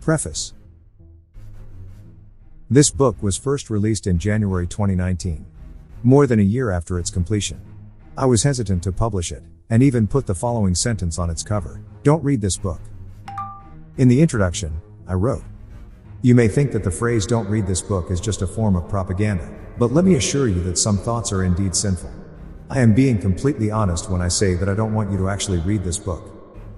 Preface. This book was first released in January 2019, more than a year after its completion. I was hesitant to publish it, and even put the following sentence on its cover: "Don't read this book." In the introduction, I wrote, "You may think that the phrase 'don't read this book' is just a form of propaganda, but let me assure you that some thoughts are indeed sinful. I am being completely honest when I say that I don't want you to actually read this book.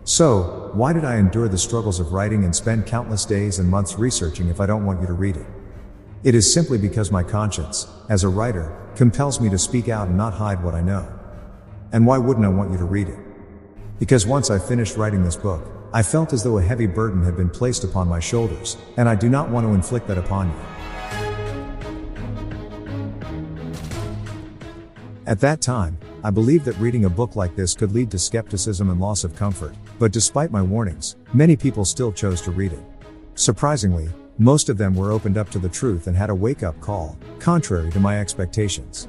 So, why did I endure the struggles of writing and spend countless days and months researching if I don't want you to read it? It is simply because my conscience, as a writer, compels me to speak out and not hide what I know. And why wouldn't I want you to read it? Because once I finished writing this book, I felt as though a heavy burden had been placed upon my shoulders, and I do not want to inflict that upon you." At that time, I believed that reading a book like this could lead to skepticism and loss of comfort, but despite my warnings, many people still chose to read it. Surprisingly, most of them were opened up to the truth and had a wake-up call, contrary to my expectations.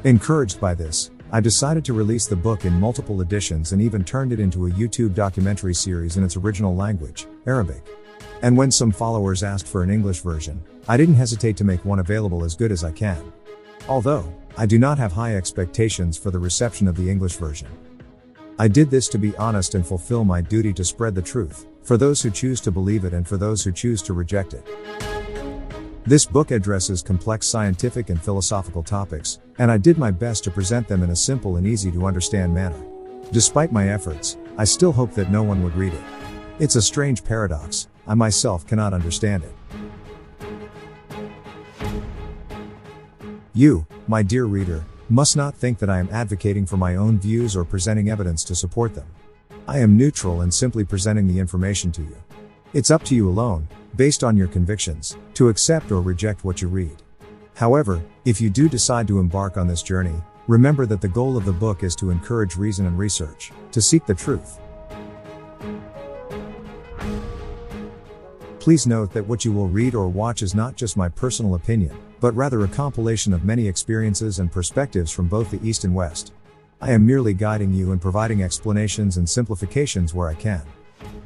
Encouraged by this, I decided to release the book in multiple editions and even turned it into a YouTube documentary series in its original language, Arabic. And when some followers asked for an English version, I didn't hesitate to make one available as good as I can. Although, I do not have high expectations for the reception of the English version. I did this to be honest and fulfill my duty to spread the truth, for those who choose to believe it and for those who choose to reject it. This book addresses complex scientific and philosophical topics, and I did my best to present them in a simple and easy to understand manner. Despite my efforts, I still hope that no one would read it. It's a strange paradox, I myself cannot understand it. You, my dear reader, must not think that I am advocating for my own views or presenting evidence to support them. I am neutral and simply presenting the information to you. It's up to you alone, based on your convictions, to accept or reject what you read. However, if you do decide to embark on this journey, remember that the goal of the book is to encourage reason and research, to seek the truth. Please note that what you will read or watch is not just my personal opinion, but rather a compilation of many experiences and perspectives from both the East and West. I am merely guiding you and providing explanations and simplifications where I can.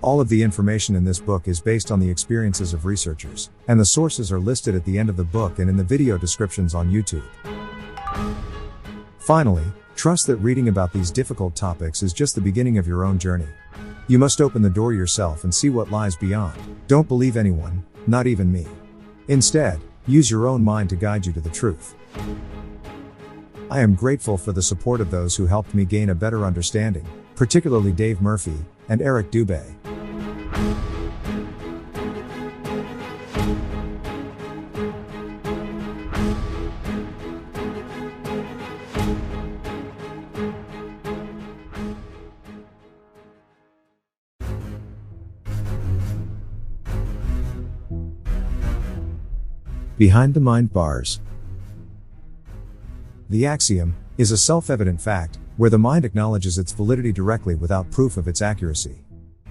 All of the information in this book is based on the experiences of researchers, and the sources are listed at the end of the book and in the video descriptions on YouTube. Finally, trust that reading about these difficult topics is just the beginning of your own journey. You must open the door yourself and see what lies beyond. Don't believe anyone, not even me. Instead, use your own mind to guide you to the truth. I am grateful for the support of those who helped me gain a better understanding, particularly Dave Murphy and Eric Dubé. Behind the mind bars. The axiom is a self-evident fact, where the mind acknowledges its validity directly without proof of its accuracy.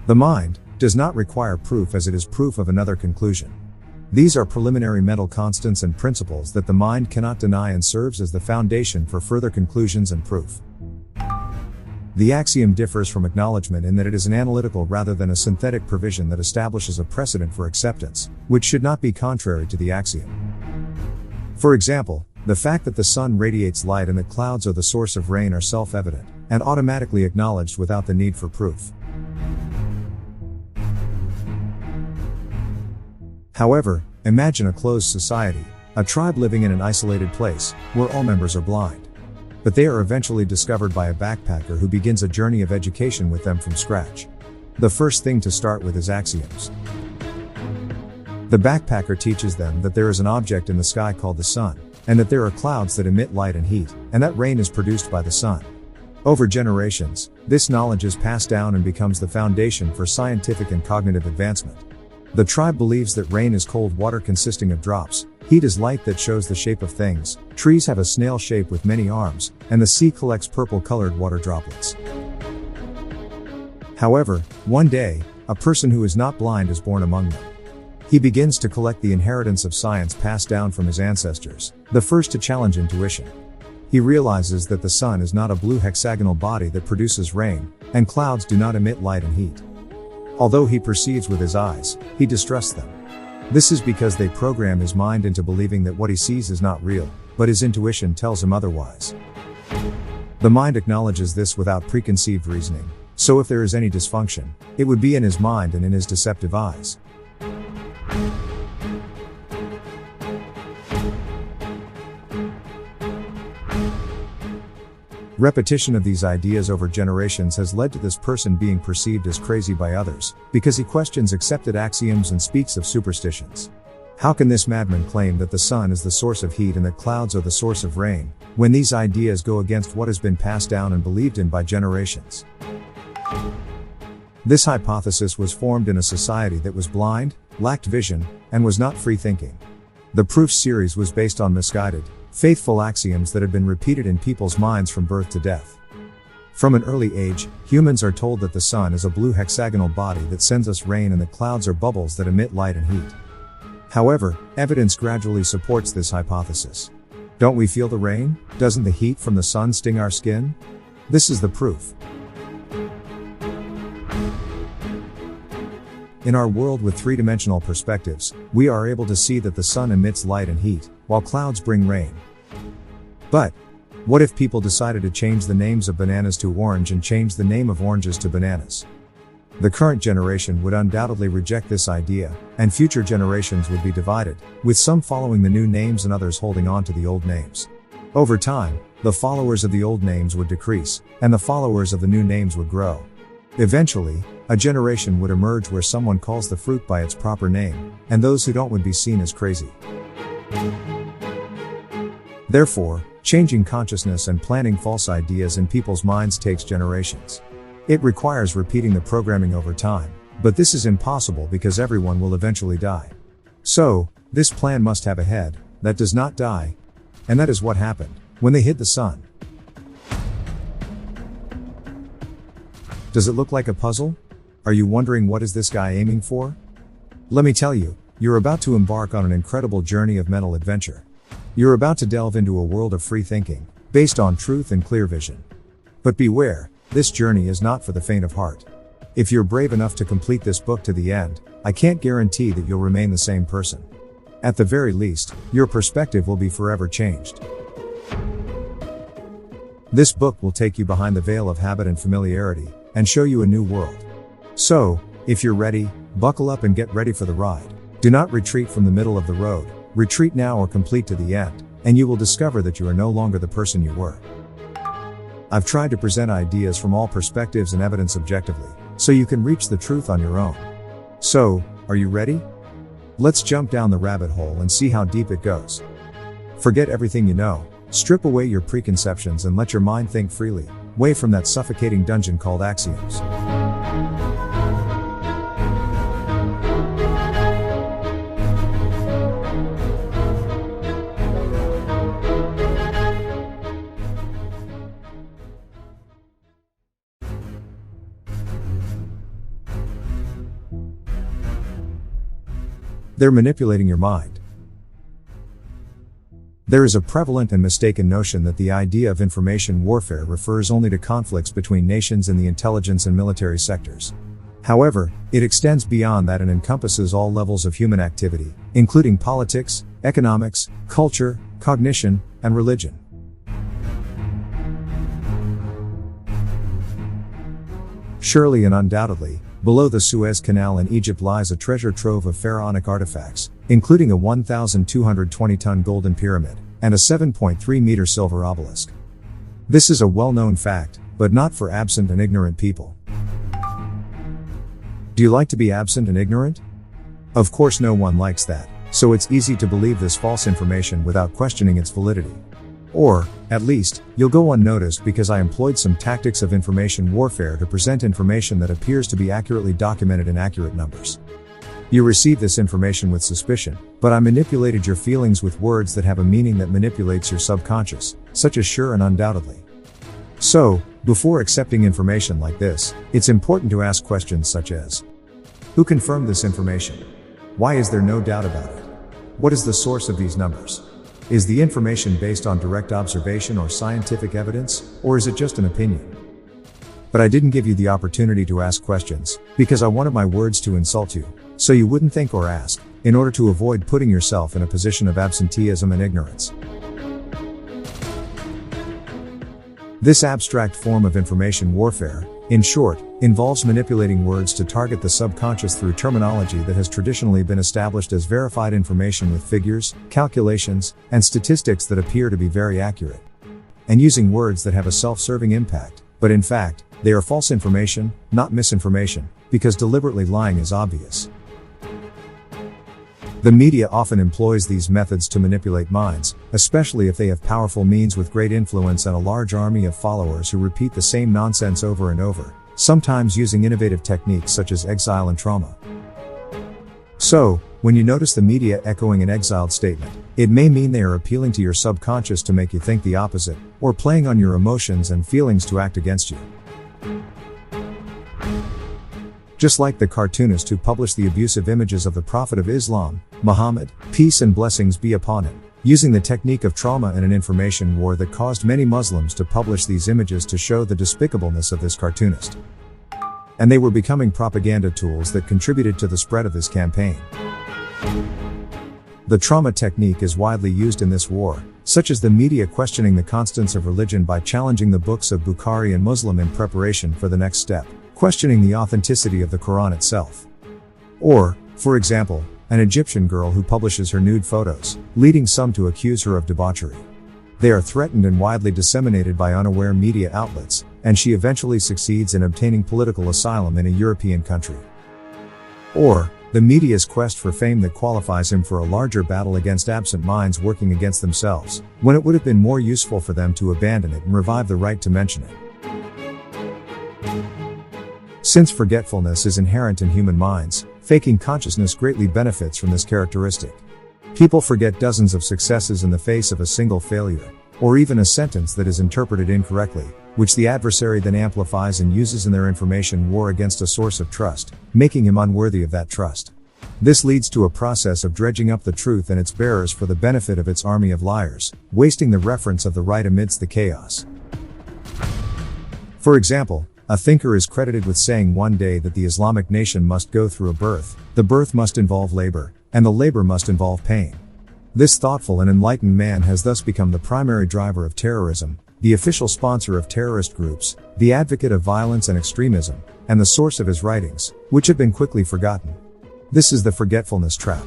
The mind does not require proof as it is proof of another conclusion. These are preliminary mental constants and principles that the mind cannot deny and serves as the foundation for further conclusions and proof. The axiom differs from acknowledgement in that it is an analytical rather than a synthetic provision that establishes a precedent for acceptance, which should not be contrary to the axiom. For example, the fact that the sun radiates light and that clouds are the source of rain are self-evident, and automatically acknowledged without the need for proof. However, imagine a closed society, a tribe living in an isolated place, where all members are blind. But they are eventually discovered by a backpacker who begins a journey of education with them from scratch. The first thing to start with is axioms. The backpacker teaches them that there is an object in the sky called the sun, and that there are clouds that emit light and heat, and that rain is produced by the sun. Over generations, this knowledge is passed down and becomes the foundation for scientific and cognitive advancement. The tribe believes that rain is cold water consisting of drops, heat is light that shows the shape of things, trees have a snail shape with many arms, and the sea collects purple-colored water droplets. However, one day, a person who is not blind is born among them. He begins to collect the inheritance of science passed down from his ancestors, the first to challenge intuition. He realizes that the sun is not a blue hexagonal body that produces rain, and clouds do not emit light and heat. Although he perceives with his eyes, he distrusts them. This is because they program his mind into believing that what he sees is not real, but his intuition tells him otherwise. The mind acknowledges this without preconceived reasoning, so if there is any dysfunction, it would be in his mind and in his deceptive eyes. Repetition of these ideas over generations has led to this person being perceived as crazy by others, because he questions accepted axioms and speaks of superstitions. How can this madman claim that the sun is the source of heat and that clouds are the source of rain, when these ideas go against what has been passed down and believed in by generations? This hypothesis was formed in a society that was blind, lacked vision, and was not free thinking. The Proofs series was based on misguided, faithful axioms that had been repeated in people's minds from birth to death. From an early age, humans are told that the sun is a blue hexagonal body that sends us rain and the clouds are bubbles that emit light and heat. However, evidence gradually supports this hypothesis. Don't we feel the rain? Doesn't the heat from the sun sting our skin? This is the proof. In our world with three-dimensional perspectives, we are able to see that the sun emits light and heat, while clouds bring rain. But what if people decided to change the names of bananas to orange and change the name of oranges to bananas? The current generation would undoubtedly reject this idea, and future generations would be divided, with some following the new names and others holding on to the old names. Over time, the followers of the old names would decrease, and the followers of the new names would grow. Eventually, a generation would emerge where someone calls the fruit by its proper name, and those who don't would be seen as crazy. Therefore, changing consciousness and planting false ideas in people's minds takes generations. It requires repeating the programming over time, but this is impossible because everyone will eventually die. So, this plan must have a head that does not die, and that is what happened when they hid the sun. Does it look like a puzzle? Are you wondering what is this guy aiming for? Let me tell you, you're about to embark on an incredible journey of mental adventure. You're about to delve into a world of free thinking, based on truth and clear vision. But beware, this journey is not for the faint of heart. If you're brave enough to complete this book to the end, I can't guarantee that you'll remain the same person. At the very least, your perspective will be forever changed. This book will take you behind the veil of habit and familiarity, and show you a new world. So, if you're ready, buckle up and get ready for the ride. Do not retreat from the middle of the road, retreat now or complete to the end, and you will discover that you are no longer the person you were. I've tried to present ideas from all perspectives and evidence objectively, so you can reach the truth on your own. So, are you ready? Let's jump down the rabbit hole and see how deep it goes. Forget everything you know, strip away your preconceptions and let your mind think freely, away from that suffocating dungeon called axioms. They're manipulating your mind. There is a prevalent and mistaken notion that the idea of information warfare refers only to conflicts between nations in the intelligence and military sectors. However, it extends beyond that and encompasses all levels of human activity, including politics, economics, culture, cognition, and religion. Surely and undoubtedly, below the Suez Canal in Egypt lies a treasure trove of pharaonic artifacts, including a 1,220-ton golden pyramid, and a 7.3-meter silver obelisk. This is a well-known fact, but not for absent and ignorant people. Do you like to be absent and ignorant? Of course no one likes that, so it's easy to believe this false information without questioning its validity. Or, at least, you'll go unnoticed because I employed some tactics of information warfare to present information that appears to be accurately documented in accurate numbers. You receive this information with suspicion, but I manipulated your feelings with words that have a meaning that manipulates your subconscious, such as sure and undoubtedly. So, before accepting information like this, it's important to ask questions such as: who confirmed this information? Why is there no doubt about it? What is the source of these numbers? Is the information based on direct observation or scientific evidence, or is it just an opinion? But I didn't give you the opportunity to ask questions, because I wanted my words to insult you, so you wouldn't think or ask, in order to avoid putting yourself in a position of absenteeism and ignorance. This abstract form of information warfare, in short, involves manipulating words to target the subconscious through terminology that has traditionally been established as verified information with figures, calculations, and statistics that appear to be very accurate. And using words that have a self-serving impact, but in fact, they are false information, not misinformation, because deliberately lying is obvious. The media often employs these methods to manipulate minds, especially if they have powerful means with great influence and a large army of followers who repeat the same nonsense over and over, sometimes using innovative techniques such as exile and trauma. So, when you notice the media echoing an exiled statement, it may mean they are appealing to your subconscious to make you think the opposite, or playing on your emotions and feelings to act against you. Just like the cartoonist who published the abusive images of the Prophet of Islam, Muhammad, peace and blessings be upon him, using the technique of trauma in an information war that caused many Muslims to publish these images to show the despicableness of this cartoonist. And they were becoming propaganda tools that contributed to the spread of this campaign. The trauma technique is widely used in this war, such as the media questioning the constants of religion by challenging the books of Bukhari and Muslim in preparation for the next step, questioning the authenticity of the Quran itself. Or, for example, an Egyptian girl who publishes her nude photos, leading some to accuse her of debauchery. They are threatened and widely disseminated by unaware media outlets, and she eventually succeeds in obtaining political asylum in a European country. Or, the media's quest for fame that qualifies him for a larger battle against absent minds working against themselves, when it would have been more useful for them to abandon it and revive the right to mention it. Since forgetfulness is inherent in human minds, faking consciousness greatly benefits from this characteristic. People forget dozens of successes in the face of a single failure, or even a sentence that is interpreted incorrectly, which the adversary then amplifies and uses in their information war against a source of trust, making him unworthy of that trust. This leads to a process of dredging up the truth and its bearers for the benefit of its army of liars, wasting the reference of the right amidst the chaos. For example, a thinker is credited with saying one day that the Islamic nation must go through a birth, the birth must involve labor, and the labor must involve pain. This thoughtful and enlightened man has thus become the primary driver of terrorism, the official sponsor of terrorist groups, the advocate of violence and extremism, and the source of his writings, which have been quickly forgotten. This is the forgetfulness trap.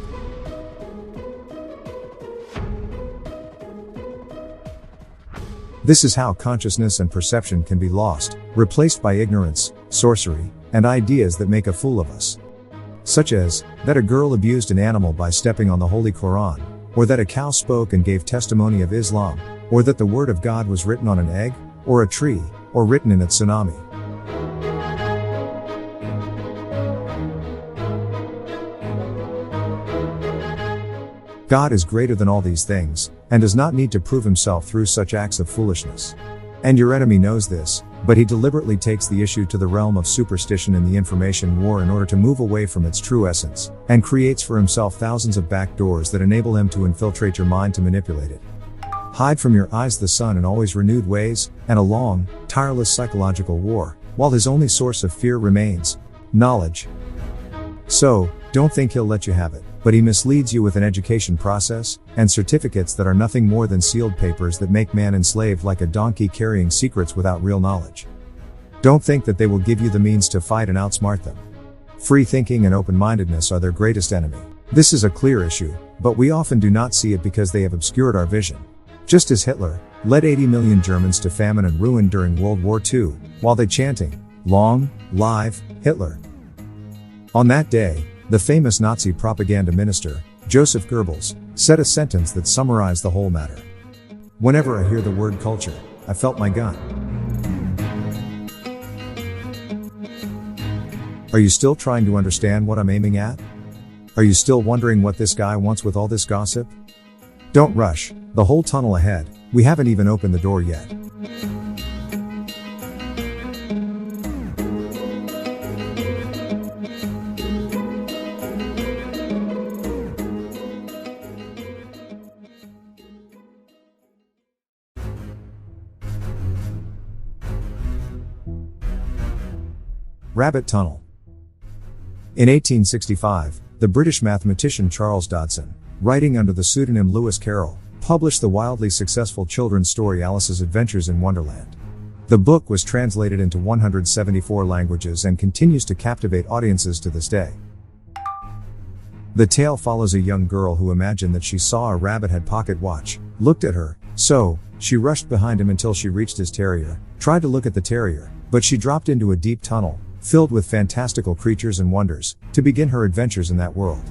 This is how consciousness and perception can be lost, replaced by ignorance, sorcery, and ideas that make a fool of us. Such as, that a girl abused an animal by stepping on the Holy Quran, or that a cow spoke and gave testimony of Islam, or that the word of God was written on an egg, or a tree, or written in a tsunami. God is greater than all these things, and does not need to prove himself through such acts of foolishness. And your enemy knows this, but he deliberately takes the issue to the realm of superstition in the information war in order to move away from its true essence, and creates for himself thousands of back doors that enable him to infiltrate your mind to manipulate it. Hide from your eyes the sun in always renewed ways, and a long, tireless psychological war, while his only source of fear remains knowledge. So, don't think he'll let you have it, but he misleads you with an education process, and certificates that are nothing more than sealed papers that make man enslaved like a donkey carrying secrets without real knowledge. Don't think that they will give you the means to fight and outsmart them. Free thinking and open-mindedness are their greatest enemy. This is a clear issue, but we often do not see it because they have obscured our vision. Just as Hitler led 80 million Germans to famine and ruin during World War II, while they chanting, "Long live Hitler." On that day, the famous Nazi propaganda minister, Joseph Goebbels, said a sentence that summarized the whole matter. "Whenever I hear the word culture, I felt my gun." Are you still trying to understand what I'm aiming at? Are you still wondering what this guy wants with all this gossip? Don't rush, the whole tunnel ahead, we haven't even opened the door yet. Rabbit tunnel. In 1865, the British mathematician Charles Dodson, writing under the pseudonym Lewis Carroll, published the wildly successful children's story Alice's Adventures in Wonderland. The book was translated into 174 languages and continues to captivate audiences to this day. The tale follows a young girl who imagined that she saw a rabbit had pocket watch, looked at her, so she rushed behind him until she reached his terrier, tried to look at the terrier, but she dropped into a deep tunnel, filled with fantastical creatures and wonders, to begin her adventures in that world.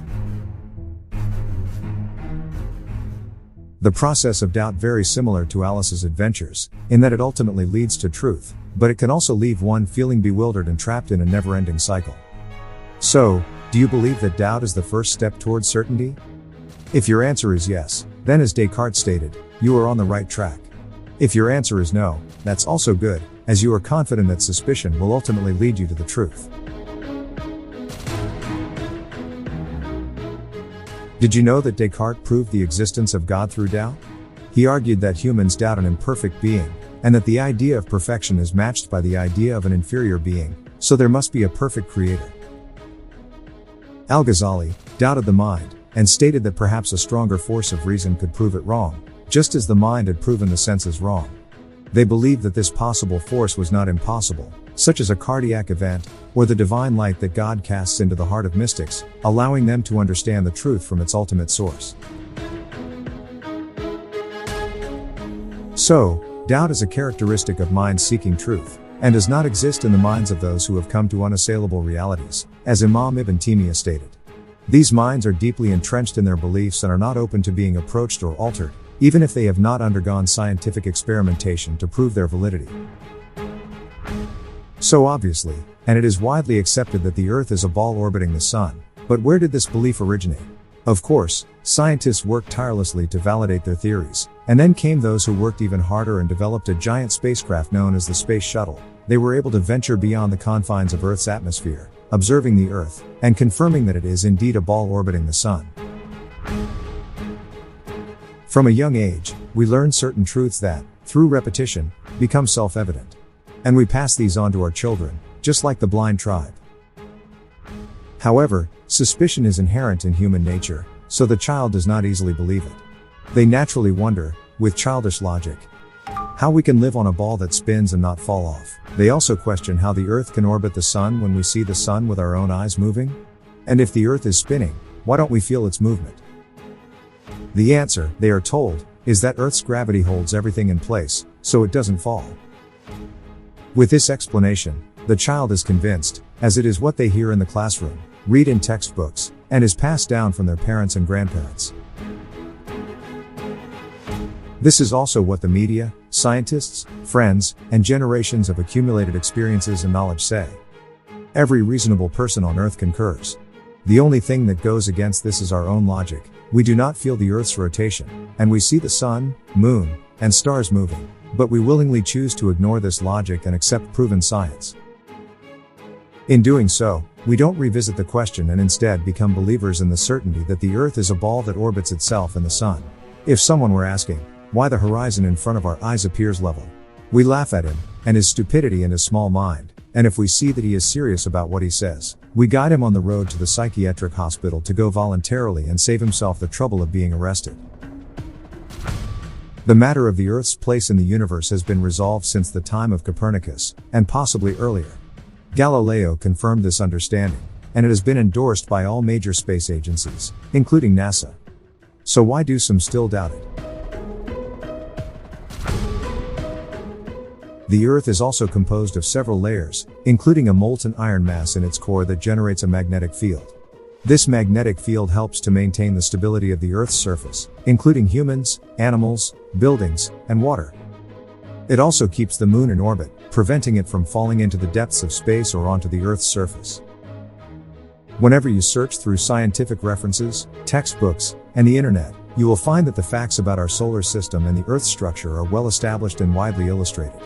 The process of doubt very similar to Alice's adventures, in that it ultimately leads to truth, but it can also leave one feeling bewildered and trapped in a never-ending cycle. So, do you believe that doubt is the first step towards certainty? If your answer is yes, then as Descartes stated, you are on the right track. If your answer is no, that's also good, as you are confident that suspicion will ultimately lead you to the truth. Did you know that Descartes proved the existence of God through doubt? He argued that humans doubt an imperfect being, and that the idea of perfection is matched by the idea of an inferior being, so there must be a perfect creator. Al-Ghazali doubted the mind, and stated that perhaps a stronger force of reason could prove it wrong, just as the mind had proven the senses wrong. They believed that this possible force was not impossible, such as a cardiac event, or the divine light that God casts into the heart of mystics, allowing them to understand the truth from its ultimate source. So, doubt is a characteristic of minds seeking truth, and does not exist in the minds of those who have come to unassailable realities, as Imam Ibn Taymiyyah stated. These minds are deeply entrenched in their beliefs and are not open to being approached or altered, even if they have not undergone scientific experimentation to prove their validity. So obviously, and it is widely accepted that the Earth is a ball orbiting the Sun, but where did this belief originate? Of course, scientists worked tirelessly to validate their theories, and then came those who worked even harder and developed a giant spacecraft known as the Space Shuttle. They were able to venture beyond the confines of Earth's atmosphere, observing the Earth, and confirming that it is indeed a ball orbiting the Sun. From a young age, we learn certain truths that, through repetition, become self-evident. And we pass these on to our children, just like the blind tribe. However, suspicion is inherent in human nature, so the child does not easily believe it. They naturally wonder, with childish logic, how we can live on a ball that spins and not fall off. They also question how the Earth can orbit the Sun when we see the Sun with our own eyes moving. And if the Earth is spinning, why don't we feel its movement? The answer, they are told, is that Earth's gravity holds everything in place, so it doesn't fall. With this explanation, the child is convinced, as it is what they hear in the classroom, read in textbooks, and is passed down from their parents and grandparents. This is also what the media, scientists, friends, and generations of accumulated experiences and knowledge say. Every reasonable person on Earth concurs. The only thing that goes against this is our own logic. We do not feel the Earth's rotation, and we see the sun, moon, and stars moving, but we willingly choose to ignore this logic and accept proven science. In doing so, we don't revisit the question and instead become believers in the certainty that the Earth is a ball that orbits itself in the sun. If someone were asking why the horizon in front of our eyes appears level, we laugh at him, and his stupidity and his small mind, and if we see that he is serious about what he says, we guide him on the road to the psychiatric hospital to go voluntarily and save himself the trouble of being arrested. The matter of the Earth's place in the universe has been resolved since the time of Copernicus, and possibly earlier. Galileo confirmed this understanding, and it has been endorsed by all major space agencies, including NASA. So why do some still doubt it? The Earth is also composed of several layers, including a molten iron mass in its core that generates a magnetic field. This magnetic field helps to maintain the stability of the Earth's surface, including humans, animals, buildings, and water. It also keeps the Moon in orbit, preventing it from falling into the depths of space or onto the Earth's surface. Whenever you search through scientific references, textbooks, and the internet, you will find that the facts about our solar system and the Earth's structure are well established and widely illustrated.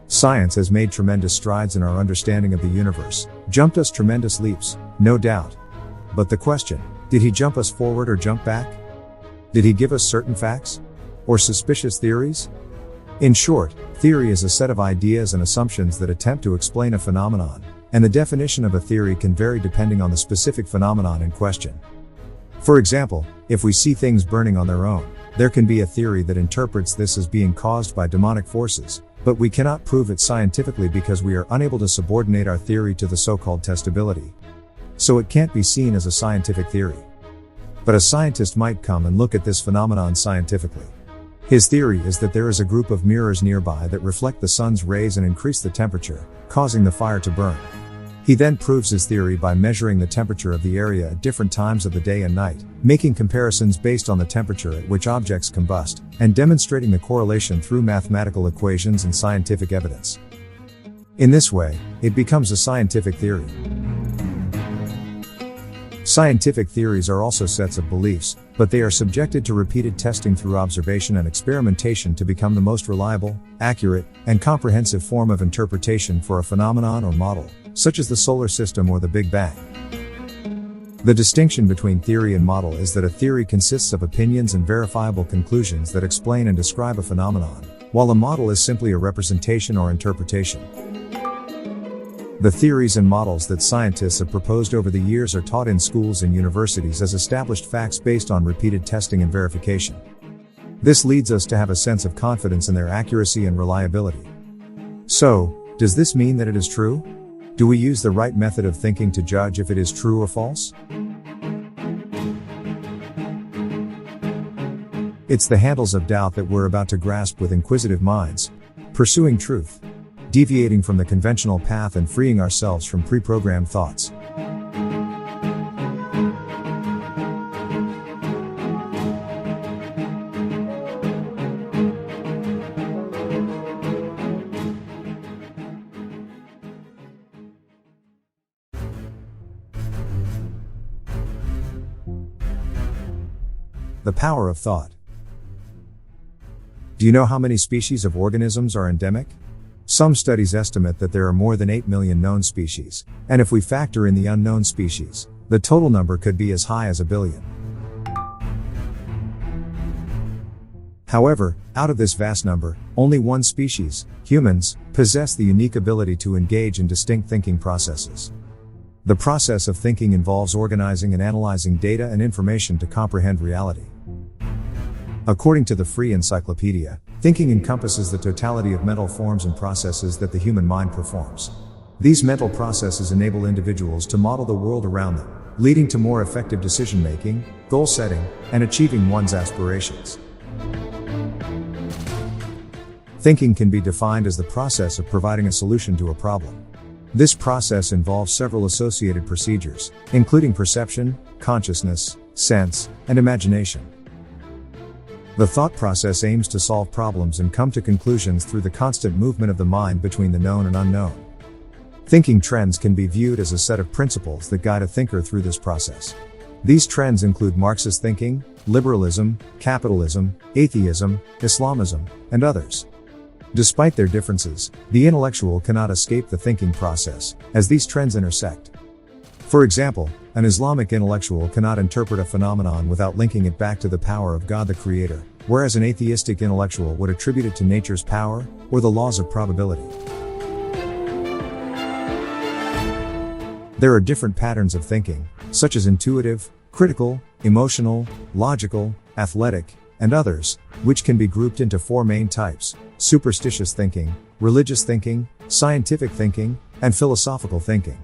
Science has made tremendous strides in our understanding of the universe, jumped us tremendous leaps, no doubt. But the question, did he jump us forward or jump back? Did he give us certain facts? or suspicious theories? In short, theory is a set of ideas and assumptions that attempt to explain a phenomenon, and the definition of a theory can vary depending on the specific phenomenon in question. For example, if we see things burning on their own, there can be a theory that interprets this as being caused by demonic forces, but we cannot prove it scientifically because we are unable to subordinate our theory to the so-called testability. So it can't be seen as a scientific theory. But a scientist might come and look at this phenomenon scientifically. His theory is that there is a group of mirrors nearby that reflect the sun's rays and increase the temperature, causing the fire to burn. He then proves his theory by measuring the temperature of the area at different times of the day and night, making comparisons based on the temperature at which objects combust, and demonstrating the correlation through mathematical equations and scientific evidence. In this way, it becomes a scientific theory. Scientific theories are also sets of beliefs, but they are subjected to repeated testing through observation and experimentation to become the most reliable, accurate, and comprehensive form of interpretation for a phenomenon or model, such as the solar system or the Big Bang. The distinction between theory and model is that a theory consists of opinions and verifiable conclusions that explain and describe a phenomenon, while a model is simply a representation or interpretation. The theories and models that scientists have proposed over the years are taught in schools and universities as established facts based on repeated testing and verification. This leads us to have a sense of confidence in their accuracy and reliability. So, does this mean that it is true? Do we use the right method of thinking to judge if it is true or false? It's the handles of doubt that we're about to grasp with inquisitive minds, pursuing truth, deviating from the conventional path and freeing ourselves from pre-programmed thoughts. The power of thought. Do you know how many species of organisms are endemic? Some studies estimate that there are more than 8 million known species, and if we factor in the unknown species, the total number could be as high as 1 billion. However, out of this vast number, only one species, humans, possess the unique ability to engage in distinct thinking processes. The process of thinking involves organizing and analyzing data and information to comprehend reality. According to the Free Encyclopedia, thinking encompasses the totality of mental forms and processes that the human mind performs. These mental processes enable individuals to model the world around them, leading to more effective decision-making, goal-setting, and achieving one's aspirations. Thinking can be defined as the process of providing a solution to a problem. This process involves several associated procedures, including perception, consciousness, sense, and imagination. The thought process aims to solve problems and come to conclusions through the constant movement of the mind between the known and unknown. Thinking trends can be viewed as a set of principles that guide a thinker through this process. These trends include Marxist thinking, liberalism, capitalism, atheism, Islamism, and others. Despite their differences, the intellectual cannot escape the thinking process, as these trends intersect. For example, an Islamic intellectual cannot interpret a phenomenon without linking it back to the power of God the Creator, whereas an atheistic intellectual would attribute it to nature's power, or the laws of probability. There are different patterns of thinking, such as intuitive, critical, emotional, logical, athletic, and others, which can be grouped into 4 main types: superstitious thinking, religious thinking, scientific thinking, and philosophical thinking.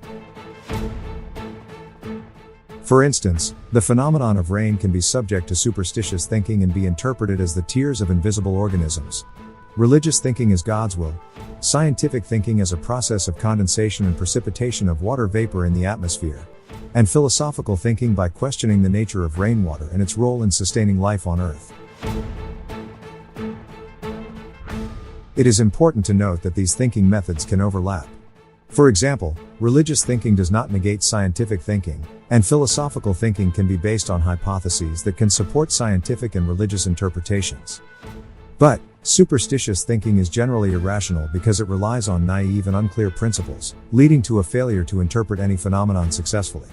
For instance, the phenomenon of rain can be subject to superstitious thinking and be interpreted as the tears of invisible organisms. Religious thinking is God's will. Scientific thinking as a process of condensation and precipitation of water vapor in the atmosphere. And philosophical thinking by questioning the nature of rainwater and its role in sustaining life on Earth. It is important to note that these thinking methods can overlap. For example, religious thinking does not negate scientific thinking, and philosophical thinking can be based on hypotheses that can support scientific and religious interpretations. But, superstitious thinking is generally irrational because it relies on naive and unclear principles, leading to a failure to interpret any phenomenon successfully.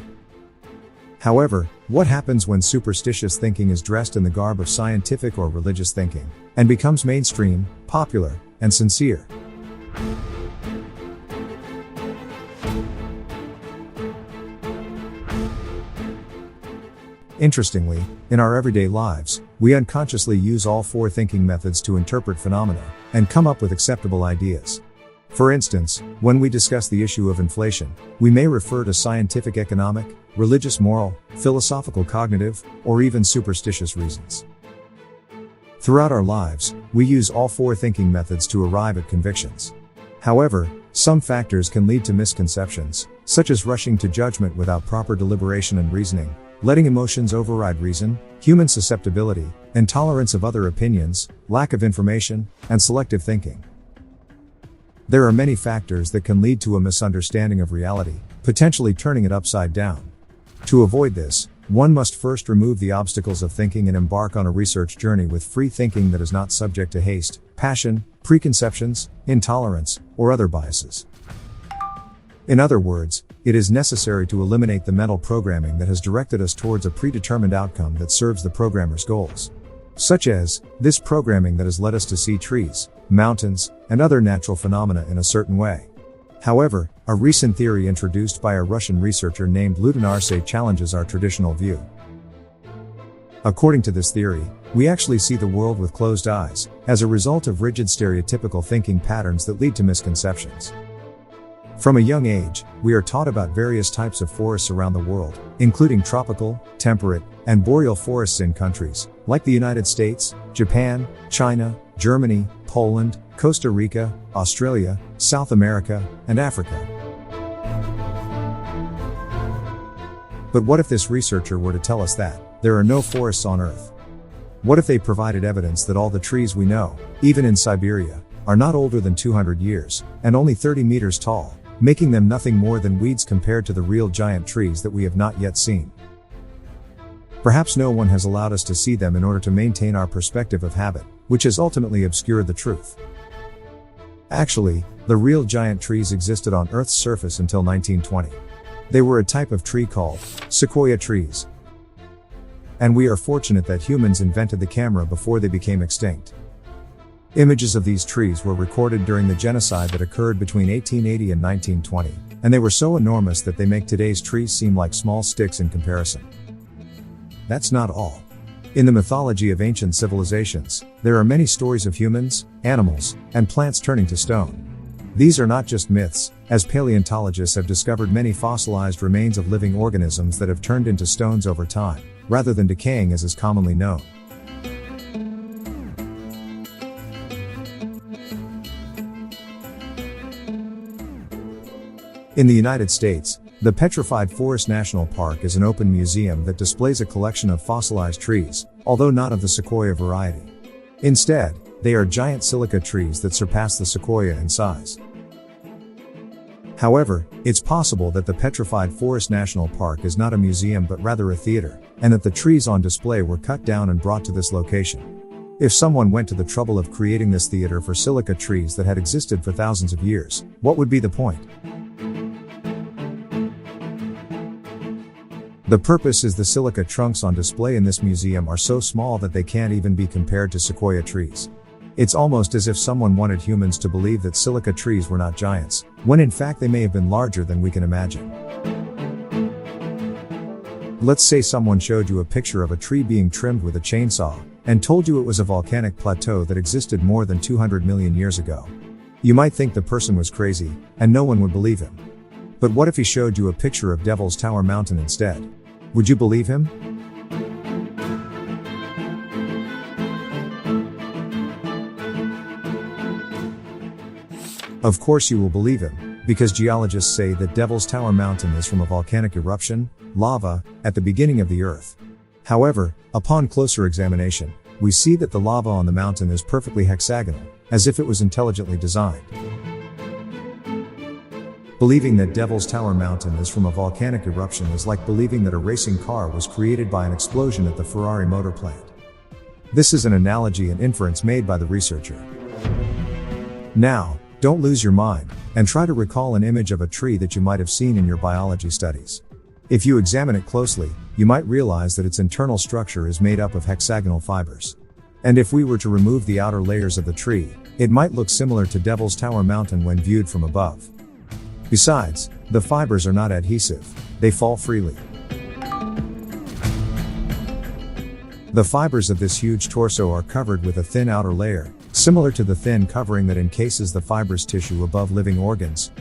However, what happens when superstitious thinking is dressed in the garb of scientific or religious thinking, and becomes mainstream, popular, and sincere? Interestingly, in our everyday lives, we unconsciously use all four thinking methods to interpret phenomena, and come up with acceptable ideas. For instance, when we discuss the issue of inflation, we may refer to scientific economic, religious moral, philosophical cognitive, or even superstitious reasons. Throughout our lives, we use all four thinking methods to arrive at convictions. However, some factors can lead to misconceptions, such as rushing to judgment without proper deliberation and reasoning, letting emotions override reason, human susceptibility, intolerance of other opinions, lack of information, and selective thinking. There are many factors that can lead to a misunderstanding of reality, potentially turning it upside down. To avoid this, one must first remove the obstacles of thinking and embark on a research journey with free thinking that is not subject to haste, passion, preconceptions, intolerance, or other biases. In other words, it is necessary to eliminate the mental programming that has directed us towards a predetermined outcome that serves the programmer's goals. Such as, this programming that has led us to see trees, mountains, and other natural phenomena in a certain way. However, a recent theory introduced by a Russian researcher named Lotus challenges our traditional view. According to this theory, we actually see the world with closed eyes, as a result of rigid stereotypical thinking patterns that lead to misconceptions. From a young age, we are taught about various types of forests around the world, including tropical, temperate, and boreal forests in countries like the United States, Japan, China, Germany, Poland, Costa Rica, Australia, South America, and Africa. But what if this researcher were to tell us that there are no forests on Earth? What if they provided evidence that all the trees we know, even in Siberia, are not older than 200 years, and only 30 meters tall, making them nothing more than weeds compared to the real giant trees that we have not yet seen? Perhaps no one has allowed us to see them in order to maintain our perspective of habit, which has ultimately obscured the truth. Actually, the real giant trees existed on Earth's surface until 1920. They were a type of tree called sequoia trees. And we are fortunate that humans invented the camera before they became extinct. Images of these trees were recorded during the genocide that occurred between 1880 and 1920, and they were so enormous that they make today's trees seem like small sticks in comparison. That's not all. In the mythology of ancient civilizations, there are many stories of humans, animals, and plants turning to stone. These are not just myths, as paleontologists have discovered many fossilized remains of living organisms that have turned into stones over time, rather than decaying as is commonly known. In the United States, the Petrified Forest National Park is an open museum that displays a collection of fossilized trees, although not of the sequoia variety. Instead, they are giant silica trees that surpass the sequoia in size. However, it's possible that the Petrified Forest National Park is not a museum but rather a theater, and that the trees on display were cut down and brought to this location. If someone went to the trouble of creating this theater for silica trees that had existed for thousands of years, what would be the point? The purpose is the silica trunks on display in this museum are so small that they can't even be compared to sequoia trees. It's almost as if someone wanted humans to believe that silica trees were not giants, when in fact they may have been larger than we can imagine. Let's say someone showed you a picture of a tree being trimmed with a chainsaw, and told you it was a volcanic plateau that existed more than 200 million years ago. You might think the person was crazy, and no one would believe him. But what if he showed you a picture of Devil's Tower Mountain instead? Would you believe him? Of course you will believe him, because geologists say that Devil's Tower Mountain is from a volcanic eruption, lava, at the beginning of the Earth. However, upon closer examination, we see that the lava on the mountain is perfectly hexagonal, as if it was intelligently designed. Believing that Devil's Tower Mountain is from a volcanic eruption is like believing that a racing car was created by an explosion at the Ferrari motor plant. This is an analogy and inference made by the researcher. Now, don't lose your mind, and try to recall an image of a tree that you might have seen in your biology studies. If you examine it closely, you might realize that its internal structure is made up of hexagonal fibers. And if we were to remove the outer layers of the tree, it might look similar to Devil's Tower Mountain when viewed from above. Besides, the fibers are not adhesive, they fall freely. The fibers of this huge torso are covered with a thin outer layer, similar to the thin covering that encases the fibrous tissue above living organs.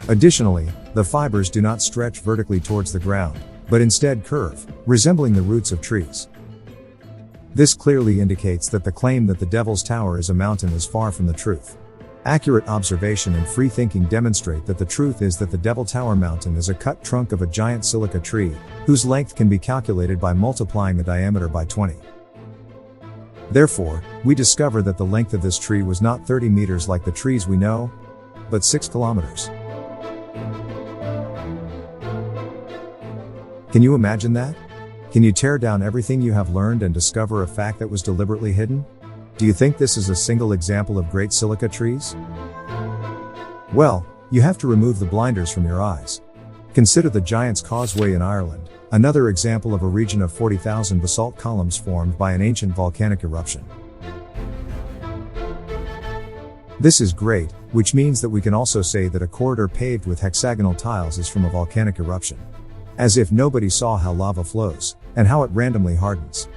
Additionally, the fibers do not stretch vertically towards the ground, but instead curve, resembling the roots of trees. This clearly indicates that the claim that the Devil's Tower is a mountain is far from the truth. Accurate observation and free thinking demonstrate that the truth is that the Devil Tower Mountain is a cut trunk of a giant silica tree, whose length can be calculated by multiplying the diameter by 20. Therefore, we discover that the length of this tree was not 30 meters like the trees we know, but 6 kilometers. Can you imagine that? Can you tear down everything you have learned and discover a fact that was deliberately hidden? Do you think this is a single example of great silica trees? Well, you have to remove the blinders from your eyes. Consider the Giant's Causeway in Ireland, another example of a region of 40,000 basalt columns formed by an ancient volcanic eruption. This is great, which means that we can also say that a corridor paved with hexagonal tiles is from a volcanic eruption. As if nobody saw how lava flows, and how it randomly hardens.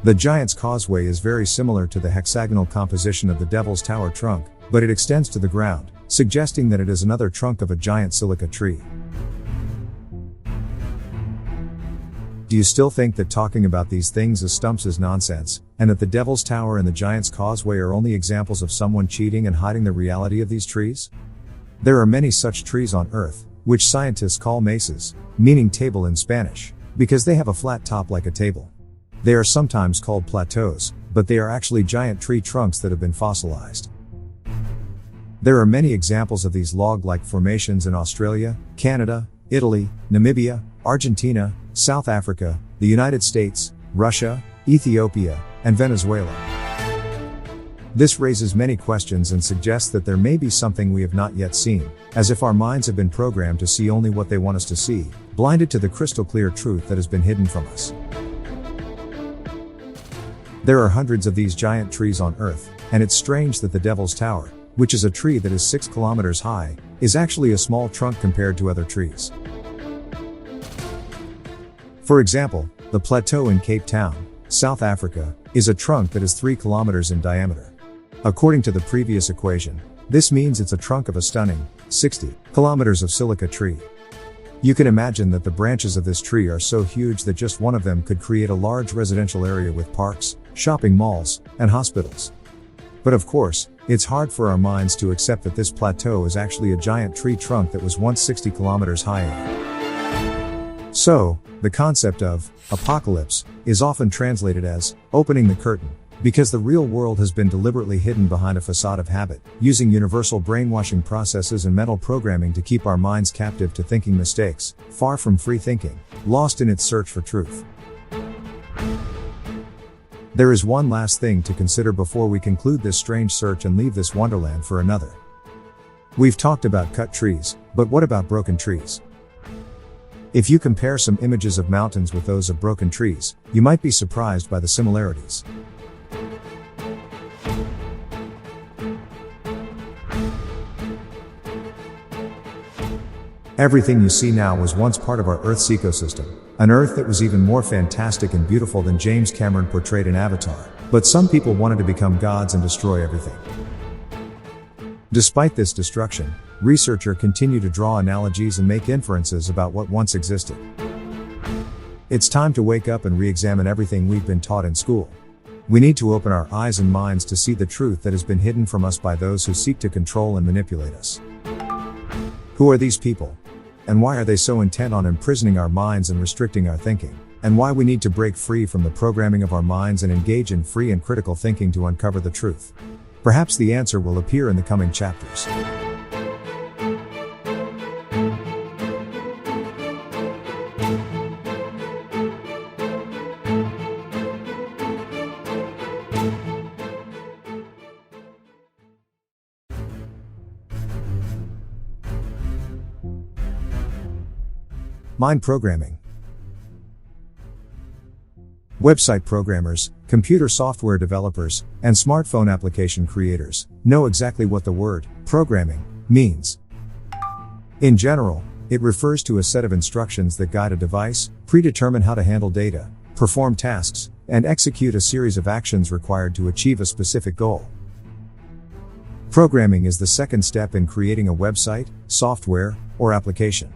The Giant's Causeway is very similar to the hexagonal composition of the Devil's Tower trunk, but it extends to the ground, suggesting that it is another trunk of a giant silica tree. Do you still think that talking about these things as stumps is nonsense, and that the Devil's Tower and the Giant's Causeway are only examples of someone cheating and hiding the reality of these trees? There are many such trees on Earth, which scientists call mesas, meaning table in Spanish, because they have a flat top like a table. They are sometimes called plateaus, but they are actually giant tree trunks that have been fossilized. There are many examples of these log-like formations in Australia, Canada, Italy, Namibia, Argentina, South Africa, the United States, Russia, Ethiopia, and Venezuela. This raises many questions and suggests that there may be something we have not yet seen, as if our minds have been programmed to see only what they want us to see, blinded to the crystal clear truth that has been hidden from us. There are hundreds of these giant trees on Earth, and it's strange that the Devil's Tower, which is a tree that is 6 kilometers high, is actually a small trunk compared to other trees. For example, the plateau in Cape Town, South Africa, is a trunk that is 3 kilometers in diameter. According to the previous equation, this means it's a trunk of a stunning 60 kilometers of silica tree. You can imagine that the branches of this tree are so huge that just one of them could create a large residential area with parks, shopping malls, and hospitals. But of course, it's hard for our minds to accept that this plateau is actually a giant tree trunk that was once 60 kilometers high. So, the concept of apocalypse is often translated as opening the curtain, because the real world has been deliberately hidden behind a facade of habit, using universal brainwashing processes and mental programming to keep our minds captive to thinking mistakes, far from free thinking, lost in its search for truth. There is one last thing to consider before we conclude this strange search and leave this wonderland for another. We've talked about cut trees, but what about broken trees? If you compare some images of mountains with those of broken trees, you might be surprised by the similarities. Everything you see now was once part of our Earth's ecosystem, an Earth that was even more fantastic and beautiful than James Cameron portrayed in Avatar, but some people wanted to become gods and destroy everything. Despite this destruction, researchers continue to draw analogies and make inferences about what once existed. It's time to wake up and re-examine everything we've been taught in school. We need to open our eyes and minds to see the truth that has been hidden from us by those who seek to control and manipulate us. Who are these people? And why are they so intent on imprisoning our minds and restricting our thinking? And why we need to break free from the programming of our minds and engage in free and critical thinking to uncover the truth? Perhaps the answer will appear in the coming chapters. Mind programming. Website programmers, computer software developers, and smartphone application creators know exactly what the word programming means. In general, it refers to a set of instructions that guide a device, predetermine how to handle data, perform tasks, and execute a series of actions required to achieve a specific goal. Programming is the second step in creating a website, software, or application.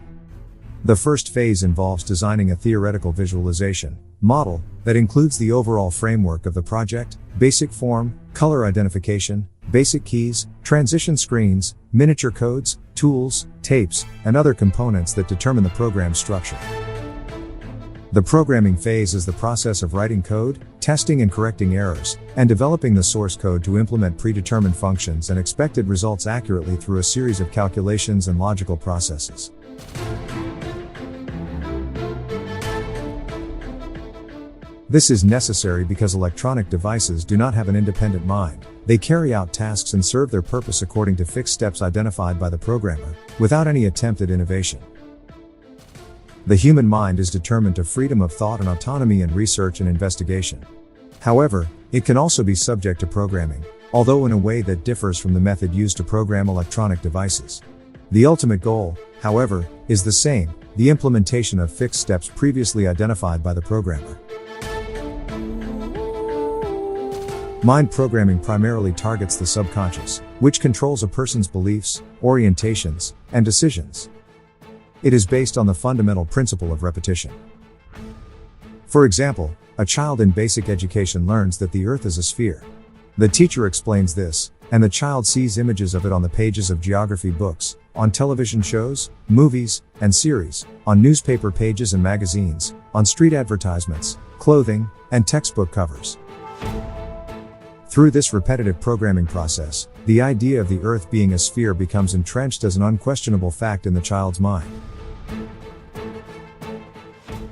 The first phase involves designing a theoretical visualization model that includes the overall framework of the project, basic form, color identification, basic keys, transition screens, miniature codes, tools, tapes, and other components that determine the program's structure. The programming phase is the process of writing code, testing and correcting errors, and developing the source code to implement predetermined functions and expected results accurately through a series of calculations and logical processes. This is necessary because electronic devices do not have an independent mind. They carry out tasks and serve their purpose according to fixed steps identified by the programmer, without any attempt at innovation. The human mind is determined to freedom of thought and autonomy in research and investigation. However, it can also be subject to programming, although in a way that differs from the method used to program electronic devices. The ultimate goal, however, is the same: the implementation of fixed steps previously identified by the programmer. Mind programming primarily targets the subconscious, which controls a person's beliefs, orientations, and decisions. It is based on the fundamental principle of repetition. For example, a child in basic education learns that the Earth is a sphere. The teacher explains this, and the child sees images of it on the pages of geography books, on television shows, movies, and series, on newspaper pages and magazines, on street advertisements, clothing, and textbook covers. Through this repetitive programming process, the idea of the Earth being a sphere becomes entrenched as an unquestionable fact in the child's mind.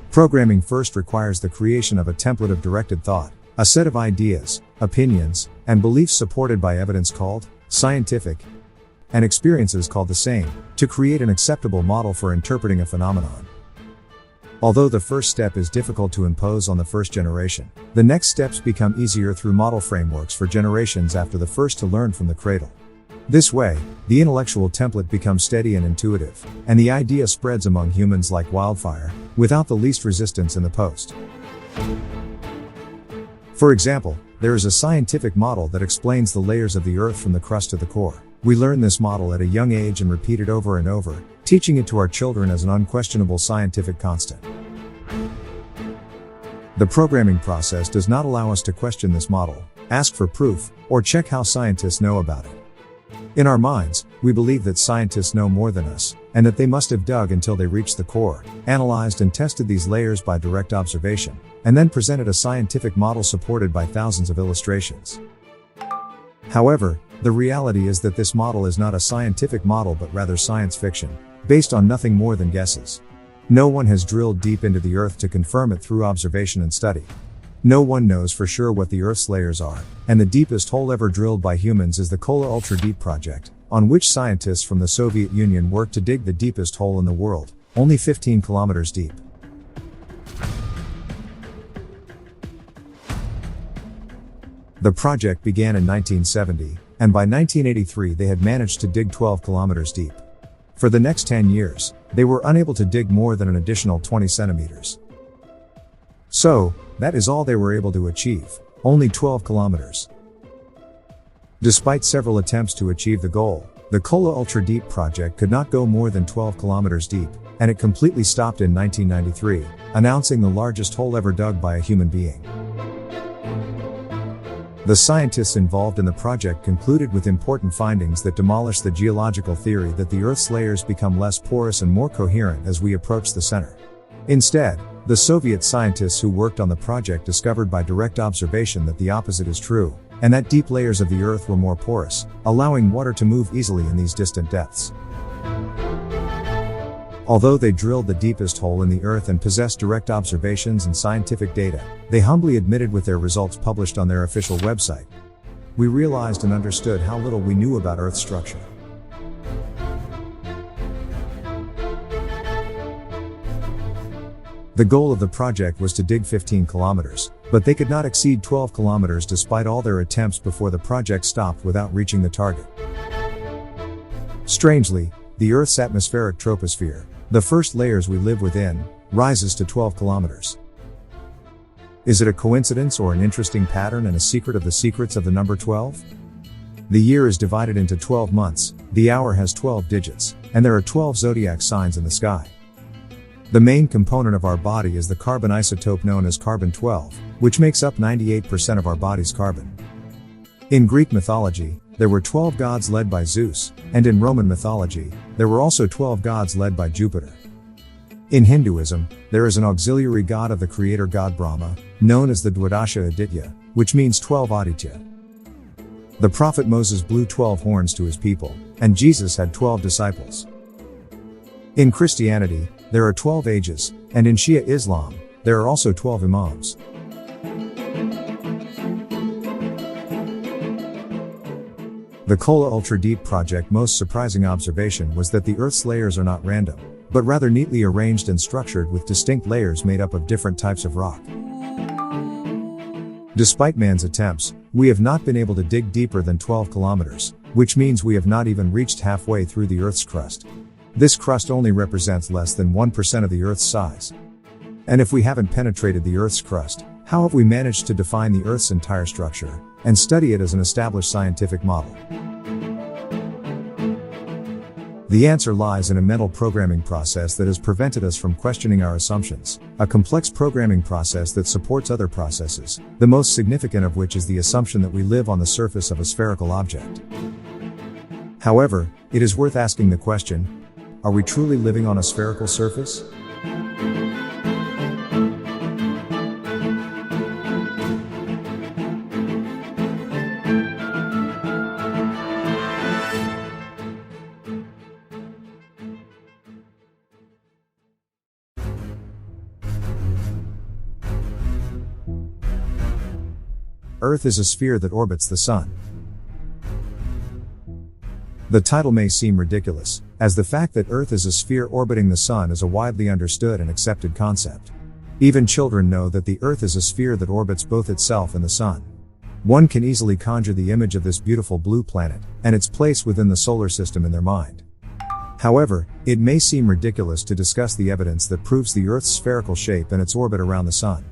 Programming first requires the creation of a template of directed thought, a set of ideas, opinions, and beliefs supported by evidence called scientific, and experiences called the same, to create an acceptable model for interpreting a phenomenon. Although the first step is difficult to impose on the first generation, the next steps become easier through model frameworks for generations after the first to learn from the cradle. This way, the intellectual template becomes steady and intuitive, and the idea spreads among humans like wildfire, without the least resistance in the post. For example, there is a scientific model that explains the layers of the Earth from the crust to the core. We learn this model at a young age and repeat it over and over, teaching it to our children as an unquestionable scientific constant. The programming process does not allow us to question this model, ask for proof, or check how scientists know about it. In our minds, we believe that scientists know more than us, and that they must have dug until they reached the core, analyzed and tested these layers by direct observation, and then presented a scientific model supported by thousands of illustrations. However, the reality is that this model is not a scientific model but rather science fiction, based on nothing more than guesses. No one has drilled deep into the Earth to confirm it through observation and study. No one knows for sure what the Earth's layers are, and the deepest hole ever drilled by humans is the Kola Ultra Deep project, on which scientists from the Soviet Union worked to dig the deepest hole in the world, only 15 kilometers deep. The project began in 1970, and by 1983 they had managed to dig 12 kilometers deep. For the next 10 years, they were unable to dig more than an additional 20 centimeters. So, that is all they were able to achieve, only 12 kilometers. Despite several attempts to achieve the goal, the Kola Ultra Deep project could not go more than 12 kilometers deep, and it completely stopped in 1993, announcing the largest hole ever dug by a human being. The scientists involved in the project concluded with important findings that demolish the geological theory that the Earth's layers become less porous and more coherent as we approach the center. Instead, the Soviet scientists who worked on the project discovered by direct observation that the opposite is true, and that deep layers of the Earth were more porous, allowing water to move easily in these distant depths. Although they drilled the deepest hole in the Earth and possessed direct observations and scientific data, they humbly admitted with their results published on their official website. We realized and understood how little we knew about Earth's structure. The goal of the project was to dig 15 kilometers, but they could not exceed 12 kilometers despite all their attempts before the project stopped without reaching the target. Strangely, the Earth's atmospheric troposphere, the first layers we live within, rises to 12 kilometers. Is it a coincidence or an interesting pattern and a secret of the secrets of the number 12? The year is divided into 12 months, the hour has 12 digits, and there are 12 zodiac signs in the sky. The main component of our body is the carbon isotope known as carbon-12, which makes up 98% of our body's carbon. In Greek mythology, there were 12 gods led by Zeus, and in Roman mythology, there were also 12 gods led by Jupiter. In Hinduism, there is an auxiliary god of the creator god Brahma, known as the Dwadasha Aditya, which means 12 Aditya. The prophet Moses blew 12 horns to his people, and Jesus had 12 disciples. In Christianity, there are 12 ages, and in Shia Islam, there are also 12 imams. The Kola Ultra Deep Project most surprising observation was that the Earth's layers are not random, but rather neatly arranged and structured with distinct layers made up of different types of rock. Despite man's attempts, we have not been able to dig deeper than 12 kilometers, which means we have not even reached halfway through the Earth's crust. This crust only represents less than 1% of the Earth's size. And if we haven't penetrated the Earth's crust, how have we managed to define the Earth's entire structure, and study it as an established scientific model? The answer lies in a mental programming process that has prevented us from questioning our assumptions, a complex programming process that supports other processes, the most significant of which is the assumption that we live on the surface of a spherical object. However, it is worth asking the question, are we truly living on a spherical surface? Earth is a sphere that orbits the Sun. The title may seem ridiculous, as the fact that Earth is a sphere orbiting the Sun is a widely understood and accepted concept. Even children know that the Earth is a sphere that orbits both itself and the Sun. One can easily conjure the image of this beautiful blue planet, and its place within the solar system in their mind. However, it may seem ridiculous to discuss the evidence that proves the Earth's spherical shape and its orbit around the Sun.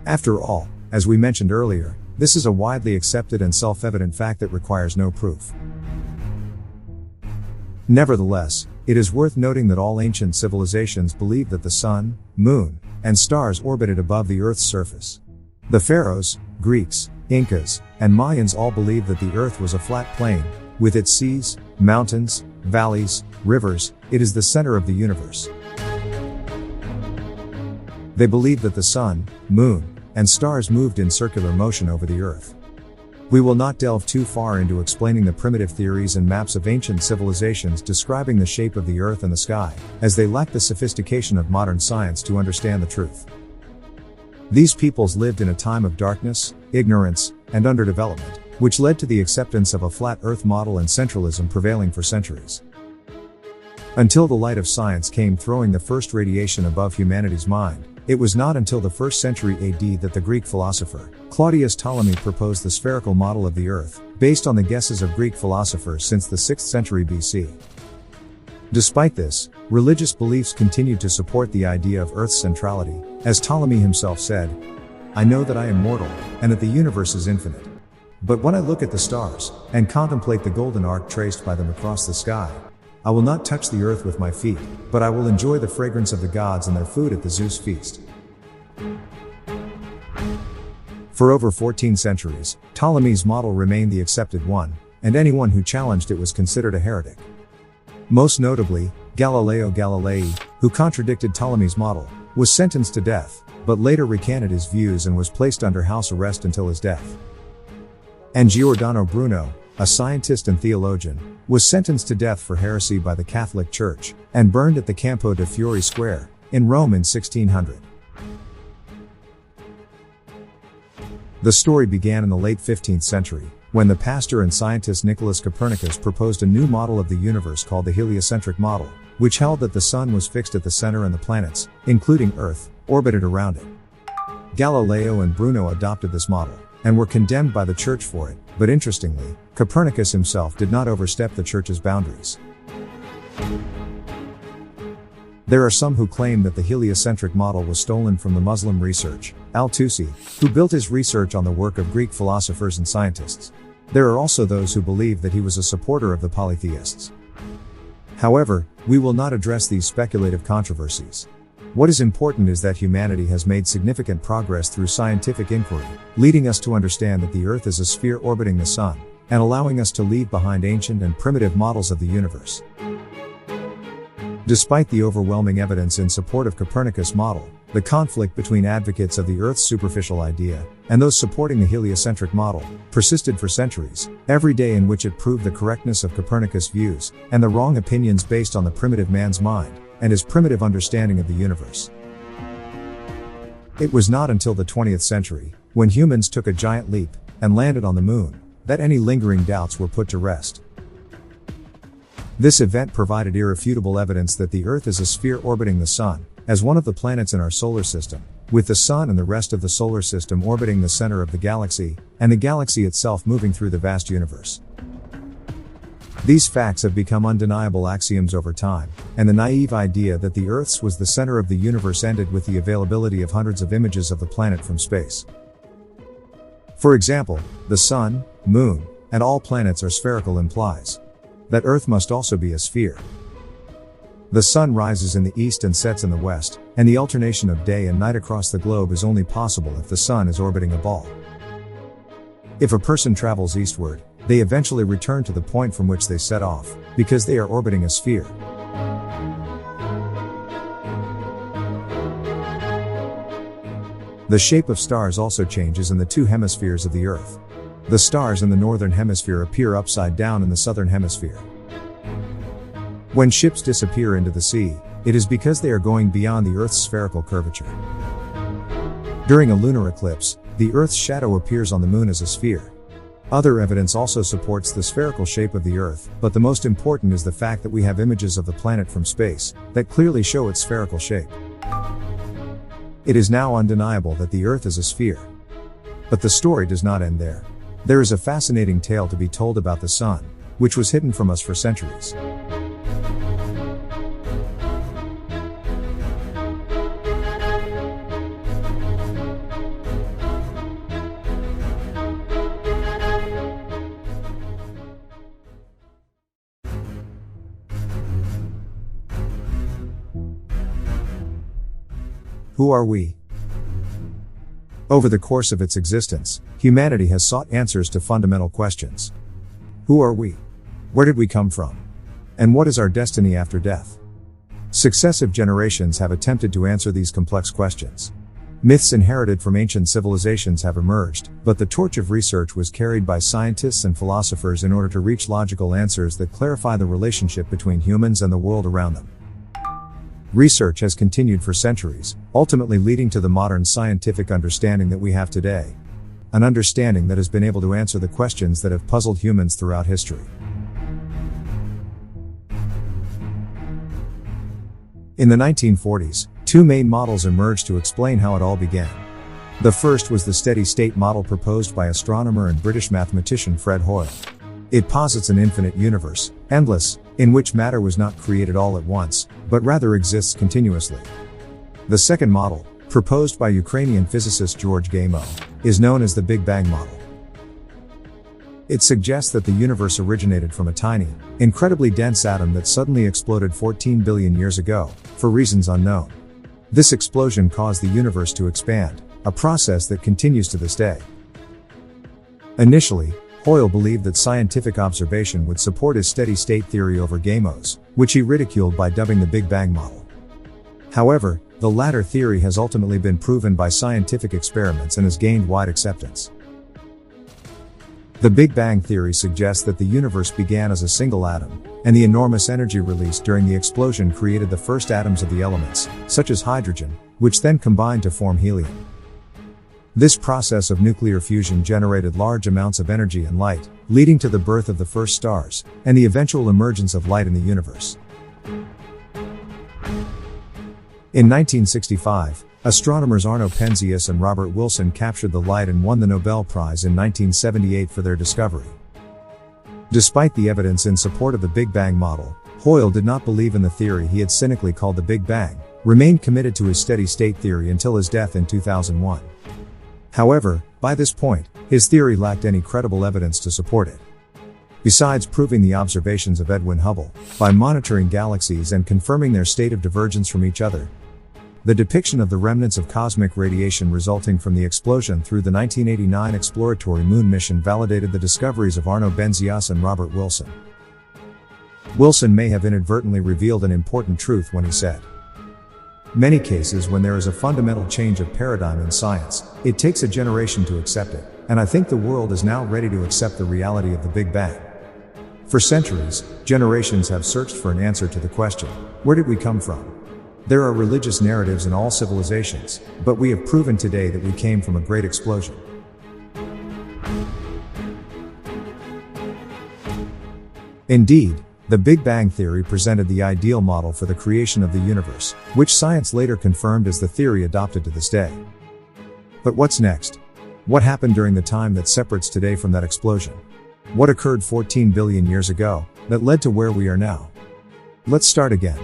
After all, as we mentioned earlier, this is a widely accepted and self-evident fact that requires no proof. Nevertheless, it is worth noting that all ancient civilizations believed that the Sun, Moon, and stars orbited above the Earth's surface. The pharaohs, Greeks, Incas, and Mayans all believed that the Earth was a flat plain, with its seas, mountains, valleys, rivers. It is the center of the universe. They believed that the Sun, Moon, and stars moved in circular motion over the Earth. We will not delve too far into explaining the primitive theories and maps of ancient civilizations describing the shape of the Earth and the sky, as they lack the sophistication of modern science to understand the truth. These peoples lived in a time of darkness, ignorance, and underdevelopment, which led to the acceptance of a flat Earth model and centralism prevailing for centuries. Until the light of science came throwing the first radiation above humanity's mind, it was not until the 1st century AD that the Greek philosopher, Claudius Ptolemy, proposed the spherical model of the Earth, based on the guesses of Greek philosophers since the 6th century BC. Despite this, religious beliefs continued to support the idea of Earth's centrality, as Ptolemy himself said, "I know that I am mortal, and that the universe is infinite. But when I look at the stars, and contemplate the golden arc traced by them across the sky, I will not touch the earth with my feet, but I will enjoy the fragrance of the gods and their food at the Zeus feast." For over 14 centuries, Ptolemy's model remained the accepted one, and anyone who challenged it was considered a heretic. Most notably, Galileo Galilei, who contradicted Ptolemy's model, was sentenced to death, but later recanted his views and was placed under house arrest until his death. And Giordano Bruno, a scientist and theologian, was sentenced to death for heresy by the Catholic Church, and burned at the Campo de' Fiori Square, in Rome in 1600. The story began in the late 15th century, when the pastor and scientist Nicholas Copernicus proposed a new model of the universe called the heliocentric model, which held that the Sun was fixed at the center and the planets, including Earth, orbited around it. Galileo and Bruno adopted this model, and were condemned by the Church for it, but interestingly, Copernicus himself did not overstep the Church's boundaries. There are some who claim that the heliocentric model was stolen from the Muslim research, al-Tusi, who built his research on the work of Greek philosophers and scientists. There are also those who believe that he was a supporter of the polytheists. However, we will not address these speculative controversies. What is important is that humanity has made significant progress through scientific inquiry, leading us to understand that the Earth is a sphere orbiting the Sun, and allowing us to leave behind ancient and primitive models of the universe. Despite the overwhelming evidence in support of Copernicus' model, the conflict between advocates of the Earth's superficial idea and those supporting the heliocentric model persisted for centuries, every day in which it proved the correctness of Copernicus' views and the wrong opinions based on the primitive man's mind and his primitive understanding of the universe. It was not until the 20th century, when humans took a giant leap and landed on the moon, that any lingering doubts were put to rest. This event provided irrefutable evidence that the Earth is a sphere orbiting the Sun, as one of the planets in our solar system, with the Sun and the rest of the solar system orbiting the center of the galaxy, and the galaxy itself moving through the vast universe. These facts have become undeniable axioms over time, and the naive idea that the Earth's was the center of the universe ended with the availability of hundreds of images of the planet from space. For example, the Sun, Moon, and all planets are spherical implies that Earth must also be a sphere. The Sun rises in the east and sets in the west, and the alternation of day and night across the globe is only possible if the Sun is orbiting a ball. If a person travels eastward, they eventually return to the point from which they set off, because they are orbiting a sphere. The shape of stars also changes in the two hemispheres of the Earth. The stars in the northern hemisphere appear upside down in the southern hemisphere. When ships disappear into the sea, it is because they are going beyond the Earth's spherical curvature. During a lunar eclipse, the Earth's shadow appears on the Moon as a sphere. Other evidence also supports the spherical shape of the Earth, but the most important is the fact that we have images of the planet from space that clearly show its spherical shape. It is now undeniable that the Earth is a sphere. But the story does not end there. There is a fascinating tale to be told about the Sun, which was hidden from us for centuries. Who are we? Over the course of its existence, humanity has sought answers to fundamental questions. Who are we? Where did we come from? And what is our destiny after death? Successive generations have attempted to answer these complex questions. Myths inherited from ancient civilizations have emerged, but the torch of research was carried by scientists and philosophers in order to reach logical answers that clarify the relationship between humans and the world around them. Research has continued for centuries, ultimately leading to the modern scientific understanding that we have today. An understanding that has been able to answer the questions that have puzzled humans throughout history. In the 1940s, two main models emerged to explain how it all began. The first was the steady-state model proposed by astronomer and British mathematician Fred Hoyle. It posits an infinite universe, endless, in which matter was not created all at once, but rather exists continuously. The second model, proposed by Ukrainian physicist George Gamow, is known as the Big Bang model. It suggests that the universe originated from a tiny, incredibly dense atom that suddenly exploded 14 billion years ago, for reasons unknown. This explosion caused the universe to expand, a process that continues to this day. Initially, Hoyle believed that scientific observation would support his steady-state theory over Gamow's, which he ridiculed by dubbing the Big Bang model. However, the latter theory has ultimately been proven by scientific experiments and has gained wide acceptance. The Big Bang theory suggests that the universe began as a single atom, and the enormous energy released during the explosion created the first atoms of the elements, such as hydrogen, which then combined to form helium. This process of nuclear fusion generated large amounts of energy and light, leading to the birth of the first stars, and the eventual emergence of light in the universe. In 1965, Astronomers Arno Penzias and Robert Wilson captured the light and won the Nobel Prize in 1978 for their discovery. Despite the evidence in support of the Big Bang model, Hoyle did not believe in the theory he had cynically called the Big Bang, remained committed to his steady-state theory until his death in 2001. However, by this point, his theory lacked any credible evidence to support it. Besides proving the observations of Edwin Hubble, by monitoring galaxies and confirming their state of divergence from each other, the depiction of the remnants of cosmic radiation resulting from the explosion through the 1989 exploratory moon mission validated the discoveries of Arno Penzias and Robert Wilson. Wilson may have inadvertently revealed an important truth when he said, "Many cases when there is a fundamental change of paradigm in science, it takes a generation to accept it, and I think the world is now ready to accept the reality of the Big Bang." For centuries, generations have searched for an answer to the question, where did we come from? There are religious narratives in all civilizations, but we have proven today that we came from a great explosion. Indeed, the Big Bang theory presented the ideal model for the creation of the universe, which science later confirmed as the theory adopted to this day. But what's next? What happened during the time that separates today from that explosion? What occurred 14 billion years ago, that led to where we are now? Let's start again.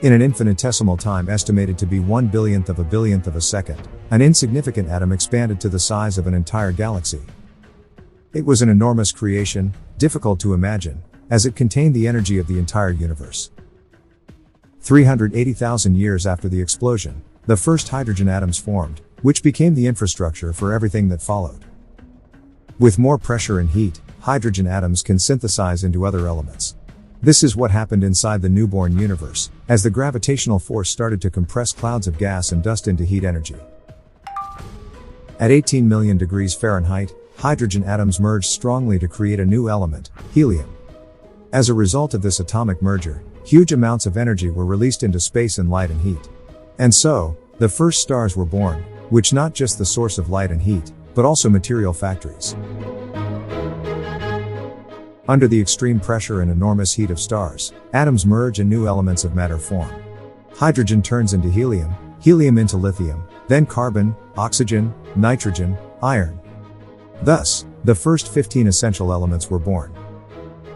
In an infinitesimal time estimated to be 1/1000th of a billionth of a second, an insignificant atom expanded to the size of an entire galaxy. It was an enormous creation, difficult to imagine, as it contained the energy of the entire universe. 380,000 years after the explosion, the first hydrogen atoms formed, which became the infrastructure for everything that followed. With more pressure and heat, hydrogen atoms can synthesize into other elements. This is what happened inside the newborn universe, as the gravitational force started to compress clouds of gas and dust into heat energy. At 18 million degrees Fahrenheit, hydrogen atoms merged strongly to create a new element, helium. As a result of this atomic merger, huge amounts of energy were released into space in light and heat. And so, the first stars were born, which not just the source of light and heat, but also material factories. Under the extreme pressure and enormous heat of stars, atoms merge and new elements of matter form. Hydrogen turns into helium, helium into lithium, then carbon, oxygen, nitrogen, iron. Thus, the first 15 essential elements were born.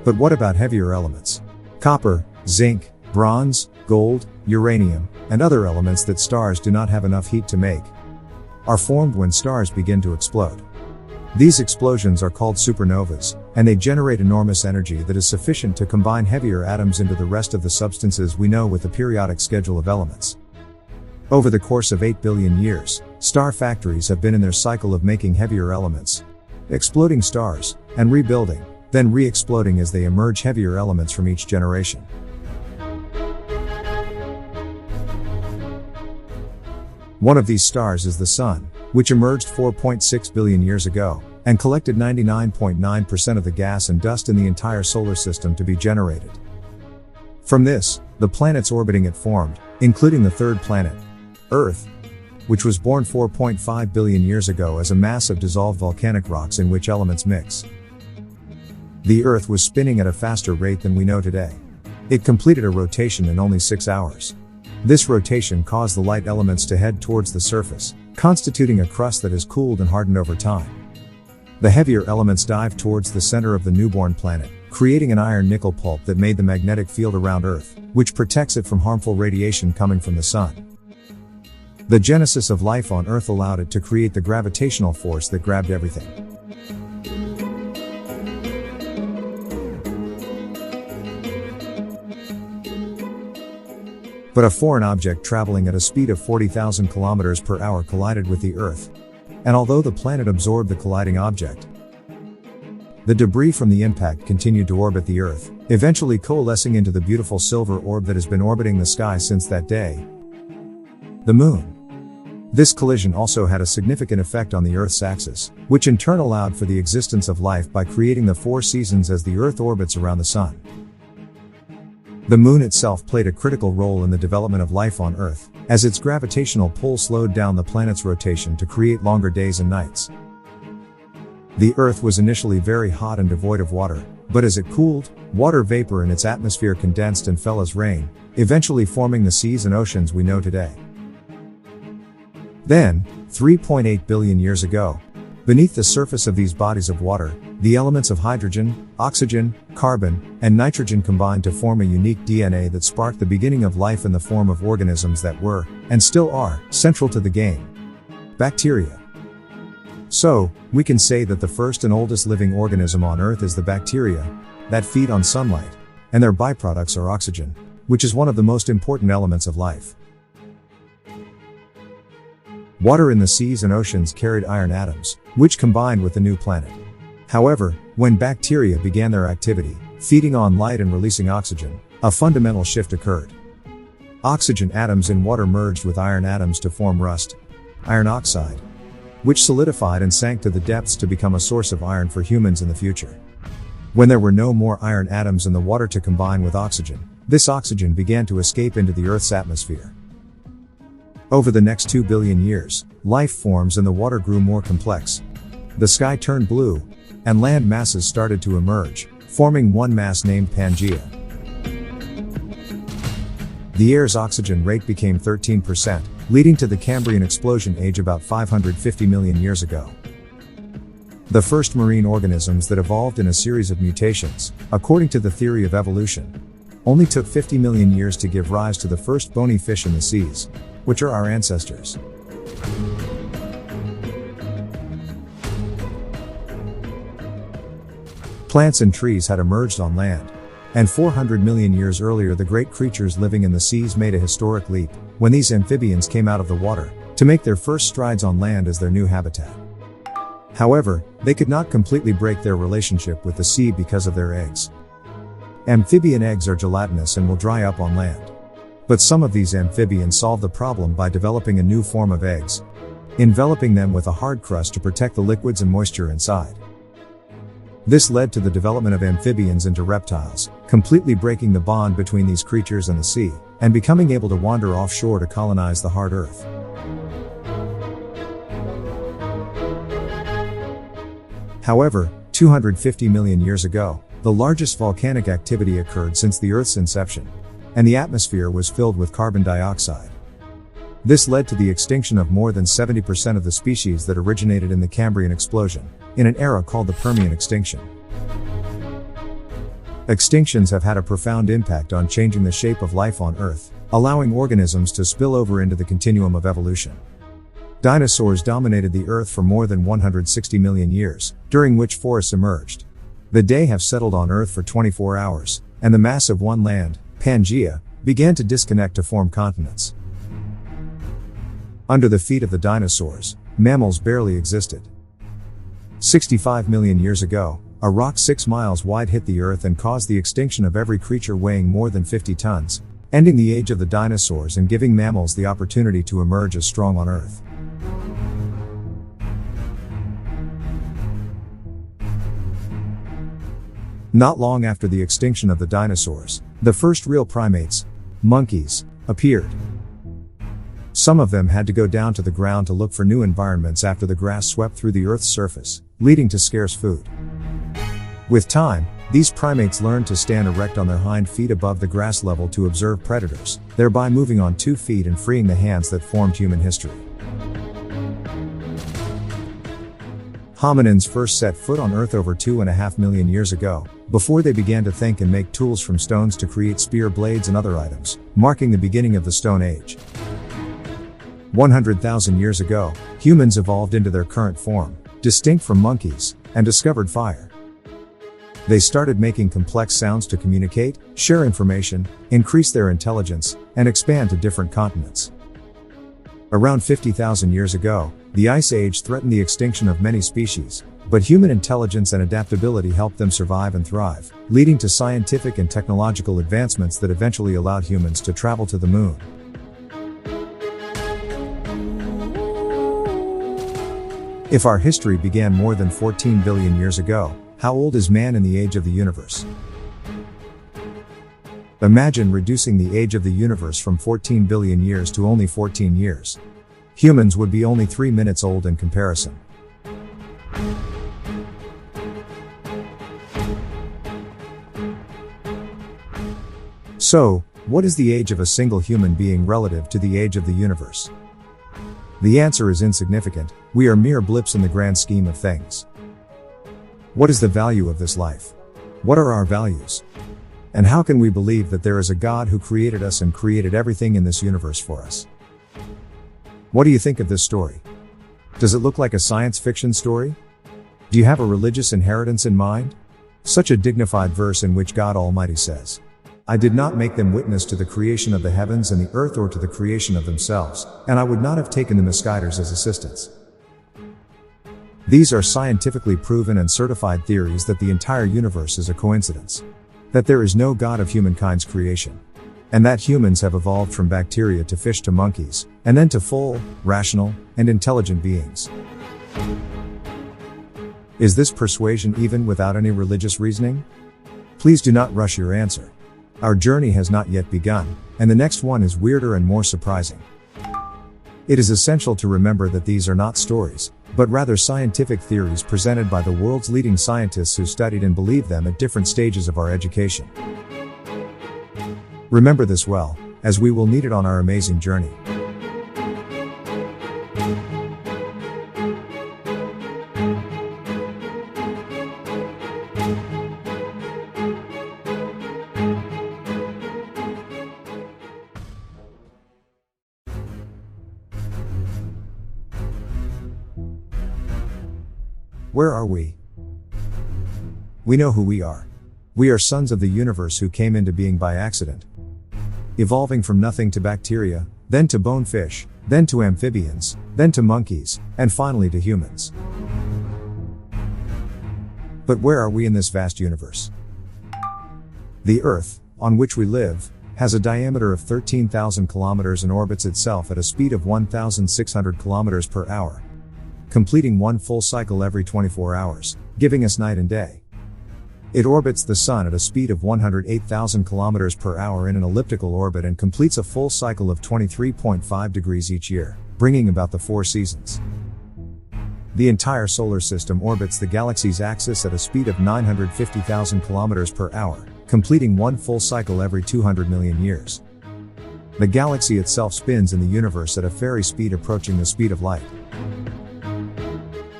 But what about heavier elements? Copper, zinc, bronze, gold, uranium, and other elements that stars do not have enough heat to make, are formed when stars begin to explode. These explosions are called supernovas, and they generate enormous energy that is sufficient to combine heavier atoms into the rest of the substances we know with the periodic schedule of elements. Over the course of 8 billion years, star factories have been in their cycle of making heavier elements, exploding stars, and rebuilding, then re-exploding as they emerge heavier elements from each generation. One of these stars is the Sun, which emerged 4.6 billion years ago, and collected 99.9% of the gas and dust in the entire solar system to be generated. From this, the planets orbiting it formed, including the third planet, Earth, which was born 4.5 billion years ago as a mass of dissolved volcanic rocks in which elements mix. The Earth was spinning at a faster rate than we know today. It completed a rotation in only 6 hours. This rotation caused the light elements to head towards the surface, constituting a crust that has cooled and hardened over time. The heavier elements dived towards the center of the newborn planet, creating an iron-nickel pulp that made the magnetic field around Earth, which protects it from harmful radiation coming from the Sun. The genesis of life on Earth allowed it to create the gravitational force that grabbed everything. But a foreign object traveling at a speed of 40,000 kilometers per hour collided with the Earth. And although the planet absorbed the colliding object, the debris from the impact continued to orbit the Earth, eventually coalescing into the beautiful silver orb that has been orbiting the sky since that day, the Moon. This collision also had a significant effect on the Earth's axis, which in turn allowed for the existence of life by creating the 4 seasons as the Earth orbits around the Sun. The Moon itself played a critical role in the development of life on Earth, as its gravitational pull slowed down the planet's rotation to create longer days and nights. The Earth was initially very hot and devoid of water, But as it cooled, water vapor in its atmosphere condensed and fell as rain, eventually forming the seas and oceans we know today. Then, 3.8 billion years ago, beneath the surface of these bodies of water, the elements of hydrogen, oxygen, carbon, and nitrogen combined to form a unique DNA that sparked the beginning of life in the form of organisms that were, and still are, central to the game: bacteria. So, we can say that the first and oldest living organism on Earth is the bacteria, that feed on sunlight, and their byproducts are oxygen, which is one of the most important elements of life. Water in the seas and oceans carried iron atoms, which combined with the new planet. However, when bacteria began their activity, feeding on light and releasing oxygen, a fundamental shift occurred. Oxygen atoms in water merged with iron atoms to form rust, iron oxide, which solidified and sank to the depths to become a source of iron for humans in the future. When there were no more iron atoms in the water to combine with oxygen, this oxygen began to escape into the Earth's atmosphere. Over the next 2 billion years, life forms in the water grew more complex. The sky turned blue, and land masses started to emerge, forming one mass named Pangaea. The air's oxygen rate became 13%, leading to the Cambrian explosion age about 550 million years ago. The first marine organisms that evolved in a series of mutations, according to the theory of evolution, only took 50 million years to give rise to the first bony fish in the seas, which are our ancestors. Plants and trees had emerged on land, and 400 million years earlier the great creatures living in the seas made a historic leap, when these amphibians came out of the water, to make their first strides on land as their new habitat. However, they could not completely break their relationship with the sea because of their eggs. Amphibian eggs are gelatinous and will dry up on land. But some of these amphibians solved the problem by developing a new form of eggs, enveloping them with a hard crust to protect the liquids and moisture inside. This led to the development of amphibians into reptiles, completely breaking the bond between these creatures and the sea, and becoming able to wander offshore to colonize the hard earth. However, 250 million years ago, the largest volcanic activity occurred since the Earth's inception, and the atmosphere was filled with carbon dioxide. This led to the extinction of more than 70% of the species that originated in the Cambrian explosion, in an era called the Permian extinction. Extinctions have had a profound impact on changing the shape of life on Earth, allowing organisms to spill over into the continuum of evolution. Dinosaurs dominated the Earth for more than 160 million years, during which forests emerged. The day have settled on Earth for 24 hours, and the mass of one land, Pangaea, began to disconnect to form continents. Under the feet of the dinosaurs, mammals barely existed. 65 million years ago, a rock 6 miles wide hit the Earth and caused the extinction of every creature weighing more than 50 tons, ending the age of the dinosaurs and giving mammals the opportunity to emerge as strong on Earth. Not long after the extinction of the dinosaurs, the first real primates, monkeys, appeared. Some of them had to go down to the ground to look for new environments after the grass swept through the Earth's surface, leading to scarce food. With time, these primates learned to stand erect on their hind feet above the grass level to observe predators, thereby moving on 2 feet and freeing the hands that formed human history. Hominins first set foot on Earth over 2.5 million years ago, before they began to think and make tools from stones to create spear blades and other items, marking the beginning of the Stone Age. 100,000 years ago, humans evolved into their current form, distinct from monkeys, and discovered fire. They started making complex sounds to communicate, share information, increase their intelligence, and expand to different continents. Around 50,000 years ago, the Ice Age threatened the extinction of many species, but human intelligence and adaptability helped them survive and thrive, leading to scientific and technological advancements that eventually allowed humans to travel to the moon. If our history began more than 14 billion years ago, how old is man in the age of the universe? Imagine reducing the age of the universe from 14 billion years to only 14 years. Humans would be only 3 minutes old in comparison. So, what is the age of a single human being relative to the age of the universe? The answer is insignificant. We are mere blips in the grand scheme of things. What is the value of this life? What are our values? And how can we believe that there is a God who created us and created everything in this universe for us? What do you think of this story? Does it look like a science fiction story? Do you have a religious inheritance in mind? Such a dignified verse in which God Almighty says, "I did not make them witness to the creation of the heavens and the earth or to the creation of themselves, and I would not have taken the mosquitoes as assistants." These are scientifically proven and certified theories that the entire universe is a coincidence. That there is no God of humankind's creation. And that humans have evolved from bacteria to fish to monkeys, and then to full, rational, and intelligent beings. Is this persuasion even without any religious reasoning? Please do not rush your answer. Our journey has not yet begun, and the next one is weirder and more surprising. It is essential to remember that these are not stories, but rather scientific theories presented by the world's leading scientists who studied and believed them at different stages of our education. Remember this well, as we will need it on our amazing journey. Where are we? We know who we are. We are sons of the universe who came into being by accident. Evolving from nothing to bacteria, then to bonefish, then to amphibians, then to monkeys, and finally to humans. But where are we in this vast universe? The Earth, on which we live, has a diameter of 13,000 kilometers and orbits itself at a speed of 1,600 kilometers per hour, completing one full cycle every 24 hours, giving us night and day. It orbits the Sun at a speed of 108,000 kilometers per hour in an elliptical orbit and completes a full cycle of 23.5 degrees each year, bringing about the 4 seasons. The entire solar system orbits the galaxy's axis at a speed of 950,000 kilometers per hour, completing one full cycle every 200 million years. The galaxy itself spins in the universe at a fairy speed approaching the speed of light.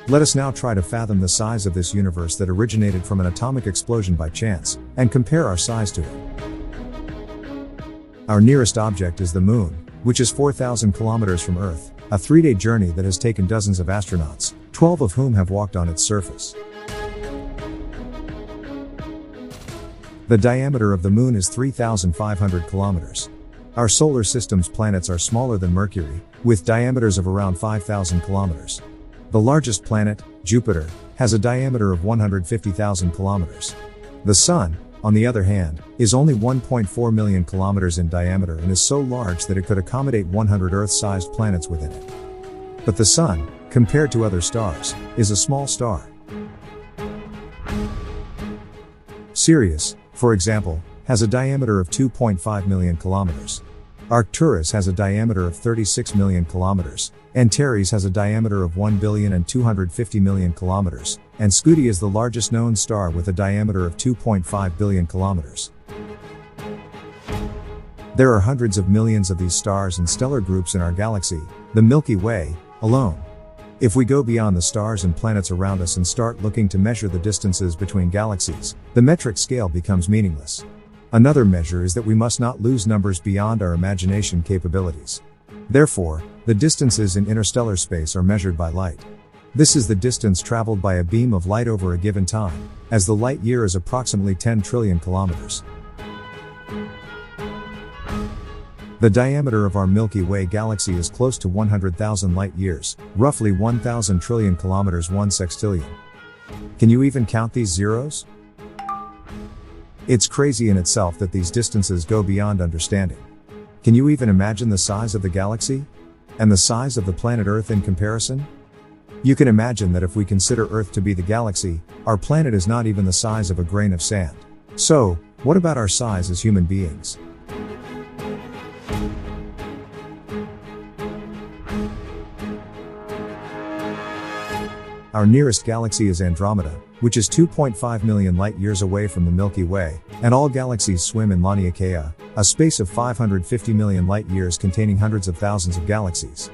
Let us now try to fathom the size of this universe that originated from an atomic explosion by chance, and compare our size to it. Our nearest object is the Moon, which is 4,000 kilometers from Earth, a 3-day journey that has taken dozens of astronauts, 12 of whom have walked on its surface. The diameter of the Moon is 3,500 kilometers. Our solar system's planets are smaller than Mercury, with diameters of around 5,000 kilometers. The largest planet, Jupiter, has a diameter of 150,000 kilometers. The Sun, on the other hand, is only 1.4 million kilometers in diameter and is so large that it could accommodate 100 Earth-sized planets within it. But the Sun, compared to other stars, is a small star. Sirius, for example, has a diameter of 2.5 million kilometers. Arcturus has a diameter of 36 million kilometers, Antares has a diameter of 1,250,000,000 kilometers, and Scuti is the largest known star with a diameter of 2.5 billion kilometers. There are hundreds of millions of these stars and stellar groups in our galaxy, the Milky Way, alone. If we go beyond the stars and planets around us and start looking to measure the distances between galaxies, the metric scale becomes meaningless. Another measure is that we must not lose numbers beyond our imagination capabilities. Therefore, the distances in interstellar space are measured by light. This is the distance traveled by a beam of light over a given time, as the light year is approximately 10 trillion kilometers. The diameter of our Milky Way galaxy is close to 100,000 light years, roughly 1,000 trillion kilometers 1 sextillion. Can you even count these zeros? It's crazy in itself that these distances go beyond understanding. Can you even imagine the size of the galaxy? And the size of the planet Earth in comparison? You can imagine that if we consider Earth to be the galaxy, our planet is not even the size of a grain of sand. So, what about our size as human beings? Our nearest galaxy is Andromeda, which is 2.5 million light-years away from the Milky Way, and all galaxies swim in Laniakea, a space of 550 million light-years containing hundreds of thousands of galaxies.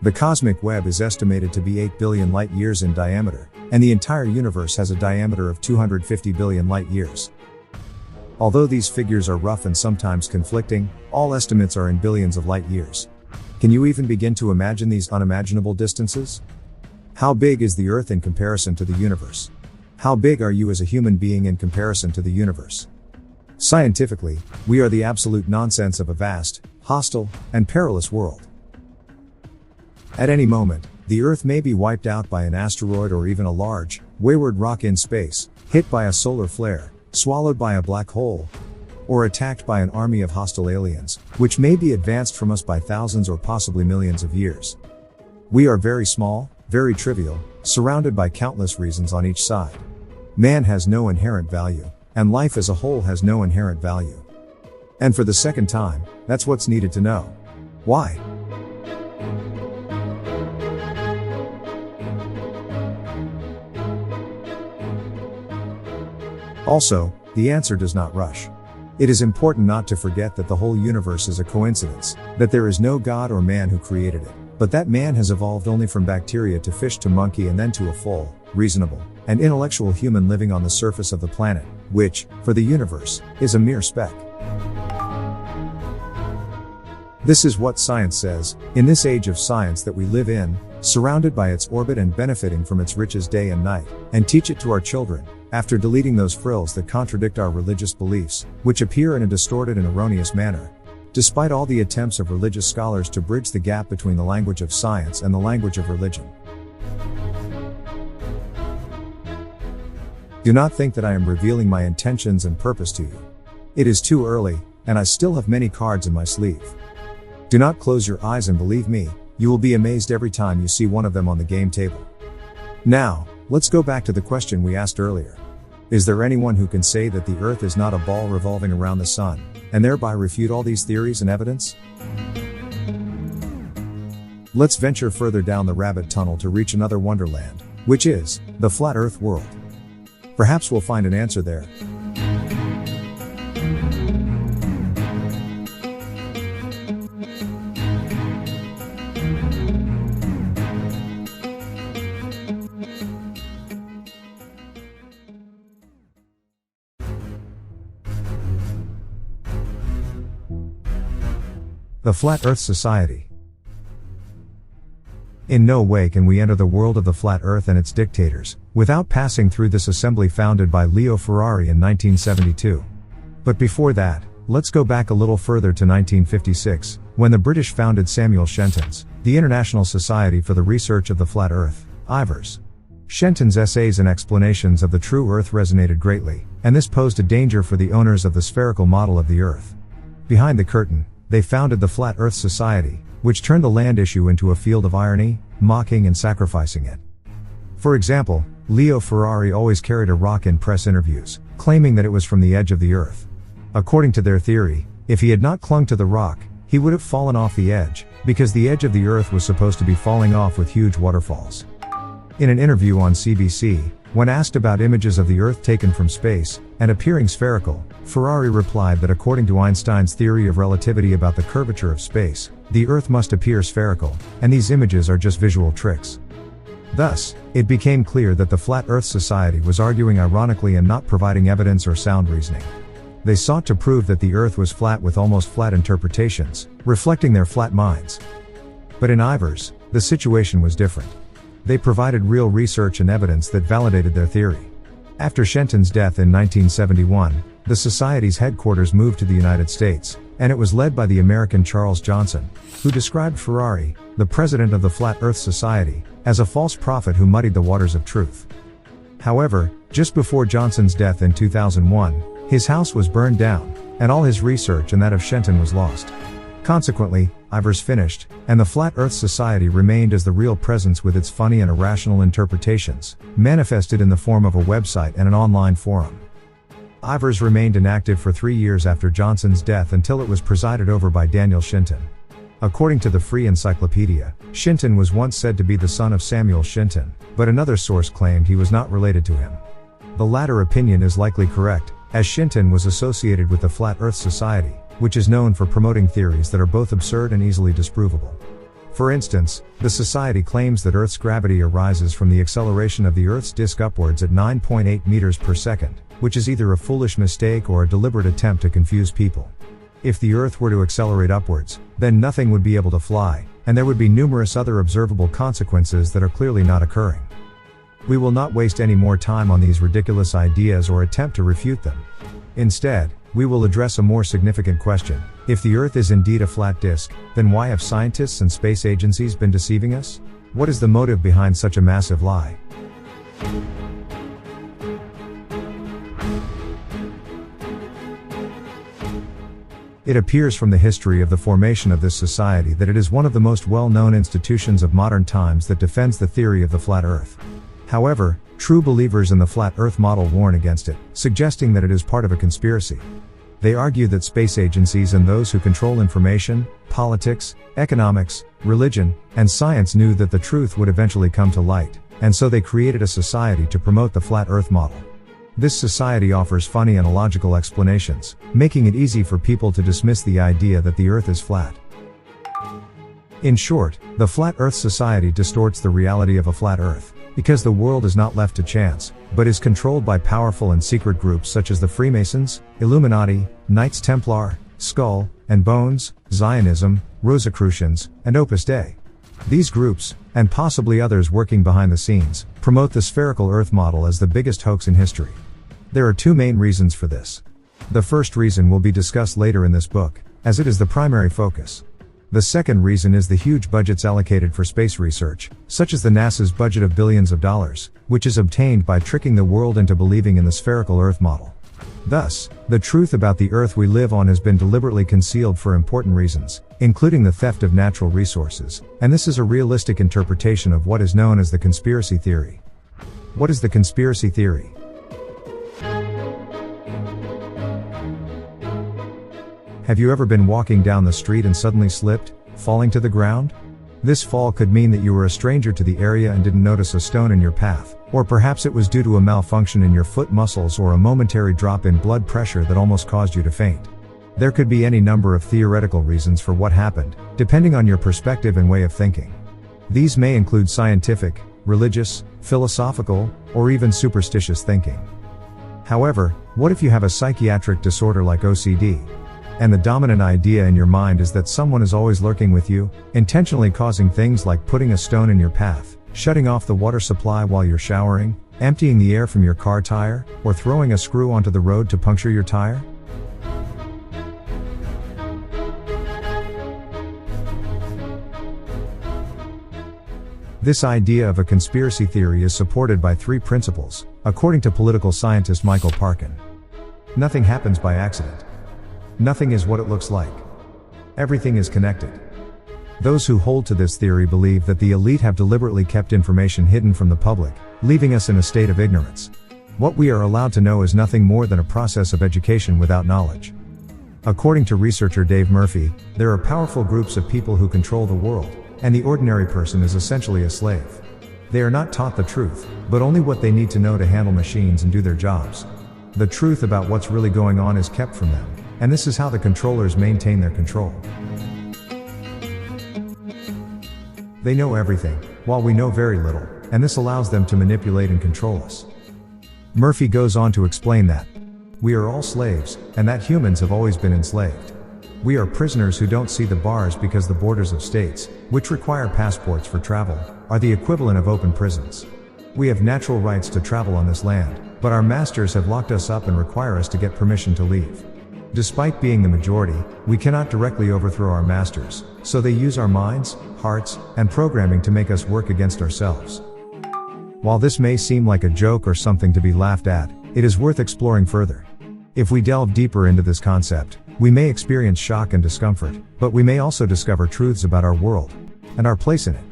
The cosmic web is estimated to be 8 billion light-years in diameter, and the entire universe has a diameter of 250 billion light-years. Although these figures are rough and sometimes conflicting, all estimates are in billions of light-years. Can you even begin to imagine these unimaginable distances? How big is the Earth in comparison to the universe? How big are you as a human being in comparison to the universe? Scientifically, we are the absolute nonsense of a vast, hostile, and perilous world. At any moment, the Earth may be wiped out by an asteroid or even a large, wayward rock in space, hit by a solar flare, swallowed by a black hole, or attacked by an army of hostile aliens, which may be advanced from us by thousands or possibly millions of years. We are very small, very trivial, surrounded by countless reasons on each side. Man has no inherent value, and life as a whole has no inherent value. And for the second time, that's what's needed to know. Why? Also, the answer does not rush. It is important not to forget that the whole universe is a coincidence, that there is no God or man who created it, but that man has evolved only from bacteria to fish to monkey and then to a full, reasonable, and intellectual human living on the surface of the planet, which, for the universe, is a mere speck. This is what science says, in this age of science that we live in, surrounded by its orbit and benefiting from its riches day and night, and teach it to our children, after deleting those frills that contradict our religious beliefs, which appear in a distorted and erroneous manner. Despite all the attempts of religious scholars to bridge the gap between the language of science and the language of religion. Do not think that I am revealing my intentions and purpose to you. It is too early, and I still have many cards in my sleeve. Do not close your eyes and believe me, you will be amazed every time you see one of them on the game table. Now, let's go back to the question we asked earlier. Is there anyone who can say that the Earth is not a ball revolving around the Sun, and thereby refute all these theories and evidence? Let's venture further down the rabbit tunnel to reach another wonderland, which is the flat Earth world. Perhaps we'll find an answer there. The Flat Earth Society. In no way can we enter the world of the flat Earth and its dictators, without passing through this assembly founded by Leo Ferrari in 1972. But before that, let's go back a little further to 1956, when the British founded Samuel Shenton's, the International Society for the Research of the Flat Earth, IVERS. Shenton's essays and explanations of the true Earth resonated greatly, and this posed a danger for the owners of the spherical model of the Earth. Behind the curtain, they founded the Flat Earth Society, which turned the land issue into a field of irony, mocking and sacrificing it. For example, Leo Ferrari always carried a rock in press interviews, claiming that it was from the edge of the Earth. According to their theory, if he had not clung to the rock, he would have fallen off the edge, because the edge of the Earth was supposed to be falling off with huge waterfalls. In an interview on CBC, when asked about images of the Earth taken from space, and appearing spherical, Ferrari replied that according to Einstein's theory of relativity about the curvature of space, the Earth must appear spherical, and these images are just visual tricks. Thus, it became clear that the Flat Earth Society was arguing ironically and not providing evidence or sound reasoning. They sought to prove that the Earth was flat with almost flat interpretations, reflecting their flat minds. But in IVERS, the situation was different. They provided real research and evidence that validated their theory. After Shenton's death in 1971, the Society's headquarters moved to the United States, and it was led by the American Charles Johnson, who described Ferrari, the president of the Flat Earth Society, as a false prophet who muddied the waters of truth. However, just before Johnson's death in 2001, his house was burned down, and all his research and that of Shenton was lost. Consequently, IVERS finished, and the Flat Earth Society remained as the real presence with its funny and irrational interpretations, manifested in the form of a website and an online forum. IVERS remained inactive for 3 years after Johnson's death until it was presided over by Daniel Shenton. According to the Free Encyclopedia, Shinton was once said to be the son of Samuel Shinton, but another source claimed he was not related to him. The latter opinion is likely correct, as Shinton was associated with the Flat Earth Society, which is known for promoting theories that are both absurd and easily disprovable. For instance, the society claims that Earth's gravity arises from the acceleration of the Earth's disk upwards at 9.8 meters per second, which is either a foolish mistake or a deliberate attempt to confuse people. If the Earth were to accelerate upwards, then nothing would be able to fly, and there would be numerous other observable consequences that are clearly not occurring. We will not waste any more time on these ridiculous ideas or attempt to refute them. Instead, we will address a more significant question. If the Earth is indeed a flat disk, then why have scientists and space agencies been deceiving us? What is the motive behind such a massive lie? It appears from the history of the formation of this society that it is one of the most well-known institutions of modern times that defends the theory of the flat Earth. However, true believers in the flat Earth model warn against it, suggesting that it is part of a conspiracy. They argue that space agencies and those who control information, politics, economics, religion, and science knew that the truth would eventually come to light, and so they created a society to promote the flat Earth model. This society offers funny and illogical explanations, making it easy for people to dismiss the idea that the Earth is flat. In short, the Flat Earth Society distorts the reality of a flat Earth, because the world is not left to chance, but is controlled by powerful and secret groups such as the Freemasons, Illuminati, Knights Templar, Skull and Bones, Zionism, Rosicrucians, and Opus Dei. These groups, and possibly others working behind the scenes, promote the spherical Earth model as the biggest hoax in history. There are two main reasons for this. The first reason will be discussed later in this book, as it is the primary focus. The second reason is the huge budgets allocated for space research, such as the NASA's budget of billions of dollars, which is obtained by tricking the world into believing in the spherical Earth model. Thus, the truth about the Earth we live on has been deliberately concealed for important reasons, including the theft of natural resources, and this is a realistic interpretation of what is known as the conspiracy theory. What is the conspiracy theory? Have you ever been walking down the street and suddenly slipped, falling to the ground? This fall could mean that you were a stranger to the area and didn't notice a stone in your path, or perhaps it was due to a malfunction in your foot muscles or a momentary drop in blood pressure that almost caused you to faint. There could be any number of theoretical reasons for what happened, depending on your perspective and way of thinking. These may include scientific, religious, philosophical, or even superstitious thinking. However, what if you have a psychiatric disorder like OCD? And the dominant idea in your mind is that someone is always lurking with you, intentionally causing things like putting a stone in your path, shutting off the water supply while you're showering, emptying the air from your car tire, or throwing a screw onto the road to puncture your tire? This idea of a conspiracy theory is supported by three principles, according to political scientist Michael Parkin. Nothing happens by accident. Nothing is what it looks like. Everything is connected. Those who hold to this theory believe that the elite have deliberately kept information hidden from the public, leaving us in a state of ignorance. What we are allowed to know is nothing more than a process of education without knowledge. According to researcher Dave Murphy, there are powerful groups of people who control the world, and the ordinary person is essentially a slave. They are not taught the truth, but only what they need to know to handle machines and do their jobs. The truth about what's really going on is kept from them, and this is how the controllers maintain their control. They know everything, while we know very little, and this allows them to manipulate and control us. Murphy goes on to explain that we are all slaves, and that humans have always been enslaved. We are prisoners who don't see the bars because the borders of states, which require passports for travel, are the equivalent of open prisons. We have natural rights to travel on this land, but our masters have locked us up and require us to get permission to leave. Despite being the majority, we cannot directly overthrow our masters, so they use our minds, hearts, and programming to make us work against ourselves. While this may seem like a joke or something to be laughed at, it is worth exploring further. If we delve deeper into this concept, we may experience shock and discomfort, but we may also discover truths about our world, and our place in it.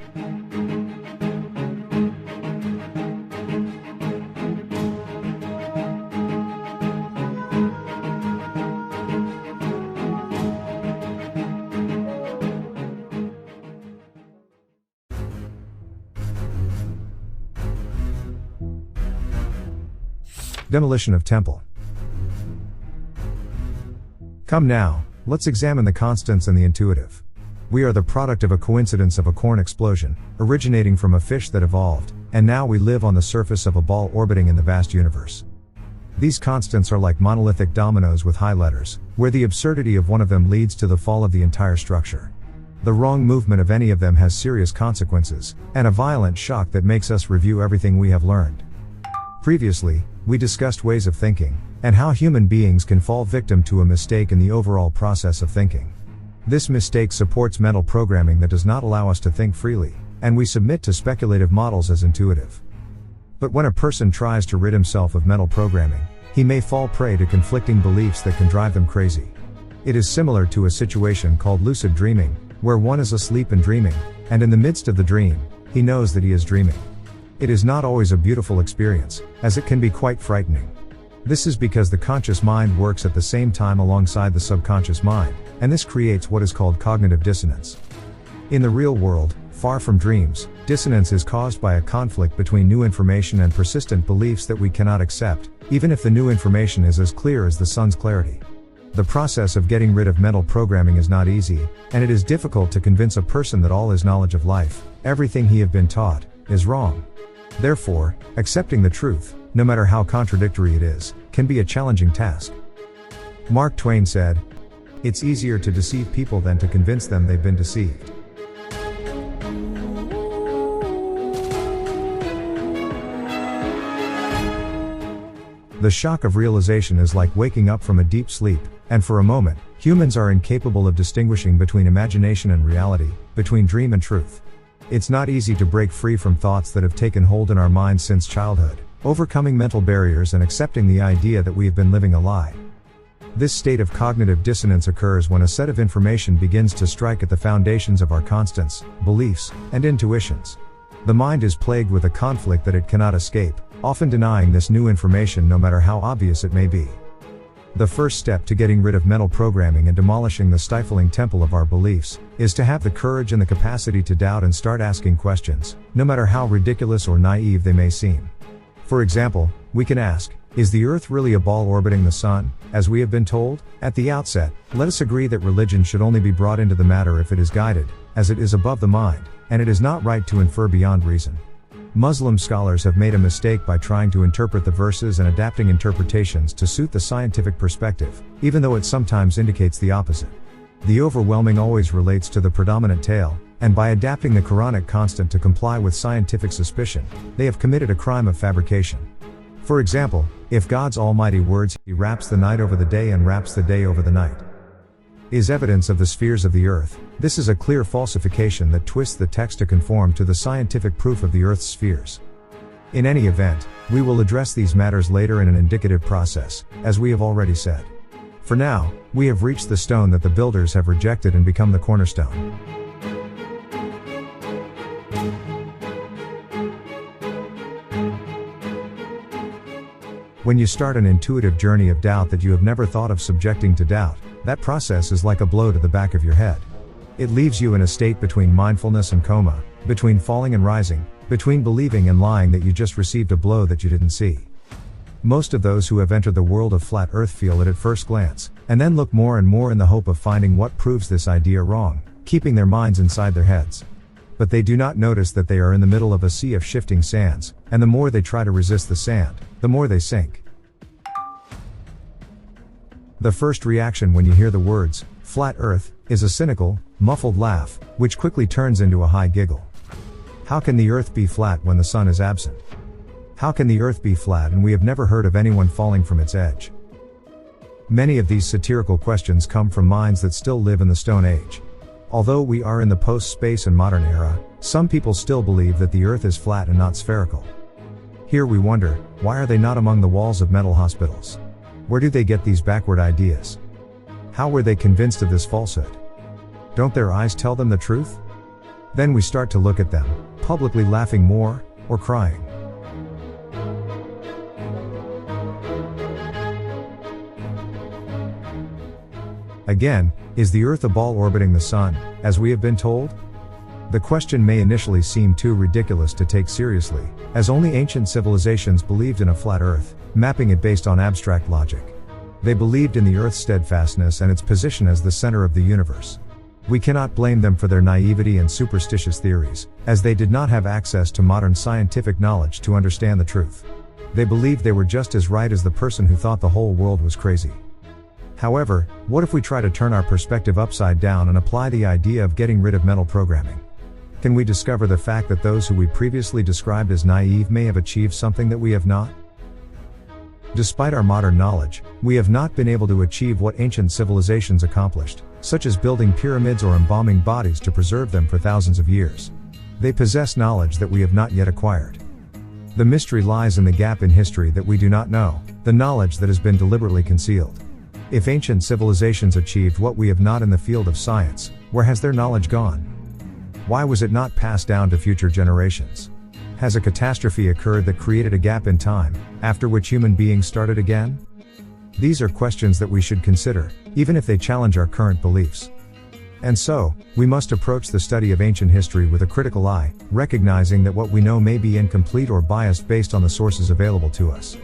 Demolition of Temple. Come now, let's examine the constants and the intuitive. We are the product of a coincidence of a corn explosion, originating from a fish that evolved, and now we live on the surface of a ball orbiting in the vast universe. These constants are like monolithic dominoes with high letters, where the absurdity of one of them leads to the fall of the entire structure. The wrong movement of any of them has serious consequences, and a violent shock that makes us review everything we have learned. Previously, we discussed ways of thinking, and how human beings can fall victim to a mistake in the overall process of thinking. This mistake supports mental programming that does not allow us to think freely, and we submit to speculative models as intuitive. But when a person tries to rid himself of mental programming, he may fall prey to conflicting beliefs that can drive them crazy. It is similar to a situation called lucid dreaming, where one is asleep and dreaming, and in the midst of the dream, he knows that he is dreaming. It is not always a beautiful experience, as it can be quite frightening. This is because the conscious mind works at the same time alongside the subconscious mind, and this creates what is called cognitive dissonance. In the real world, far from dreams, dissonance is caused by a conflict between new information and persistent beliefs that we cannot accept, even if the new information is as clear as the sun's clarity. The process of getting rid of mental programming is not easy, and it is difficult to convince a person that all his knowledge of life, everything he have been taught, is wrong. Therefore, accepting the truth, no matter how contradictory it is, can be a challenging task. Mark Twain said, "It's easier to deceive people than to convince them they've been deceived." The shock of realization is like waking up from a deep sleep, and for a moment, humans are incapable of distinguishing between imagination and reality, between dream and truth. It's not easy to break free from thoughts that have taken hold in our minds since childhood, overcoming mental barriers and accepting the idea that we have been living a lie. This state of cognitive dissonance occurs when a set of information begins to strike at the foundations of our constants, beliefs, and intuitions. The mind is plagued with a conflict that it cannot escape, often denying this new information no matter how obvious it may be. The first step to getting rid of mental programming and demolishing the stifling temple of our beliefs, is to have the courage and the capacity to doubt and start asking questions, no matter how ridiculous or naive they may seem. For example, we can ask, is the Earth really a ball orbiting the Sun, as we have been told? At the outset, let us agree that religion should only be brought into the matter if it is guided, as it is above the mind, and it is not right to infer beyond reason. Muslim scholars have made a mistake by trying to interpret the verses and adapting interpretations to suit the scientific perspective, even though it sometimes indicates the opposite. The overwhelming always relates to the predominant tale, and by adapting the Quranic constant to comply with scientific suspicion, they have committed a crime of fabrication. For example, if God's almighty words, He wraps the night over the day and wraps the day over the night, is evidence of the spheres of the Earth, this is a clear falsification that twists the text to conform to the scientific proof of the Earth's spheres. In any event, we will address these matters later in an indicative process, as we have already said. For now, we have reached the stone that the builders have rejected and become the cornerstone. When you start an intuitive journey of doubt that you have never thought of subjecting to doubt, that process is like a blow to the back of your head. It leaves you in a state between mindfulness and coma, between falling and rising, between believing and lying that you just received a blow that you didn't see. Most of those who have entered the world of flat Earth feel it at first glance, and then look more and more in the hope of finding what proves this idea wrong, keeping their minds inside their heads. But they do not notice that they are in the middle of a sea of shifting sands, and the more they try to resist the sand, the more they sink. The first reaction when you hear the words, flat Earth, is a cynical, muffled laugh, which quickly turns into a high giggle. How can the Earth be flat when the sun is absent? How can the Earth be flat and we have never heard of anyone falling from its edge? Many of these satirical questions come from minds that still live in the Stone Age. Although we are in the post-space and modern era, some people still believe that the Earth is flat and not spherical. Here we wonder, why are they not among the walls of mental hospitals? Where do they get these backward ideas? How were they convinced of this falsehood? Don't their eyes tell them the truth? Then we start to look at them, publicly laughing more, or crying. Again, is the Earth a ball orbiting the Sun, as we have been told? The question may initially seem too ridiculous to take seriously, as only ancient civilizations believed in a flat Earth, mapping it based on abstract logic. They believed in the Earth's steadfastness and its position as the center of the universe. We cannot blame them for their naivety and superstitious theories, as they did not have access to modern scientific knowledge to understand the truth. They believed they were just as right as the person who thought the whole world was crazy. However, what if we try to turn our perspective upside down and apply the idea of getting rid of mental programming? Can we discover the fact that those who we previously described as naive may have achieved something that we have not? Despite our modern knowledge, we have not been able to achieve what ancient civilizations accomplished, such as building pyramids or embalming bodies to preserve them for thousands of years. They possess knowledge that we have not yet acquired. The mystery lies in the gap in history that we do not know, the knowledge that has been deliberately concealed. If ancient civilizations achieved what we have not in the field of science, where has their knowledge gone? Why was it not passed down to future generations? Has a catastrophe occurred that created a gap in time, after which human beings started again? These are questions that we should consider, even if they challenge our current beliefs. And so, we must approach the study of ancient history with a critical eye, recognizing that what we know may be incomplete or biased based on the sources available to us.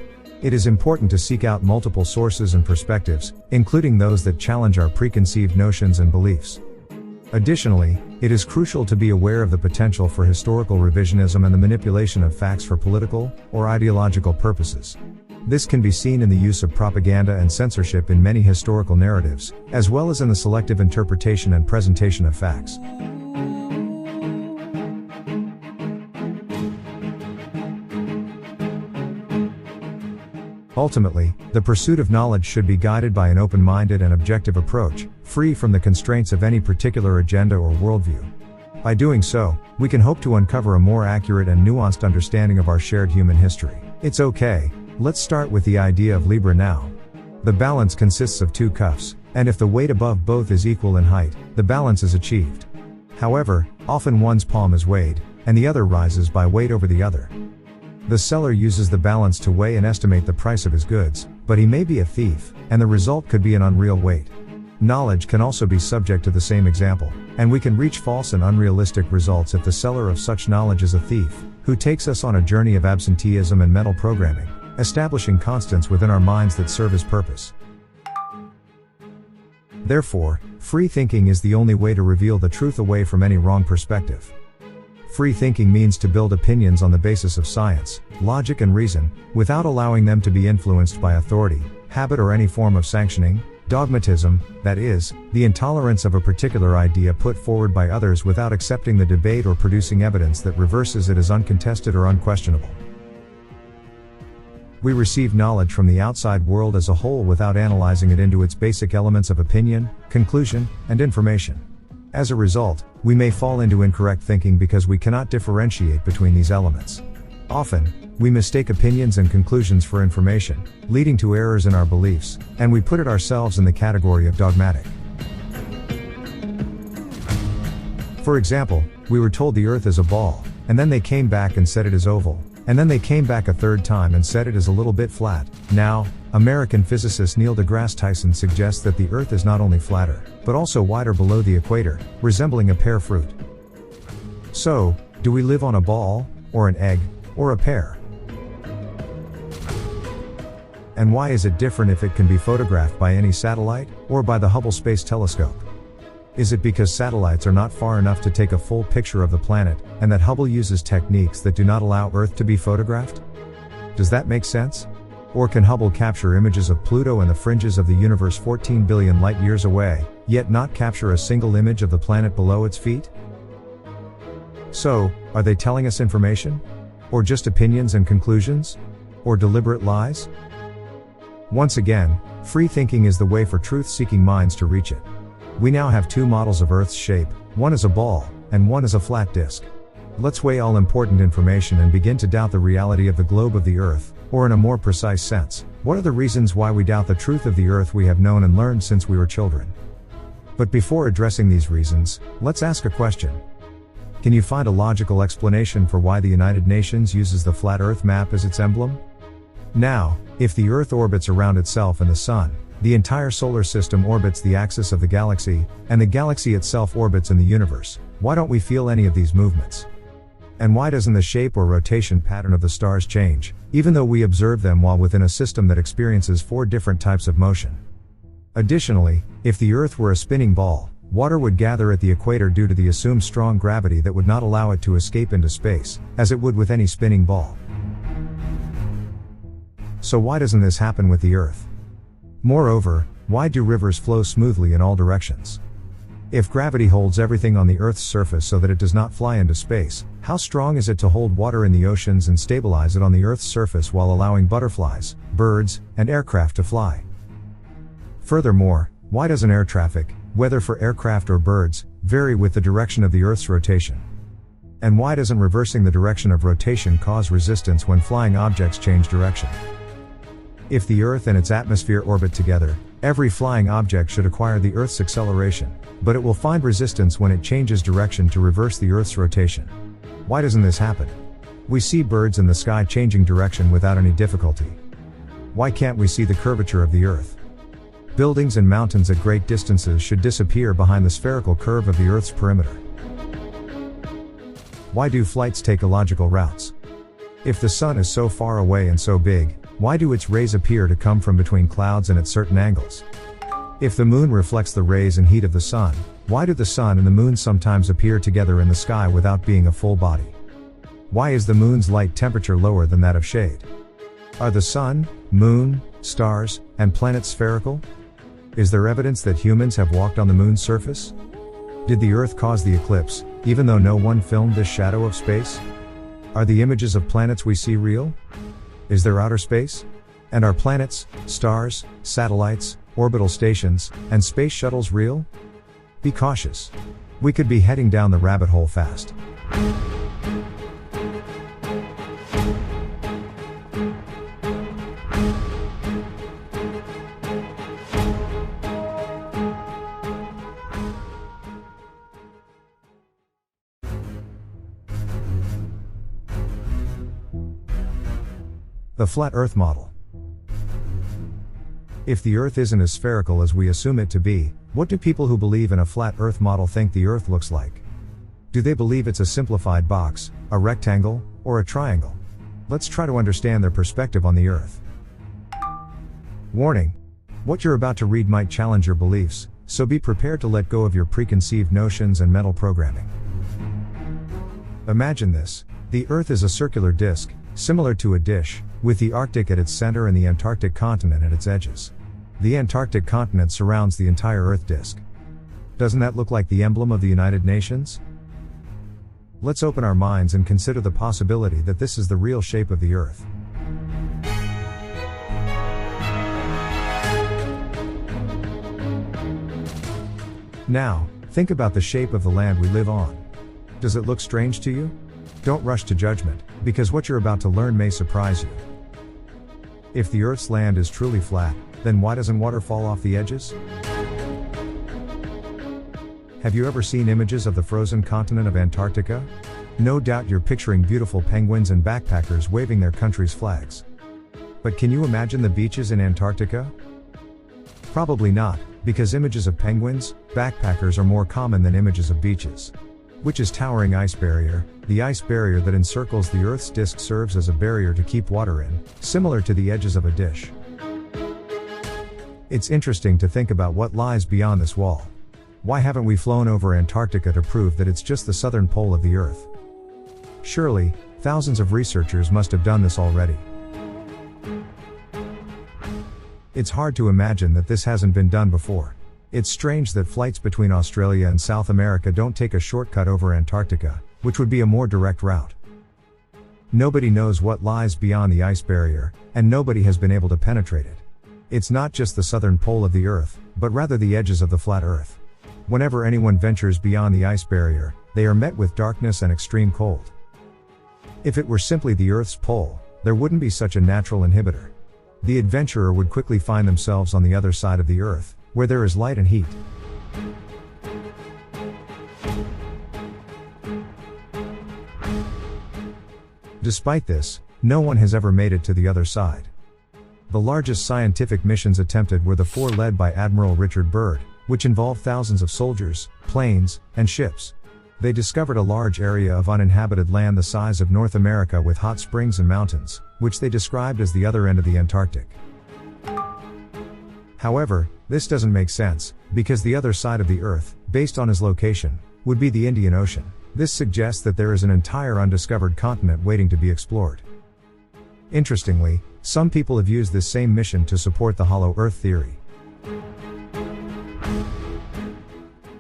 It is important to seek out multiple sources and perspectives, including those that challenge our preconceived notions and beliefs. Additionally, it is crucial to be aware of the potential for historical revisionism and the manipulation of facts for political or ideological purposes. This can be seen in the use of propaganda and censorship in many historical narratives, as well as in the selective interpretation and presentation of facts. Ultimately, the pursuit of knowledge should be guided by an open-minded and objective approach, free from the constraints of any particular agenda or worldview. By doing so, we can hope to uncover a more accurate and nuanced understanding of our shared human history. It's okay, let's start with the idea of Libra now. The balance consists of two cuffs, and if the weight above both is equal in height, the balance is achieved. However, often one's palm is weighed, and the other rises by weight over the other. The seller uses the balance to weigh and estimate the price of his goods, but he may be a thief, and the result could be an unreal weight. Knowledge can also be subject to the same example, and we can reach false and unrealistic results if the seller of such knowledge is a thief, who takes us on a journey of absenteeism and mental programming, establishing constants within our minds that serve his purpose. Therefore, free thinking is the only way to reveal the truth away from any wrong perspective. Free thinking means to build opinions on the basis of science, logic and reason, without allowing them to be influenced by authority, habit or any form of sanctioning, dogmatism, that is, the intolerance of a particular idea put forward by others without accepting the debate or producing evidence that reverses it as uncontested or unquestionable. We receive knowledge from the outside world as a whole without analyzing it into its basic elements of opinion, conclusion, and information. As a result, we may fall into incorrect thinking because we cannot differentiate between these elements. Often, we mistake opinions and conclusions for information, leading to errors in our beliefs, and we put it ourselves in the category of dogmatic. For example, we were told the Earth is a ball, and then they came back and said it is oval, and then they came back a third time and said it is a little bit flat. Now, American physicist Neil deGrasse Tyson suggests that the Earth is not only flatter, but also wider below the equator, resembling a pear fruit. So, do we live on a ball, or an egg, or a pear? And why is it different if it can be photographed by any satellite, or by the Hubble Space Telescope? Is it because satellites are not far enough to take a full picture of the planet, and that Hubble uses techniques that do not allow Earth to be photographed? Does that make sense? Or can Hubble capture images of Pluto and the fringes of the universe 14 billion light-years away, yet not capture a single image of the planet below its feet? So, are they telling us information? Or just opinions and conclusions? Or deliberate lies? Once again, free thinking is the way for truth-seeking minds to reach it. We now have two models of Earth's shape, one is a ball, and one is a flat disk. Let's weigh all important information and begin to doubt the reality of the globe of the Earth, or in a more precise sense, what are the reasons why we doubt the truth of the Earth we have known and learned since we were children? But before addressing these reasons, let's ask a question. Can you find a logical explanation for why the United Nations uses the flat Earth map as its emblem? Now, if the Earth orbits around itself and the Sun, the entire solar system orbits the axis of the galaxy, and the galaxy itself orbits in the universe. Why don't we feel any of these movements? And why doesn't the shape or rotation pattern of the stars change, even though we observe them while within a system that experiences 4 different types of motion? Additionally, if the Earth were a spinning ball, water would gather at the equator due to the assumed strong gravity that would not allow it to escape into space, as it would with any spinning ball. So why doesn't this happen with the Earth? Moreover, why do rivers flow smoothly in all directions? If gravity holds everything on the Earth's surface so that it does not fly into space, how strong is it to hold water in the oceans and stabilize it on the Earth's surface while allowing butterflies, birds, and aircraft to fly? Furthermore, why doesn't air traffic, whether for aircraft or birds, vary with the direction of the Earth's rotation? And why doesn't reversing the direction of rotation cause resistance when flying objects change direction? If the Earth and its atmosphere orbit together, every flying object should acquire the Earth's acceleration, but it will find resistance when it changes direction to reverse the Earth's rotation. Why doesn't this happen? We see birds in the sky changing direction without any difficulty. Why can't we see the curvature of the Earth? Buildings and mountains at great distances should disappear behind the spherical curve of the Earth's perimeter. Why do flights take illogical routes? If the sun is so far away and so big, why do its rays appear to come from between clouds and at certain angles? If the moon reflects the rays and heat of the sun, why do the sun and the moon sometimes appear together in the sky without being a full body? Why is the moon's light temperature lower than that of shade? Are the sun, moon, stars, and planets spherical? Is there evidence that humans have walked on the moon's surface? Did the Earth cause the eclipse, even though no one filmed this shadow of space? Are the images of planets we see real? Is there outer space? And are planets, stars, satellites, orbital stations, and space shuttles real? Be cautious. We could be heading down the rabbit hole fast. The Flat Earth Model. If the Earth isn't as spherical as we assume it to be, what do people who believe in a flat Earth model think the Earth looks like? Do they believe it's a simplified box, a rectangle, or a triangle? Let's try to understand their perspective on the Earth. Warning: what you're about to read might challenge your beliefs, so be prepared to let go of your preconceived notions and mental programming. Imagine this: the Earth is a circular disk, similar to a dish, with the Arctic at its center and the Antarctic continent at its edges. The Antarctic continent surrounds the entire Earth disk. Doesn't that look like the emblem of the United Nations? Let's open our minds and consider the possibility that this is the real shape of the Earth. Now, think about the shape of the land we live on. Does it look strange to you? Don't rush to judgment, because what you're about to learn may surprise you. If the Earth's land is truly flat, then why doesn't water fall off the edges? Have you ever seen images of the frozen continent of Antarctica? No doubt you're picturing beautiful penguins and backpackers waving their country's flags. But can you imagine the beaches in Antarctica? Probably not, because images of penguins, backpackers are more common than images of beaches. Which is towering ice barrier. The ice barrier that encircles the Earth's disk serves as a barrier to keep water in, similar to the edges of a dish. It's interesting to think about what lies beyond this wall. Why haven't we flown over Antarctica to prove that it's just the southern pole of the Earth? Surely, thousands of researchers must have done this already. It's hard to imagine that this hasn't been done before. It's strange that flights between Australia and South America don't take a shortcut over Antarctica, which would be a more direct route. Nobody knows what lies beyond the ice barrier, and nobody has been able to penetrate it. It's not just the southern pole of the Earth, but rather the edges of the flat Earth. Whenever anyone ventures beyond the ice barrier, they are met with darkness and extreme cold. If it were simply the Earth's pole, there wouldn't be such a natural inhibitor. The adventurer would quickly find themselves on the other side of the Earth, where there is light and heat. Despite this, no one has ever made it to the other side. The largest scientific missions attempted were the 4 led by Admiral Richard Byrd, which involved thousands of soldiers, planes, and ships. They discovered a large area of uninhabited land the size of North America with hot springs and mountains, which they described as the other end of the Antarctic. However, this doesn't make sense, because the other side of the Earth, based on his location, would be the Indian Ocean. This suggests that there is an entire undiscovered continent waiting to be explored. Interestingly, some people have used this same mission to support the Hollow Earth theory.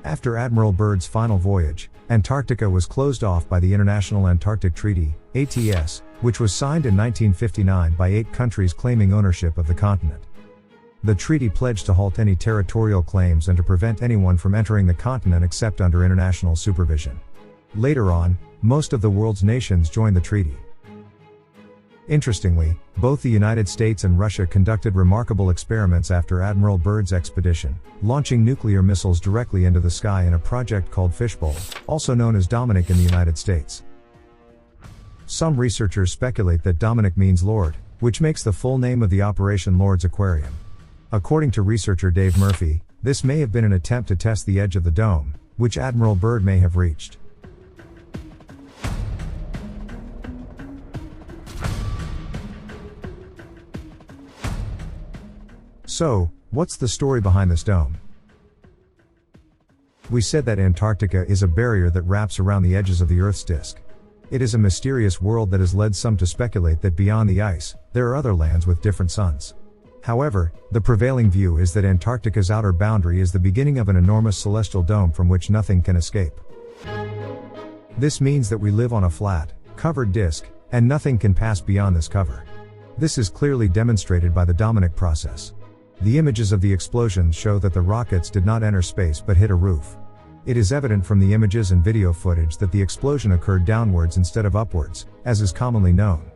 After Admiral Byrd's final voyage, Antarctica was closed off by the International Antarctic Treaty, ATS, which was signed in 1959 by 8 countries claiming ownership of the continent. The treaty pledged to halt any territorial claims and to prevent anyone from entering the continent except under international supervision. Later on, most of the world's nations joined the treaty. Interestingly, both the United States and Russia conducted remarkable experiments after Admiral Byrd's expedition, launching nuclear missiles directly into the sky in a project called Fishbowl, also known as Dominic in the United States. Some researchers speculate that Dominic means Lord, which makes the full name of the operation Lord's Aquarium. According to researcher Dave Murphy, this may have been an attempt to test the edge of the dome, which Admiral Byrd may have reached. So, what's the story behind this dome? We said that Antarctica is a barrier that wraps around the edges of the Earth's disk. It is a mysterious world that has led some to speculate that beyond the ice, there are other lands with different suns. However, the prevailing view is that Antarctica's outer boundary is the beginning of an enormous celestial dome from which nothing can escape. This means that we live on a flat, covered disk, and nothing can pass beyond this cover. This is clearly demonstrated by the Dominic process. The images of the explosions show that the rockets did not enter space but hit a roof. It is evident from the images and video footage that the explosion occurred downwards instead of upwards, as is commonly known.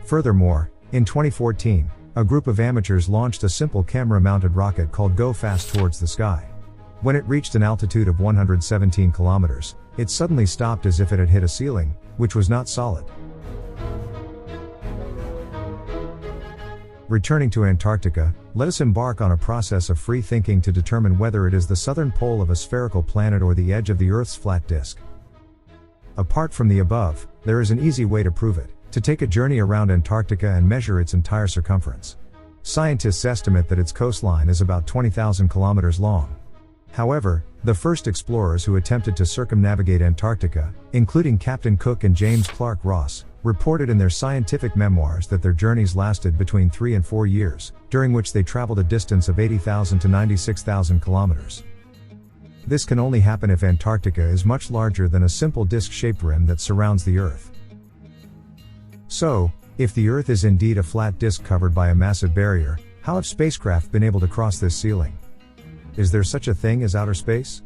Furthermore, in 2014, a group of amateurs launched a simple camera-mounted rocket called Go Fast towards the sky. When it reached an altitude of 117 kilometers, it suddenly stopped as if it had hit a ceiling, which was not solid. Returning to Antarctica, let us embark on a process of free thinking to determine whether it is the southern pole of a spherical planet or the edge of the Earth's flat disk. Apart from the above, there is an easy way to prove it: to take a journey around Antarctica and measure its entire circumference. Scientists estimate that its coastline is about 20,000 kilometers long. However, the first explorers who attempted to circumnavigate Antarctica, including Captain Cook and James Clark Ross, reported in their scientific memoirs that their journeys lasted between 3 and 4 years, during which they traveled a distance of 80,000 to 96,000 kilometers. This can only happen if Antarctica is much larger than a simple disc-shaped rim that surrounds the Earth. So, if the Earth is indeed a flat disk covered by a massive barrier, how have spacecraft been able to cross this ceiling? Is there such a thing as outer space?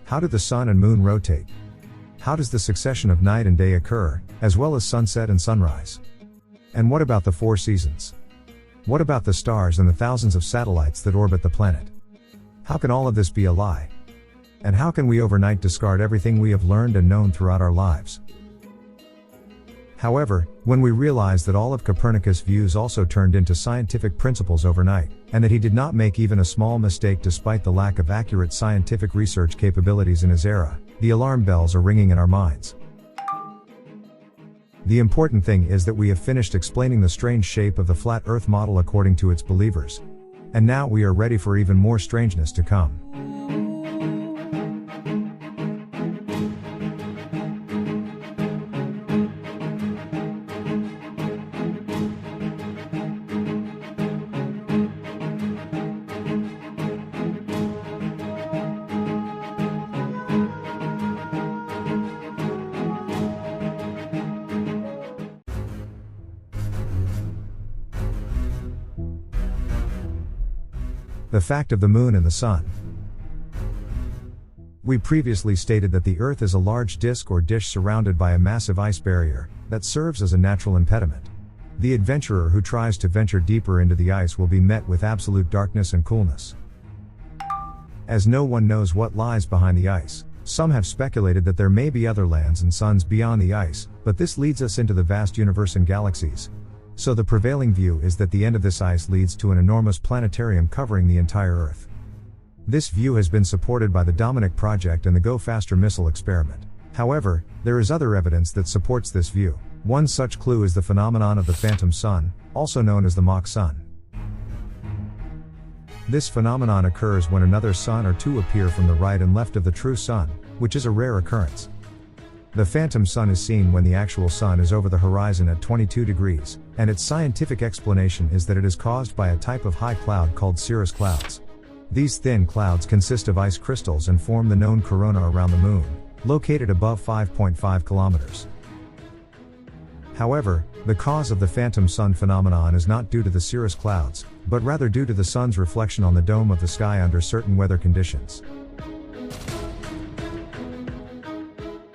How do the Sun and Moon rotate? How does the succession of night and day occur, as well as sunset and sunrise? And what about the 4 seasons? What about the stars and the thousands of satellites that orbit the planet? How can all of this be a lie? And how can we overnight discard everything we have learned and known throughout our lives? However, when we realize that all of Copernicus' views also turned into scientific principles overnight, and that he did not make even a small mistake despite the lack of accurate scientific research capabilities in his era, the alarm bells are ringing in our minds. The important thing is that we have finished explaining the strange shape of the flat Earth model according to its believers. And now we are ready for even more strangeness to come. The fact of the Moon and the Sun. We previously stated that the Earth is a large disk or dish surrounded by a massive ice barrier that serves as a natural impediment. The adventurer who tries to venture deeper into the ice will be met with absolute darkness and coolness. As no one knows what lies behind the ice, Some have speculated that there may be other lands and suns beyond the ice, but this leads us into the vast universe and galaxies. So the prevailing view is that the end of this ice leads to an enormous planetarium covering the entire Earth. This view has been supported by the Dominic Project and the Go Faster missile experiment. However, there is other evidence that supports this view. One such clue is the phenomenon of the phantom sun, also known as the mock sun. This phenomenon occurs when another sun or two appear from the right and left of the true sun, which is a rare occurrence. The phantom sun is seen when the actual sun is over the horizon at 22 degrees, and its scientific explanation is that it is caused by a type of high cloud called cirrus clouds. These thin clouds consist of ice crystals and form the known corona around the moon, located above 5.5 kilometers. However, the cause of the phantom sun phenomenon is not due to the cirrus clouds, but rather due to the sun's reflection on the dome of the sky under certain weather conditions.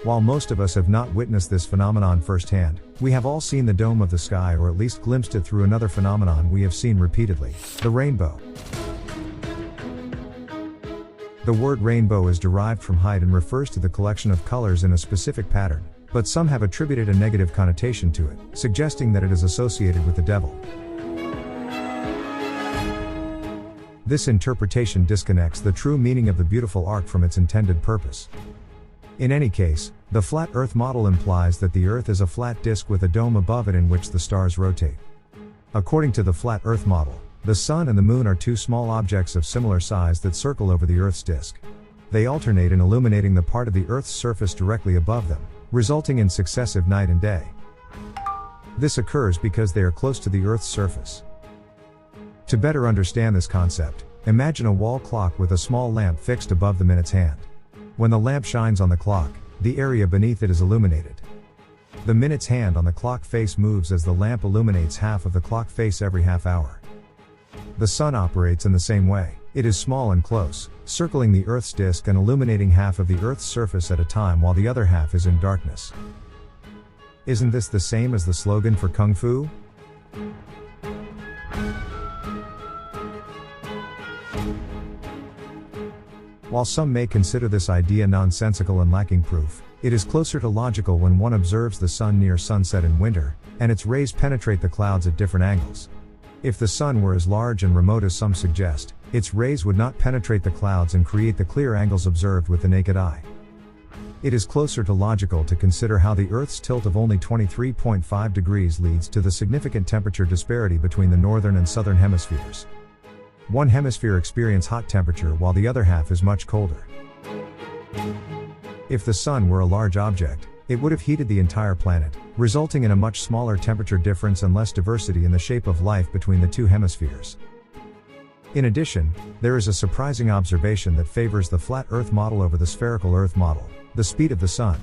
While most of us have not witnessed this phenomenon firsthand, we have all seen the dome of the sky or at least glimpsed it through another phenomenon we have seen repeatedly, the rainbow. The word rainbow is derived from height and refers to the collection of colors in a specific pattern, but some have attributed a negative connotation to it, suggesting that it is associated with the devil. This interpretation disconnects the true meaning of the beautiful arc from its intended purpose. In any case, the flat Earth model implies that the Earth is a flat disk with a dome above it in which the stars rotate. According to the flat Earth model, the Sun and the Moon are two small objects of similar size that circle over the Earth's disk. They alternate in illuminating the part of the Earth's surface directly above them, resulting in successive night and day. This occurs because they are close to the Earth's surface. To better understand this concept, imagine a wall clock with a small lamp fixed above the minute's hand. When the lamp shines on the clock, the area beneath it is illuminated. The minute's hand on the clock face moves as the lamp illuminates half of the clock face every half hour. The Sun operates in the same way. It is small and close, circling the Earth's disk and illuminating half of the Earth's surface at a time while the other half is in darkness. Isn't this the same as the slogan for Kung Fu? While some may consider this idea nonsensical and lacking proof, it is closer to logical when one observes the Sun near sunset in winter, and its rays penetrate the clouds at different angles. If the Sun were as large and remote as some suggest, its rays would not penetrate the clouds and create the clear angles observed with the naked eye. It is closer to logical to consider how the Earth's tilt of only 23.5 degrees leads to the significant temperature disparity between the northern and southern hemispheres. One hemisphere experiences hot temperature while the other half is much colder. If the Sun were a large object, it would have heated the entire planet, resulting in a much smaller temperature difference and less diversity in the shape of life between the two hemispheres. In addition, there is a surprising observation that favors the flat Earth model over the spherical Earth model: the speed of the Sun.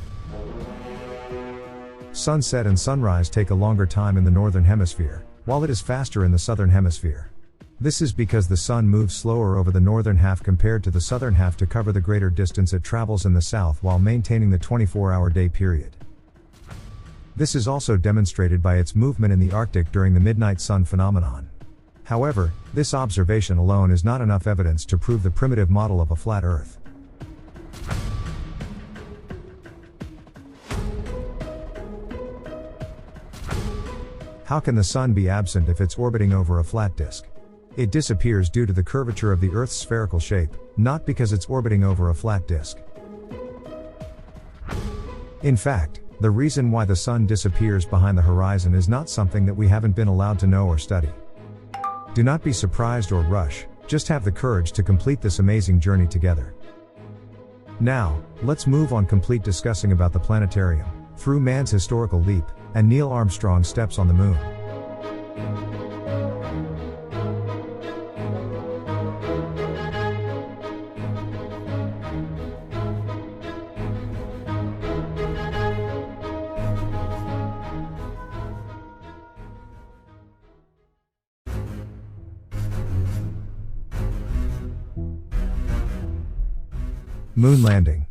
Sunset and sunrise take a longer time in the northern hemisphere, while it is faster in the southern hemisphere. This is because the Sun moves slower over the northern half compared to the southern half to cover the greater distance it travels in the south while maintaining the 24-hour day period. This is also demonstrated by its movement in the Arctic during the midnight sun phenomenon. However, this observation alone is not enough evidence to prove the primitive model of a flat Earth. How can the Sun be absent if it's orbiting over a flat disk? It disappears due to the curvature of the Earth's spherical shape, not because it's orbiting over a flat disk. In fact, the reason why the Sun disappears behind the horizon is not something that we haven't been allowed to know or study. Do not be surprised or rush, just have the courage to complete this amazing journey together. Now, let's move on complete discussing about the planetarium, through man's historical leap, and Neil Armstrong's steps on the moon. Moon landing.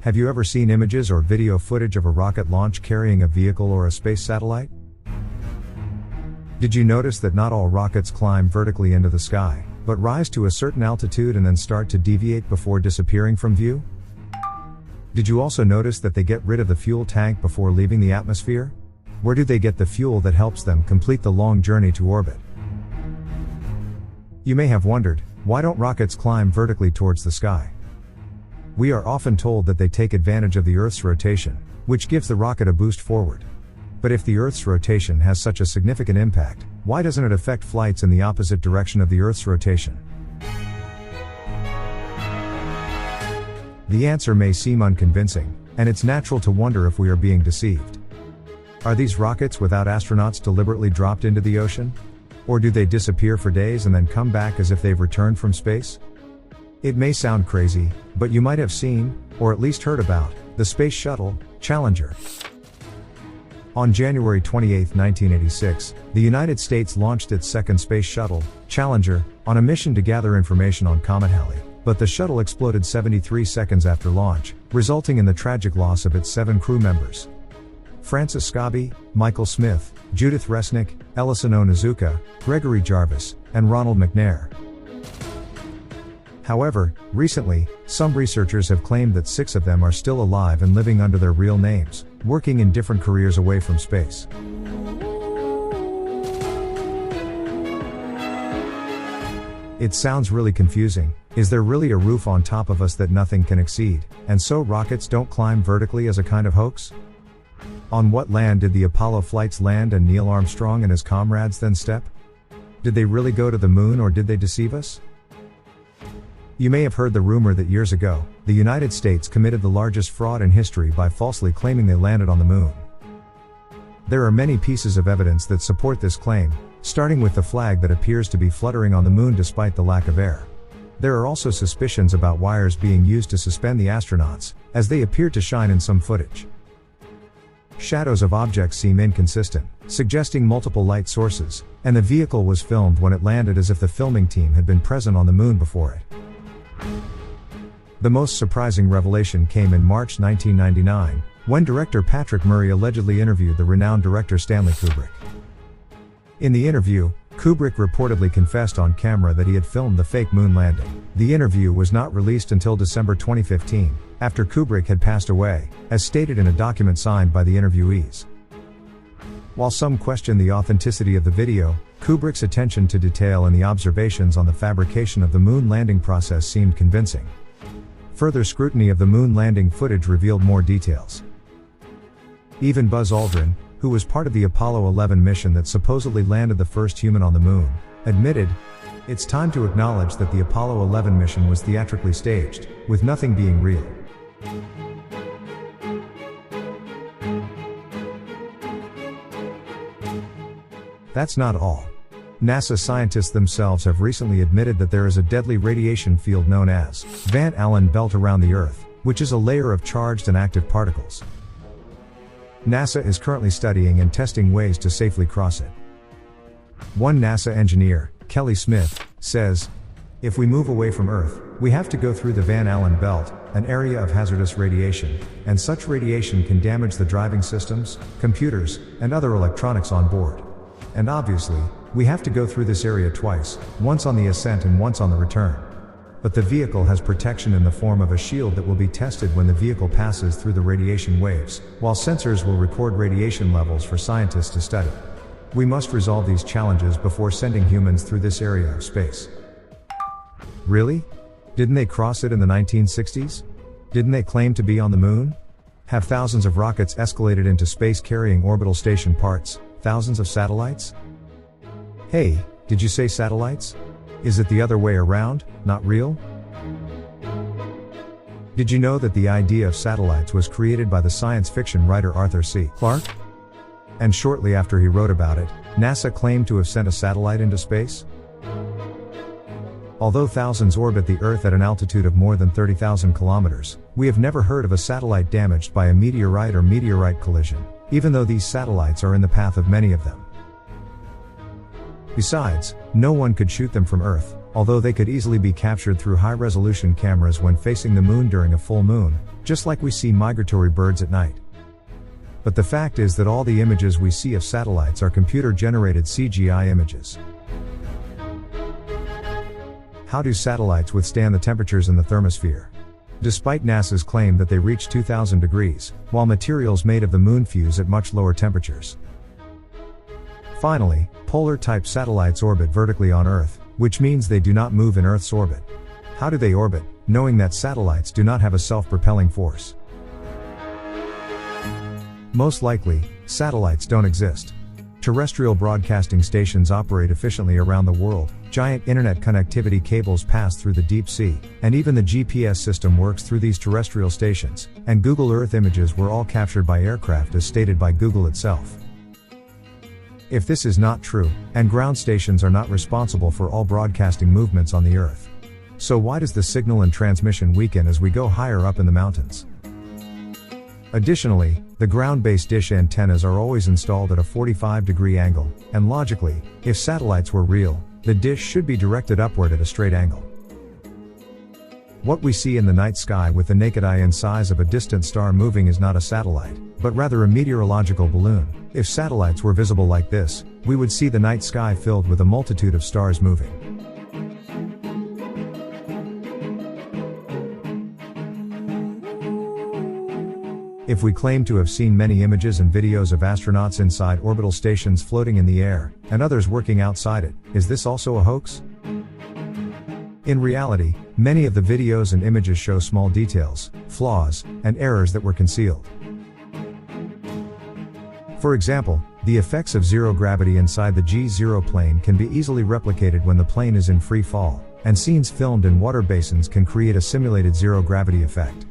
Have you ever seen images or video footage of a rocket launch carrying a vehicle or a space satellite? Did you notice that not all rockets climb vertically into the sky, but rise to a certain altitude and then start to deviate before disappearing from view? Did you also notice that they get rid of the fuel tank before leaving the atmosphere? Where do they get the fuel that helps them complete the long journey to orbit? You may have wondered, why don't rockets climb vertically towards the sky? We are often told that they take advantage of the Earth's rotation, which gives the rocket a boost forward. But if the Earth's rotation has such a significant impact, why doesn't it affect flights in the opposite direction of the Earth's rotation? The answer may seem unconvincing, and it's natural to wonder if we are being deceived. Are these rockets without astronauts deliberately dropped into the ocean? Or do they disappear for days and then come back as if they've returned from space? It may sound crazy, but you might have seen, or at least heard about, the Space Shuttle, Challenger. On January 28, 1986, the United States launched its second space shuttle, Challenger, on a mission to gather information on Comet Halley, but the shuttle exploded 73 seconds after launch, resulting in the tragic loss of its 7 crew members. Francis Scobie, Michael Smith, Judith Resnick, Ellison Onizuka, Gregory Jarvis, and Ronald McNair. However, recently, some researchers have claimed that 6 of them are still alive and living under their real names, working in different careers away from space. It sounds really confusing. Is there really a roof on top of us that nothing can exceed, and so rockets don't climb vertically as a kind of hoax? On what land did the Apollo flights land and Neil Armstrong and his comrades then step? Did they really go to the moon or did they deceive us? You may have heard the rumor that years ago, the United States committed the largest fraud in history by falsely claiming they landed on the moon. There are many pieces of evidence that support this claim, starting with the flag that appears to be fluttering on the moon despite the lack of air. There are also suspicions about wires being used to suspend the astronauts, as they appear to shine in some footage. Shadows of objects seem inconsistent, suggesting multiple light sources, and the vehicle was filmed when it landed as if the filming team had been present on the moon before it. The most surprising revelation came in March 1999, when director Patrick Murray allegedly interviewed the renowned director Stanley Kubrick. In the interview, Kubrick reportedly confessed on camera that he had filmed the fake moon landing. The interview was not released until December 2015, after Kubrick had passed away, as stated in a document signed by the interviewees. While some question the authenticity of the video, Kubrick's attention to detail and the observations on the fabrication of the moon landing process seemed convincing. Further scrutiny of the moon landing footage revealed more details. Even Buzz Aldrin, who was part of the Apollo 11 mission that supposedly landed the first human on the moon, admitted, "It's time to acknowledge that the Apollo 11 mission was theatrically staged, with nothing being real." That's not all. NASA scientists themselves have recently admitted that there is a deadly radiation field known as Van Allen belt around the Earth, which is a layer of charged and active particles. NASA is currently studying and testing ways to safely cross it. One NASA engineer, Kelly Smith, says, "If we move away from Earth, we have to go through the Van Allen belt, an area of hazardous radiation, and such radiation can damage the driving systems, computers, and other electronics on board. And obviously, we have to go through this area twice, once on the ascent and once on the return. But the vehicle has protection in the form of a shield that will be tested when the vehicle passes through the radiation waves, while sensors will record radiation levels for scientists to study. We must resolve these challenges before sending humans through this area of space." Really? Didn't they cross it in the 1960s? Didn't they claim to be on the moon? Have thousands of rockets escalated into space carrying orbital station parts, thousands of satellites? Hey, did you say satellites? Is it the other way around, not real? Did you know that the idea of satellites was created by the science fiction writer Arthur C. Clarke? And shortly after he wrote about it, NASA claimed to have sent a satellite into space? Although thousands orbit the Earth at an altitude of more than 30,000 kilometers, we have never heard of a satellite damaged by a meteorite or meteorite collision, even though these satellites are in the path of many of them. Besides, no one could shoot them from Earth, although they could easily be captured through high-resolution cameras when facing the moon during a full moon, just like we see migratory birds at night. But the fact is that all the images we see of satellites are computer-generated CGI images. How do satellites withstand the temperatures in the thermosphere? Despite NASA's claim that they reach 2000 degrees, while materials made of the moon fuse at much lower temperatures. Finally, polar-type satellites orbit vertically on Earth, which means they do not move in Earth's orbit. How do they orbit, knowing that satellites do not have a self-propelling force? Most likely, satellites don't exist. Terrestrial broadcasting stations operate efficiently around the world, giant internet connectivity cables pass through the deep sea, and even the GPS system works through these terrestrial stations, and Google Earth images were all captured by aircraft as stated by Google itself. If this is not true, and ground stations are not responsible for all broadcasting movements on the Earth, so why does the signal and transmission weaken as we go higher up in the mountains? Additionally, the ground-based dish antennas are always installed at a 45-degree angle, and logically, if satellites were real, the dish should be directed upward at a straight angle. What we see in the night sky with the naked eye in size of a distant star moving is not a satellite, but rather a meteorological balloon. If satellites were visible like this, we would see the night sky filled with a multitude of stars moving. If we claim to have seen many images and videos of astronauts inside orbital stations floating in the air, and others working outside it, is this also a hoax? In reality, many of the videos and images show small details, flaws, and errors that were concealed. For example, the effects of zero gravity inside the G0 plane can be easily replicated when the plane is in free fall, and scenes filmed in water basins can create a simulated zero gravity effect.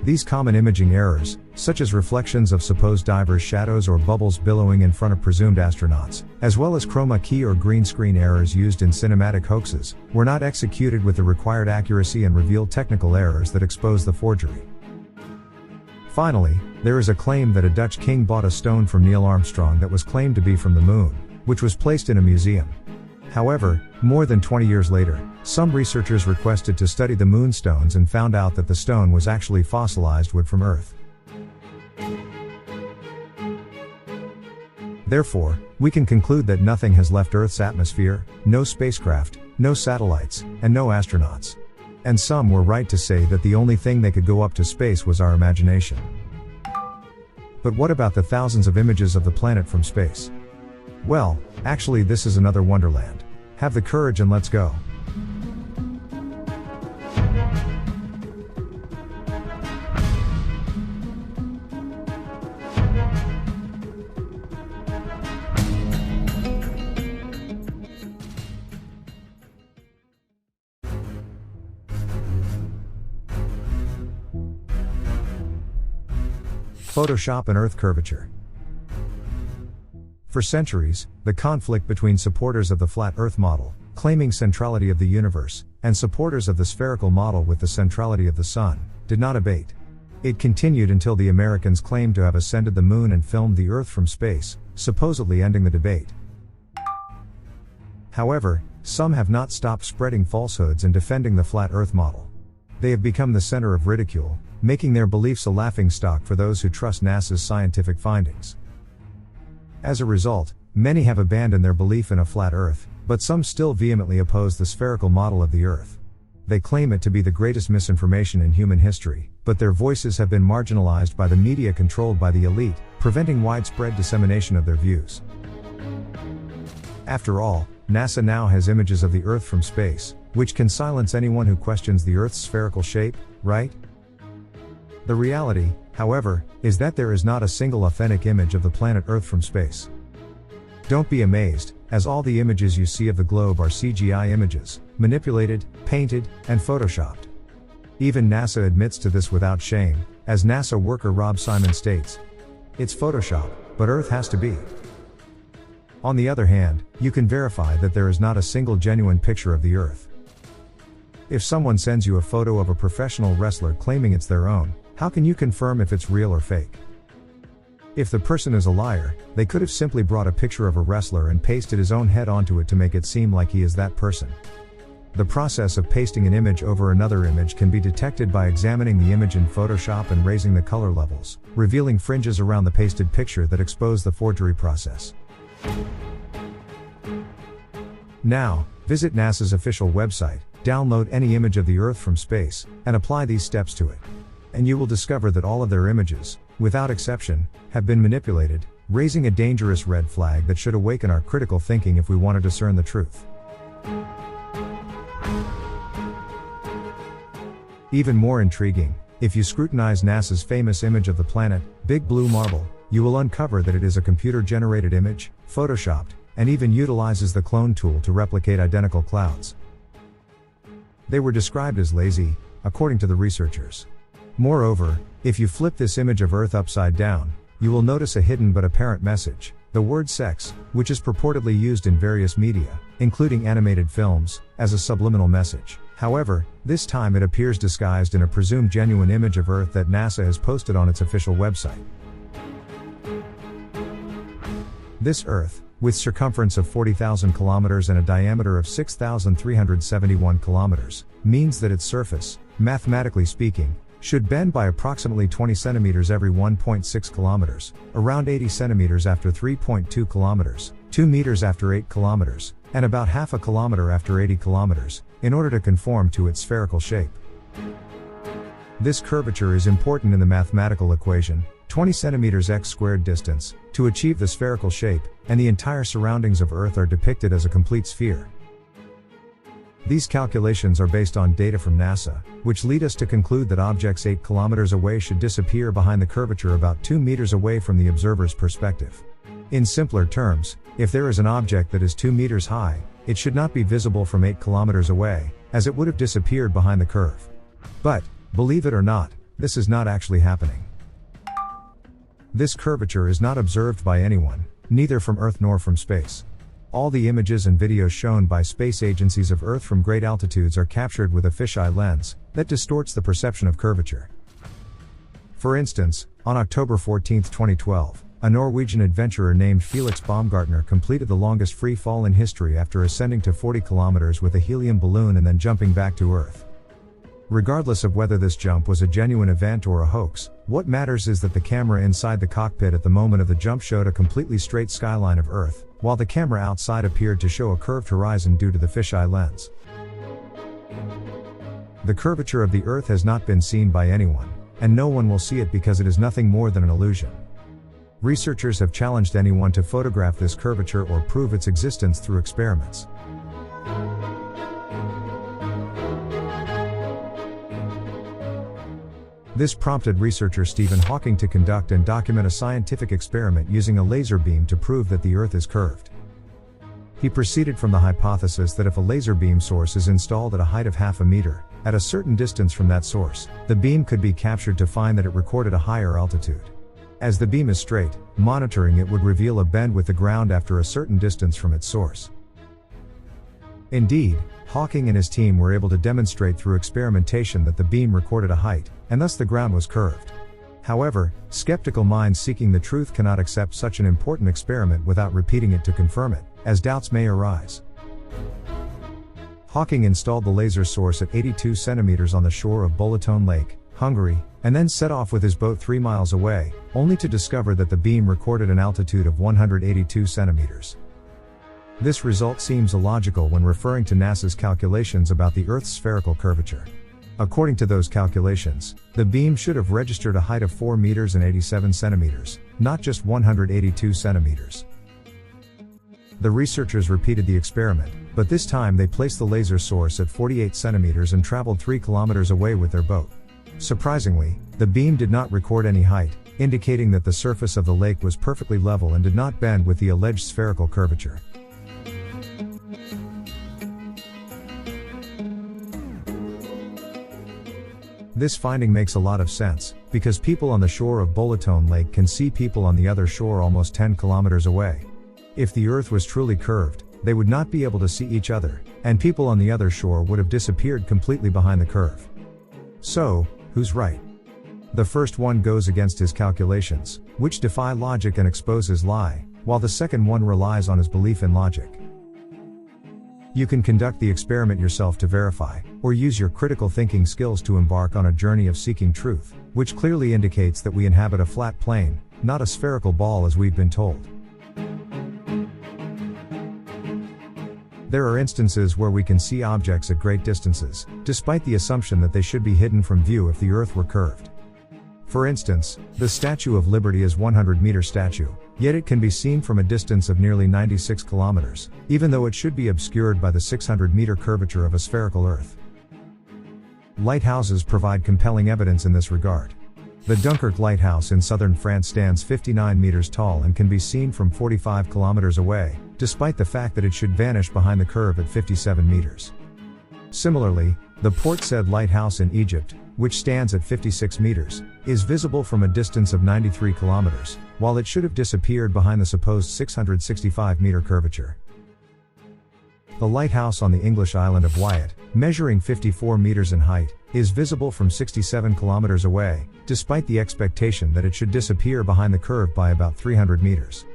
These common imaging errors, such as reflections of supposed divers' shadows or bubbles billowing in front of presumed astronauts, as well as chroma key or green screen errors used in cinematic hoaxes, were not executed with the required accuracy and revealed technical errors that expose the forgery. Finally, there is a claim that a Dutch king bought a stone from Neil Armstrong that was claimed to be from the moon, which was placed in a museum. However, more than 20 years later, some researchers requested to study the moonstones and found out that the stone was actually fossilized wood from Earth. Therefore, we can conclude that nothing has left Earth's atmosphere, no spacecraft, no satellites, and no astronauts. And some were right to say that the only thing they could go up to space was our imagination. But what about the thousands of images of the planet from space? Well, actually this is another wonderland. Have the courage and let's go. Photoshop and Earth curvature. For centuries, the conflict between supporters of the flat Earth model, claiming centrality of the universe, and supporters of the spherical model with the centrality of the Sun, did not abate. It continued until the Americans claimed to have ascended the moon and filmed the Earth from space, supposedly ending the debate. However, some have not stopped spreading falsehoods and defending the flat Earth model. They have become the center of ridicule, making their beliefs a laughingstock for those who trust NASA's scientific findings. As a result, many have abandoned their belief in a flat Earth, but some still vehemently oppose the spherical model of the Earth. They claim it to be the greatest misinformation in human history, but their voices have been marginalized by the media controlled by the elite, preventing widespread dissemination of their views. After all, NASA now has images of the Earth from space, which can silence anyone who questions the Earth's spherical shape, right? The reality, however, is that there is not a single authentic image of the planet Earth from space. Don't be amazed, as all the images you see of the globe are CGI images, manipulated, painted, and photoshopped. Even NASA admits to this without shame, as NASA worker Rob Simon states, "It's Photoshop, but Earth has to be." On the other hand, you can verify that there is not a single genuine picture of the Earth. If someone sends you a photo of a professional wrestler claiming it's their own, how can you confirm if it's real or fake? If the person is a liar, they could have simply brought a picture of a wrestler and pasted his own head onto it to make it seem like he is that person. The process of pasting an image over another image can be detected by examining the image in Photoshop and raising the color levels, revealing fringes around the pasted picture that expose the forgery process. Now, visit NASA's official website, download any image of the Earth from space, and apply these steps to it. And you will discover that all of their images, without exception, have been manipulated, raising a dangerous red flag that should awaken our critical thinking if we want to discern the truth. Even more intriguing, if you scrutinize NASA's famous image of the planet, Big Blue Marble, you will uncover that it is a computer-generated image, photoshopped, and even utilizes the clone tool to replicate identical clouds. They were described as lazy, according to the researchers. Moreover, if you flip this image of Earth upside down, you will notice a hidden but apparent message, the word sex, which is purportedly used in various media, including animated films, as a subliminal message. However, this time it appears disguised in a presumed genuine image of Earth that NASA has posted on its official website. This Earth, with circumference of 40,000 kilometers and a diameter of 6,371 kilometers, means that its surface, mathematically speaking, should bend by approximately 20 centimeters every 1.6 kilometers, around 80 centimeters after 3.2 kilometers, 2 meters after 8 kilometers, and about half a kilometer after 80 kilometers, in order to conform to its spherical shape. This curvature is important in the mathematical equation, 20 centimeters x squared distance, to achieve the spherical shape, and the entire surroundings of Earth are depicted as a complete sphere. These calculations are based on data from NASA, which lead us to conclude that objects 8 kilometers away should disappear behind the curvature about 2 meters away from the observer's perspective. In simpler terms, if there is an object that is 2 meters high, it should not be visible from 8 kilometers away, as it would have disappeared behind the curve. But, believe it or not, this is not actually happening. This curvature is not observed by anyone, neither from Earth nor from space. All the images and videos shown by space agencies of Earth from great altitudes are captured with a fisheye lens that distorts the perception of curvature. For instance, on October 14, 2012, a Norwegian adventurer named Felix Baumgartner completed the longest free fall in history after ascending to 40 kilometers with a helium balloon and then jumping back to Earth. Regardless of whether this jump was a genuine event or a hoax, what matters is that the camera inside the cockpit at the moment of the jump showed a completely straight skyline of Earth, while the camera outside appeared to show a curved horizon due to the fisheye lens. The curvature of the Earth has not been seen by anyone, and no one will see it because it is nothing more than an illusion. Researchers have challenged anyone to photograph this curvature or prove its existence through experiments. This prompted researcher Stephen Hawking to conduct and document a scientific experiment using a laser beam to prove that the Earth is curved. He proceeded from the hypothesis that if a laser beam source is installed at a height of half a meter, at a certain distance from that source, the beam could be captured to find that it recorded a higher altitude. As the beam is straight, monitoring it would reveal a bend with the ground after a certain distance from its source. Indeed, Hawking and his team were able to demonstrate through experimentation that the beam recorded a height, and thus the ground was curved. However, skeptical minds seeking the truth cannot accept such an important experiment without repeating it to confirm it, as doubts may arise. Hawking installed the laser source at 82 centimeters on the shore of Balaton Lake, Hungary, and then set off with his boat 3 miles away, only to discover that the beam recorded an altitude of 182 centimeters. This result seems illogical when referring to NASA's calculations about the Earth's spherical curvature. According to those calculations, the beam should have registered a height of 4 meters and 87 centimeters, not just 182 centimeters. The researchers repeated the experiment, but this time they placed the laser source at 48 centimeters and traveled 3 kilometers away with their boat. Surprisingly, the beam did not record any height, indicating that the surface of the lake was perfectly level and did not bend with the alleged spherical curvature. This finding makes a lot of sense, because people on the shore of Balaton Lake can see people on the other shore almost 10 kilometers away. If the Earth was truly curved, they would not be able to see each other, and people on the other shore would have disappeared completely behind the curve. So, who's right? The first one goes against his calculations, which defy logic and expose his lie, while the second one relies on his belief in logic. You can conduct the experiment yourself to verify, or use your critical thinking skills to embark on a journey of seeking truth, which clearly indicates that we inhabit a flat plane, not a spherical ball as we've been told. There are instances where we can see objects at great distances, despite the assumption that they should be hidden from view if the Earth were curved. For instance, the Statue of Liberty is a 100-meter statue, yet it can be seen from a distance of nearly 96 kilometers, even though it should be obscured by the 600-meter curvature of a spherical Earth. Lighthouses provide compelling evidence in this regard. The Dunkirk Lighthouse in southern France stands 59 meters tall and can be seen from 45 kilometers away, despite the fact that it should vanish behind the curve at 57 meters. Similarly, the Port Said Lighthouse in Egypt, which stands at 56 meters, is visible from a distance of 93 kilometers, while it should have disappeared behind the supposed 665-meter curvature. The lighthouse on the English island of Wight, measuring 54 meters in height, is visible from 67 kilometers away, despite the expectation that it should disappear behind the curve by about 300 meters.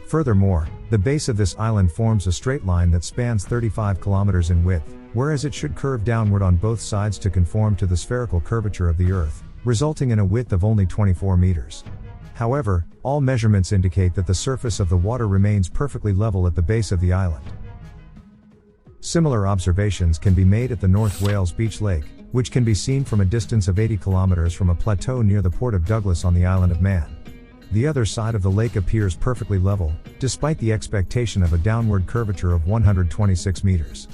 Furthermore, the base of this island forms a straight line that spans 35 kilometers in width, whereas it should curve downward on both sides to conform to the spherical curvature of the Earth, resulting in a width of only 24 meters. However, all measurements indicate that the surface of the water remains perfectly level at the base of the island. Similar observations can be made at the North Wales Beach Lake, which can be seen from a distance of 80 kilometers from a plateau near the port of Douglas on the Isle of Man. The other side of the lake appears perfectly level, despite the expectation of a downward curvature of 126 meters.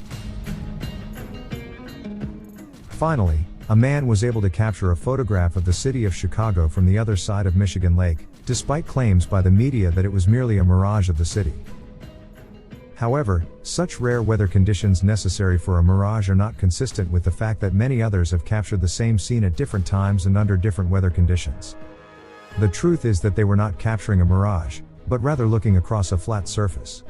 Finally, a man was able to capture a photograph of the city of Chicago from the other side of Michigan Lake, despite claims by the media that it was merely a mirage of the city. However, such rare weather conditions necessary for a mirage are not consistent with the fact that many others have captured the same scene at different times and under different weather conditions. The truth is that they were not capturing a mirage, but rather looking across a flat surface.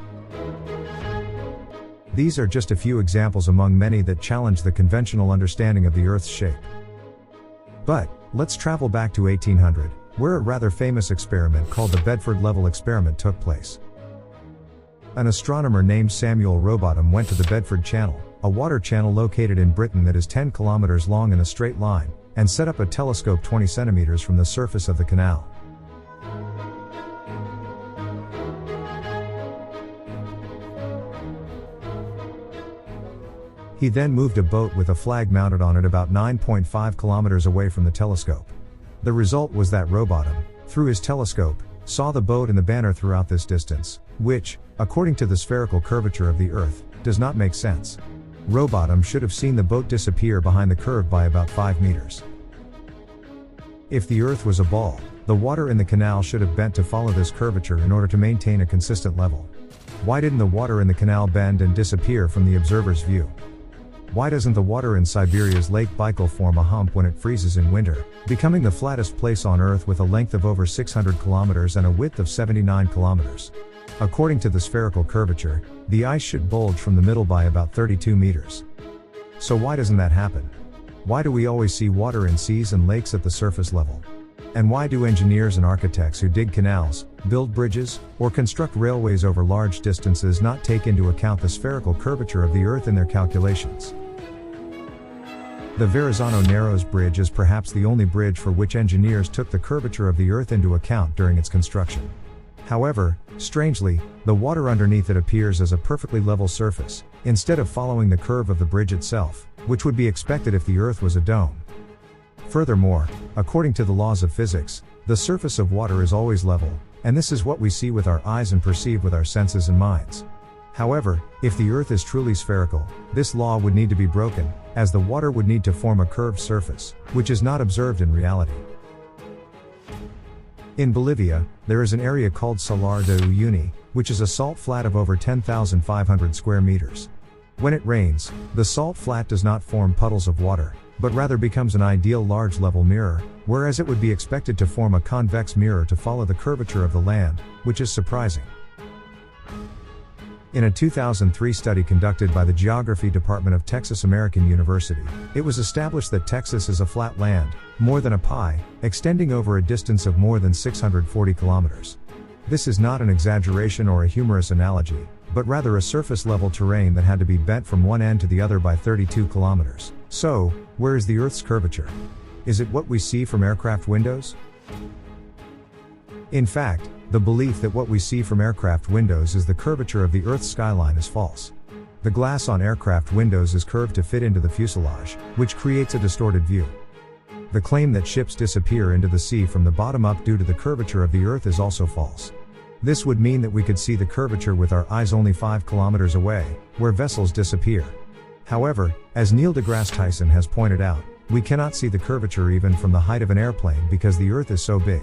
These are just a few examples among many that challenge the conventional understanding of the Earth's shape. But, let's travel back to 1800, where a rather famous experiment called the Bedford Level Experiment took place. An astronomer named Samuel Rowbottom went to the Bedford Channel, a water channel located in Britain that is 10 kilometers long in a straight line, and set up a telescope 20 centimeters from the surface of the canal. He then moved a boat with a flag mounted on it about 9.5 kilometers away from the telescope. The result was that Rowbottom, through his telescope, saw the boat and the banner throughout this distance, which, according to the spherical curvature of the Earth, does not make sense. Rowbottom should have seen the boat disappear behind the curve by about 5 meters. If the Earth was a ball, the water in the canal should have bent to follow this curvature in order to maintain a consistent level. Why didn't the water in the canal bend and disappear from the observer's view? Why doesn't the water in Siberia's Lake Baikal form a hump when it freezes in winter, becoming the flattest place on Earth with a length of over 600 kilometers and a width of 79 kilometers? According to the spherical curvature, the ice should bulge from the middle by about 32 meters. So why doesn't that happen? Why do we always see water in seas and lakes at the surface level? And why do engineers and architects who dig canals, build bridges, or construct railways over large distances not take into account the spherical curvature of the Earth in their calculations? The Verrazano Narrows Bridge is perhaps the only bridge for which engineers took the curvature of the Earth into account during its construction. However, strangely, the water underneath it appears as a perfectly level surface, instead of following the curve of the bridge itself, which would be expected if the Earth was a dome. Furthermore, according to the laws of physics, the surface of water is always level, and this is what we see with our eyes and perceive with our senses and minds. However, if the Earth is truly spherical, this law would need to be broken, as the water would need to form a curved surface, which is not observed in reality. In Bolivia, there is an area called Salar de Uyuni, which is a salt flat of over 10,500 square meters. When it rains, the salt flat does not form puddles of water, but rather becomes an ideal large level mirror, whereas it would be expected to form a convex mirror to follow the curvature of the land, which is surprising. In a 2003 study conducted by the Geography Department of Texas American University, it was established that Texas is a flat land, more than a pie, extending over a distance of more than 640 kilometers. This is not an exaggeration or a humorous analogy, but rather a surface-level terrain that had to be bent from one end to the other by 32 kilometers. So, where is the Earth's curvature? Is it what we see from aircraft windows? In fact, the belief that what we see from aircraft windows is the curvature of the Earth's skyline is false. The glass on aircraft windows is curved to fit into the fuselage, which creates a distorted view. The claim that ships disappear into the sea from the bottom up due to the curvature of the Earth is also false. This would mean that we could see the curvature with our eyes only 5 kilometers away, where vessels disappear. However, as Neil deGrasse Tyson has pointed out, we cannot see the curvature even from the height of an airplane because the Earth is so big.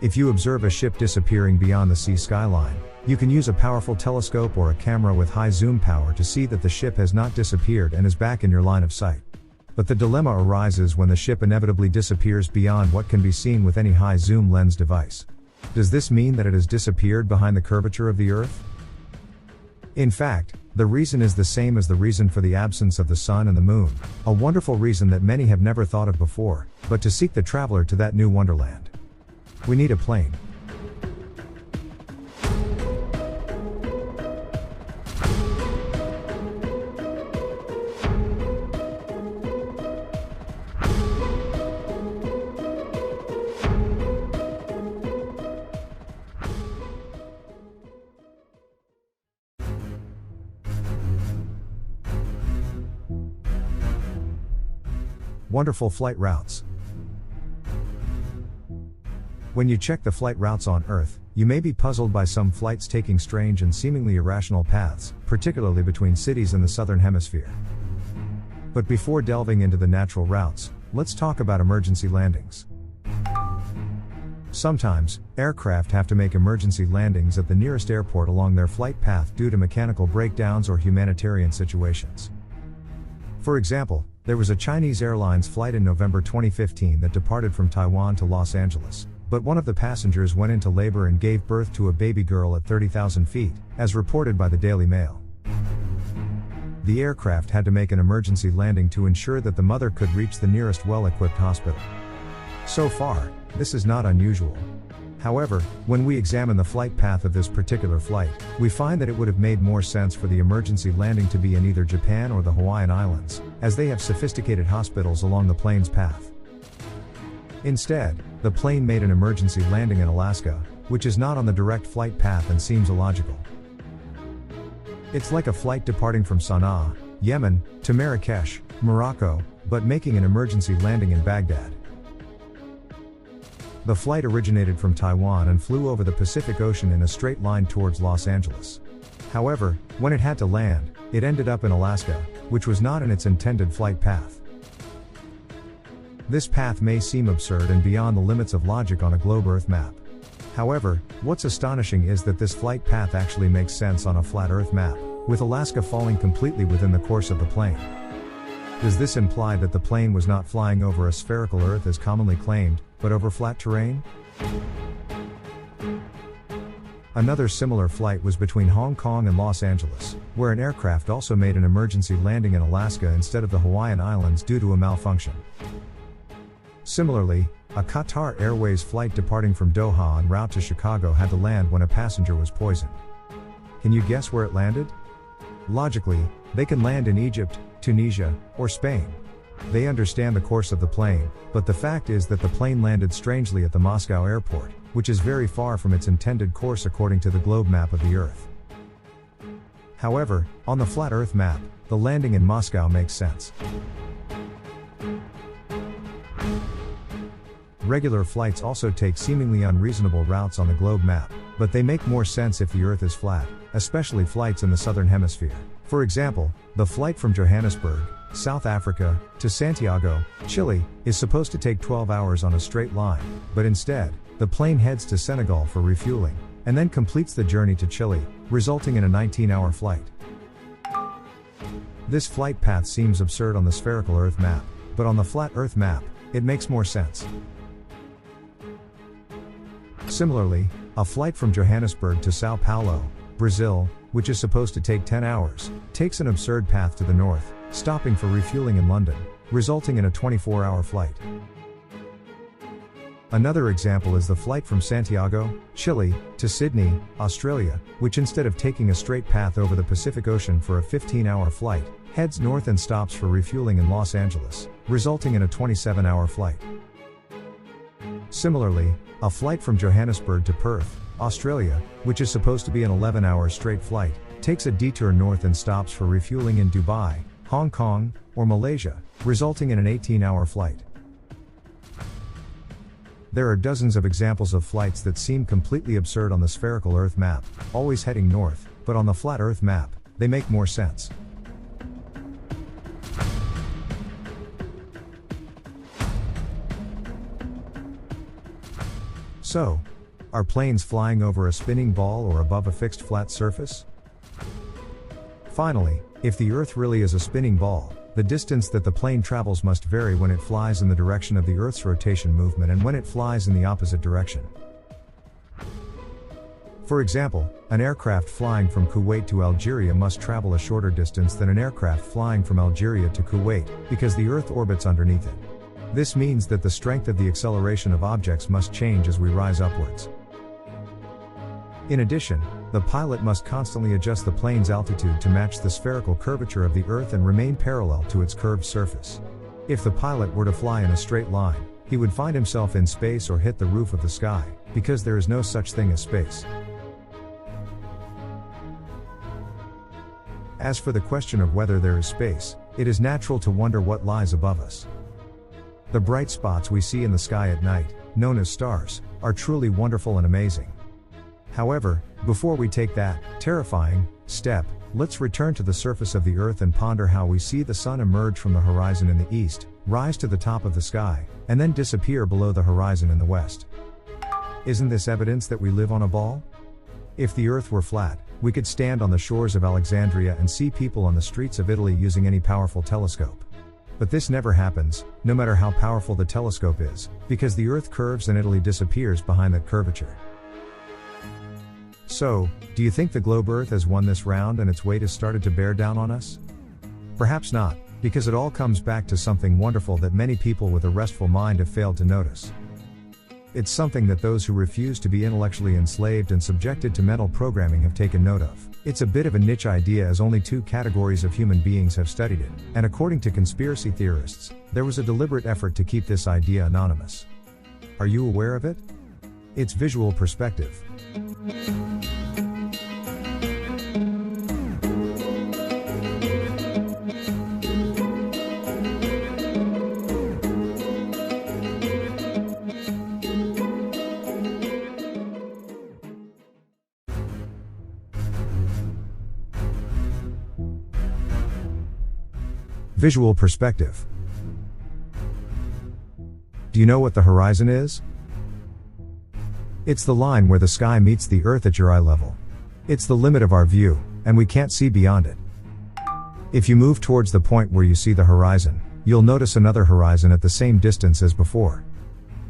If you observe a ship disappearing beyond the sea skyline, you can use a powerful telescope or a camera with high zoom power to see that the ship has not disappeared and is back in your line of sight. But the dilemma arises when the ship inevitably disappears beyond what can be seen with any high zoom lens device. Does this mean that it has disappeared behind the curvature of the Earth? In fact, the reason is the same as the reason for the absence of the sun and the moon, a wonderful reason that many have never thought of before, but to seek the traveler to that new wonderland. We need a plane. Wonderful flight routes. When you check the flight routes on Earth, you may be puzzled by some flights taking strange and seemingly irrational paths, particularly between cities in the southern hemisphere. But before delving into the natural routes, let's talk about emergency landings. Sometimes, aircraft have to make emergency landings at the nearest airport along their flight path due to mechanical breakdowns or humanitarian situations. For example, there was a Chinese Airlines flight in November 2015 that departed from Taiwan to Los Angeles, but one of the passengers went into labor and gave birth to a baby girl at 30,000 feet, as reported by the Daily Mail. The aircraft had to make an emergency landing to ensure that the mother could reach the nearest well-equipped hospital. So far, this is not unusual. However, when we examine the flight path of this particular flight, we find that it would have made more sense for the emergency landing to be in either Japan or the Hawaiian Islands, as they have sophisticated hospitals along the plane's path. Instead, the plane made an emergency landing in Alaska, which is not on the direct flight path and seems illogical. It's like a flight departing from Sana'a, Yemen, to Marrakesh, Morocco, but making an emergency landing in Baghdad. The flight originated from Taiwan and flew over the Pacific Ocean in a straight line towards Los Angeles. However, when it had to land, it ended up in Alaska, which was not in its intended flight path. This path may seem absurd and beyond the limits of logic on a globe Earth map. However, what's astonishing is that this flight path actually makes sense on a flat Earth map, with Alaska falling completely within the course of the plane. Does this imply that the plane was not flying over a spherical Earth as commonly claimed, but over flat terrain? Another similar flight was between Hong Kong and Los Angeles, where an aircraft also made an emergency landing in Alaska instead of the Hawaiian Islands due to a malfunction. Similarly, a Qatar Airways flight departing from Doha en route to Chicago had to land when a passenger was poisoned. Can you guess where it landed? Logically, they can land in Egypt, Tunisia, or Spain. They understand the course of the plane, but the fact is that the plane landed strangely at the Moscow airport, which is very far from its intended course according to the globe map of the Earth. However, on the flat Earth map, the landing in Moscow makes sense. Regular flights also take seemingly unreasonable routes on the globe map, but they make more sense if the Earth is flat, especially flights in the southern hemisphere. For example, the flight from Johannesburg, South Africa, to Santiago, Chile, is supposed to take 12 hours on a straight line, but instead, the plane heads to Senegal for refueling, and then completes the journey to Chile, resulting in a 19-hour flight. This flight path seems absurd on the spherical Earth map, but on the flat Earth map, it makes more sense. Similarly, a flight from Johannesburg to Sao Paulo, Brazil, which is supposed to take 10 hours, takes an absurd path to the north, stopping for refueling in London, resulting in a 24-hour flight. Another example is the flight from Santiago, Chile, to Sydney, Australia, which instead of taking a straight path over the Pacific Ocean for a 15-hour flight, heads north and stops for refueling in Los Angeles, resulting in a 27-hour flight. Similarly, a flight from Johannesburg to Perth, Australia, which is supposed to be an 11-hour straight flight, takes a detour north and stops for refueling in Dubai, Hong Kong, or Malaysia, resulting in an 18-hour flight. There are dozens of examples of flights that seem completely absurd on the spherical Earth map, always heading north, but on the flat Earth map, they make more sense. So, are planes flying over a spinning ball or above a fixed flat surface? Finally, if the Earth really is a spinning ball, the distance that the plane travels must vary when it flies in the direction of the Earth's rotation movement and when it flies in the opposite direction. For example, an aircraft flying from Kuwait to Algeria must travel a shorter distance than an aircraft flying from Algeria to Kuwait, because the Earth orbits underneath it. This means that the strength of the acceleration of objects must change as we rise upwards. In addition, the pilot must constantly adjust the plane's altitude to match the spherical curvature of the Earth and remain parallel to its curved surface. If the pilot were to fly in a straight line, he would find himself in space or hit the roof of the sky, because there is no such thing as space. As for the question of whether there is space, it is natural to wonder what lies above us. The bright spots we see in the sky at night, known as stars, are truly wonderful and amazing. However, before we take that terrifying step, let's return to the surface of the Earth and ponder how we see the sun emerge from the horizon in the east, rise to the top of the sky, and then disappear below the horizon in the west. Isn't this evidence that we live on a ball? If the Earth were flat, we could stand on the shores of Alexandria and see people on the streets of Italy using any powerful telescope. But this never happens, no matter how powerful the telescope is, because the Earth curves and Italy disappears behind that curvature. So, do you think the globe Earth has won this round and its weight has started to bear down on us? Perhaps not, because it all comes back to something wonderful that many people with a restful mind have failed to notice. It's something that those who refuse to be intellectually enslaved and subjected to mental programming have taken note of. It's a bit of a niche idea, as only 2 categories of human beings have studied it, and according to conspiracy theorists, there was a deliberate effort to keep this idea anonymous. Are you aware of it? It's visual perspective. Visual perspective. Do you know what the horizon is? It's the line where the sky meets the Earth at your eye level. It's the limit of our view, and we can't see beyond it. If you move towards the point where you see the horizon, you'll notice another horizon at the same distance as before.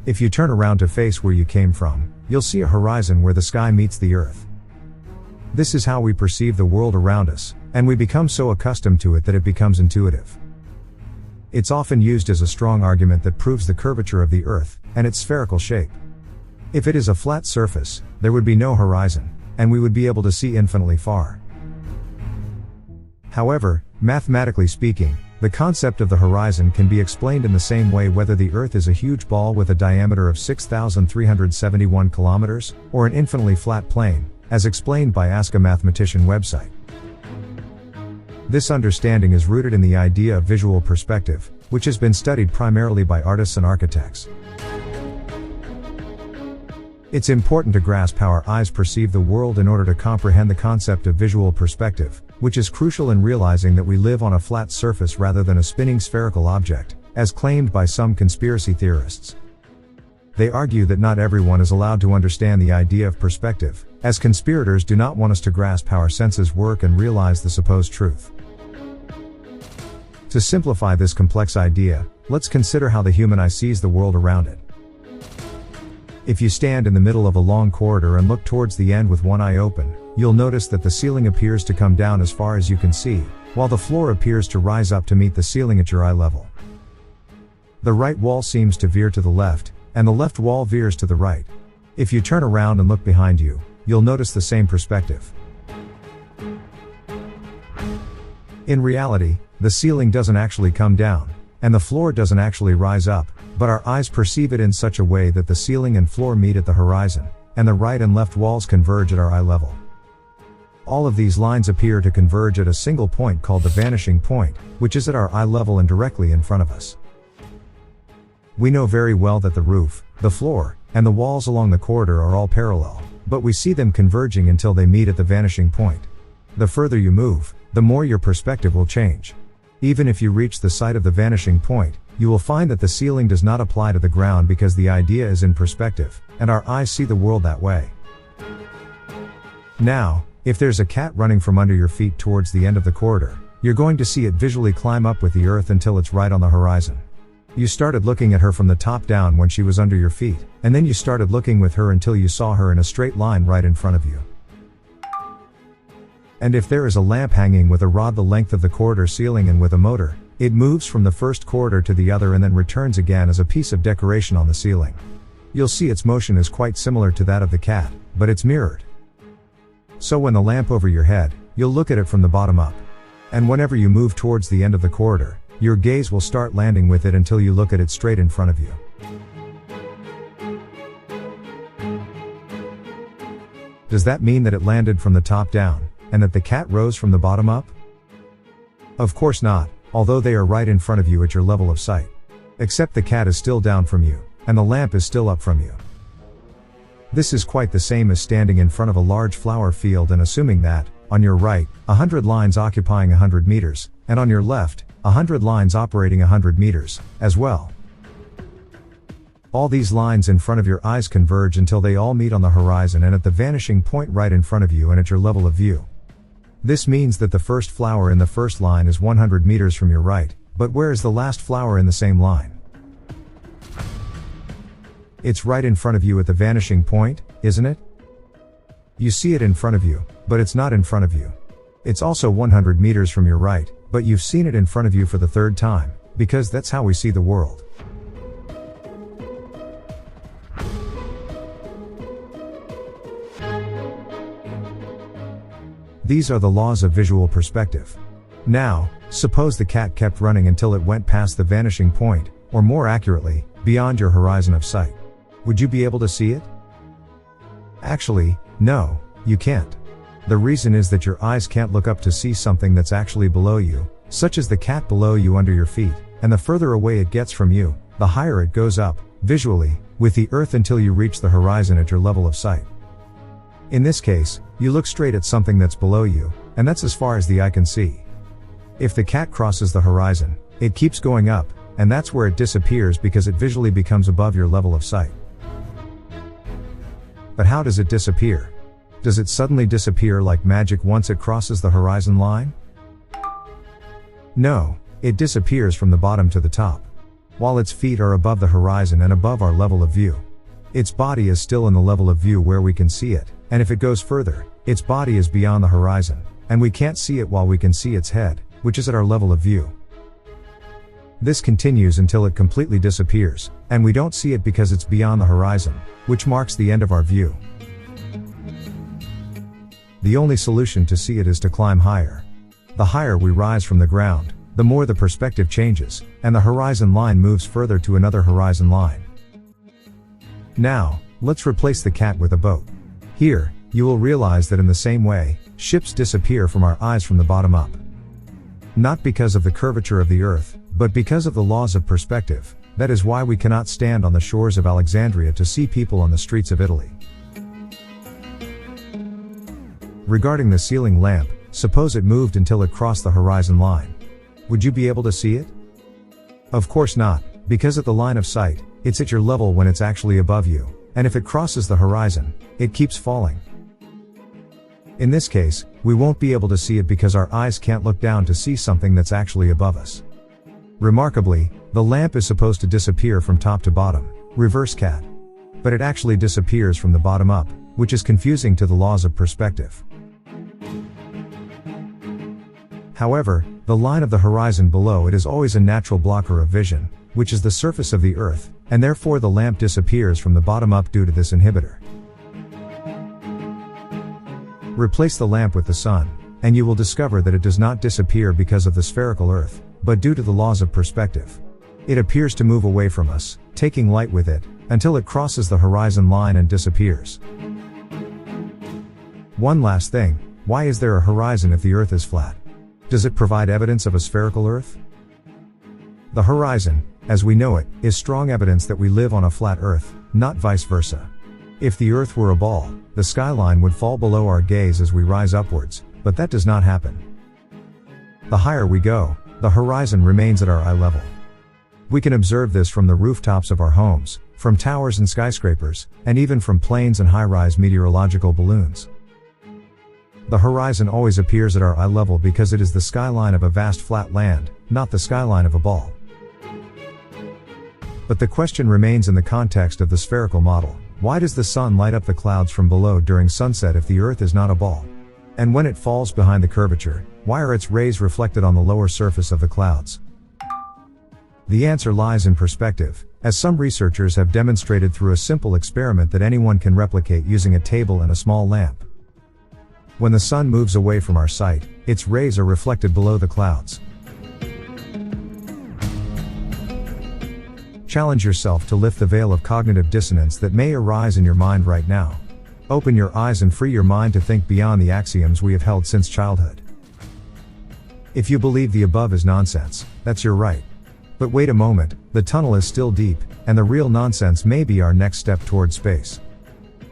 If you turn around to face where you came from, you'll see a horizon where the sky meets the Earth. This is how we perceive the world around us, and we become so accustomed to it that it becomes intuitive. It's often used as a strong argument that proves the curvature of the Earth, and its spherical shape. If it is a flat surface, there would be no horizon, and we would be able to see infinitely far. However, mathematically speaking, the concept of the horizon can be explained in the same way whether the Earth is a huge ball with a diameter of 6,371 kilometers, or an infinitely flat plane, as explained by Ask a Mathematician website. This understanding is rooted in the idea of visual perspective, which has been studied primarily by artists and architects. It's important to grasp how our eyes perceive the world in order to comprehend the concept of visual perspective, which is crucial in realizing that we live on a flat surface rather than a spinning spherical object, as claimed by some conspiracy theorists. They argue that not everyone is allowed to understand the idea of perspective, as conspirators do not want us to grasp how our senses work and realize the supposed truth. To simplify this complex idea, let's consider how the human eye sees the world around it. If you stand in the middle of a long corridor and look towards the end with one eye open, you'll notice that the ceiling appears to come down as far as you can see, while the floor appears to rise up to meet the ceiling at your eye level. The right wall seems to veer to the left, and the left wall veers to the right. If you turn around and look behind you, you'll notice the same perspective. In reality, the ceiling doesn't actually come down, and the floor doesn't actually rise up, But our eyes perceive it in such a way that the ceiling and floor meet at the horizon, and the right and left walls converge at our eye level. All of these lines appear to converge at a single point called the vanishing point, which is at our eye level and directly in front of us. We know very well that the roof, the floor, and the walls along the corridor are all parallel, but we see them converging until they meet at the vanishing point. The further you move, the more your perspective will change. Even if you reach the site of the vanishing point, you will find that the ceiling does not apply to the ground because the idea is in perspective, and our eyes see the world that way. Now, if there's a cat running from under your feet towards the end of the corridor, you're going to see it visually climb up with the earth until it's right on the horizon. You started looking at her from the top down when she was under your feet, and then you started looking with her until you saw her in a straight line right in front of you. And if there is a lamp hanging with a rod the length of the corridor ceiling and with a motor, it moves from the first corridor to the other and then returns again as a piece of decoration on the ceiling. You'll see its motion is quite similar to that of the cat, but it's mirrored. So when the lamp over your head, you'll look at it from the bottom up. And whenever you move towards the end of the corridor, your gaze will start landing with it until you look at it straight in front of you. Does that mean that it landed from the top down, and that the cat rose from the bottom up? Of course not, although they are right in front of you at your level of sight. Except the cat is still down from you, and the lamp is still up from you. This is quite the same as standing in front of a large flower field and assuming that, on your right, 100 lines occupying 100 meters, and on your left, 100 lines operating 100 meters, as well. All these lines in front of your eyes converge until they all meet on the horizon and at the vanishing point right in front of you and at your level of view. This means that the first flower in the first line is 100 meters from your right, but where is the last flower in the same line? It's right in front of you at the vanishing point, isn't it? You see it in front of you, but it's not in front of you. It's also 100 meters from your right, but you've seen it in front of you for the third time, because that's how we see the world. These are the laws of visual perspective. Now, suppose the cat kept running until it went past the vanishing point, or more accurately, beyond your horizon of sight. Would you be able to see it? Actually, no, you can't. The reason is that your eyes can't look up to see something that's actually below you, such as the cat below you under your feet, and the further away it gets from you, the higher it goes up, visually, with the earth until you reach the horizon at your level of sight. In this case, you look straight at something that's below you, and that's as far as the eye can see. If the cat crosses the horizon, it keeps going up, and that's where it disappears because it visually becomes above your level of sight. But how does it disappear? Does it suddenly disappear like magic once it crosses the horizon line? No, it disappears from the bottom to the top. While its feet are above the horizon and above our level of view. Its body is still in the level of view where we can see it, and if it goes further, its body is beyond the horizon, and we can't see it while we can see its head, which is at our level of view. This continues until it completely disappears, and we don't see it because it's beyond the horizon, which marks the end of our view. The only solution to see it is to climb higher. The higher we rise from the ground, the more the perspective changes, and the horizon line moves further to another horizon line. Now, let's replace the cat with a boat. Here, you will realize that in the same way, ships disappear from our eyes from the bottom up. Not because of the curvature of the earth, but because of the laws of perspective. That is why we cannot stand on the shores of Alexandria to see people on the streets of Italy. Regarding the ceiling lamp, suppose it moved until it crossed the horizon line. Would you be able to see it? Of course not, because at the line of sight, it's at your level when it's actually above you, and if it crosses the horizon, it keeps falling. In this case, we won't be able to see it because our eyes can't look down to see something that's actually above us. Remarkably, the lamp is supposed to disappear from top to bottom, reverse cat. But it actually disappears from the bottom up, which is confusing to the laws of perspective. However, the line of the horizon below it is always a natural blocker of vision, which is the surface of the earth, and therefore the lamp disappears from the bottom up due to this inhibitor. Replace the lamp with the sun, and you will discover that it does not disappear because of the spherical earth, but due to the laws of perspective. It appears to move away from us, taking light with it, until it crosses the horizon line and disappears. One last thing, why is there a horizon if the Earth is flat? Does it provide evidence of a spherical Earth? The horizon, as we know it, is strong evidence that we live on a flat Earth, not vice versa. If the Earth were a ball, the skyline would fall below our gaze as we rise upwards, but that does not happen. The higher we go, the horizon remains at our eye level. We can observe this from the rooftops of our homes, from towers and skyscrapers, and even from planes and high-rise meteorological balloons. The horizon always appears at our eye level because it is the skyline of a vast flat land, not the skyline of a ball. But the question remains in the context of the spherical model. Why does the sun light up the clouds from below during sunset if the Earth is not a ball? And when it falls behind the curvature, why are its rays reflected on the lower surface of the clouds? The answer lies in perspective, as some researchers have demonstrated through a simple experiment that anyone can replicate using a table and a small lamp. When the sun moves away from our sight, its rays are reflected below the clouds. Challenge yourself to lift the veil of cognitive dissonance that may arise in your mind right now. Open your eyes and free your mind to think beyond the axioms we have held since childhood. If you believe the above is nonsense, that's your right. But wait a moment, the tunnel is still deep, and the real nonsense may be our next step toward space.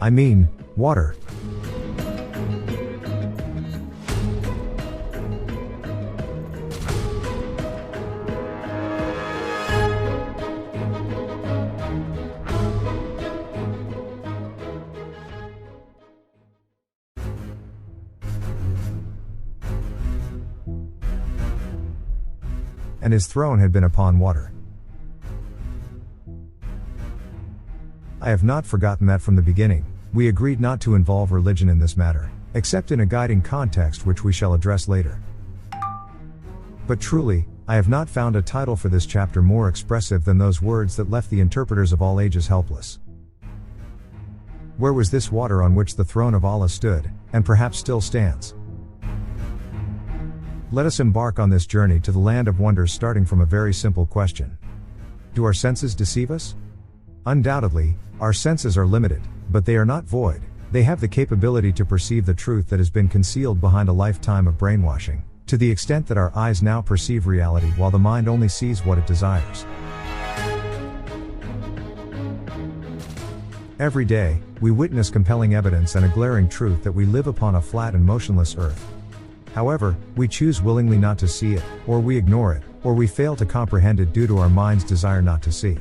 I mean, water. And his throne had been upon water. I have not forgotten that from the beginning, we agreed not to involve religion in this matter, except in a guiding context which we shall address later. But truly, I have not found a title for this chapter more expressive than those words that left the interpreters of all ages helpless. Where was this water on which the throne of Allah stood, and perhaps still stands? Let us embark on this journey to the land of wonders starting from a very simple question. Do our senses deceive us? Undoubtedly, our senses are limited, but they are not void. They have the capability to perceive the truth that has been concealed behind a lifetime of brainwashing, to the extent that our eyes now perceive reality while the mind only sees what it desires. Every day, we witness compelling evidence and a glaring truth that we live upon a flat and motionless earth. However, we choose willingly not to see it, or we ignore it, or we fail to comprehend it due to our mind's desire not to see.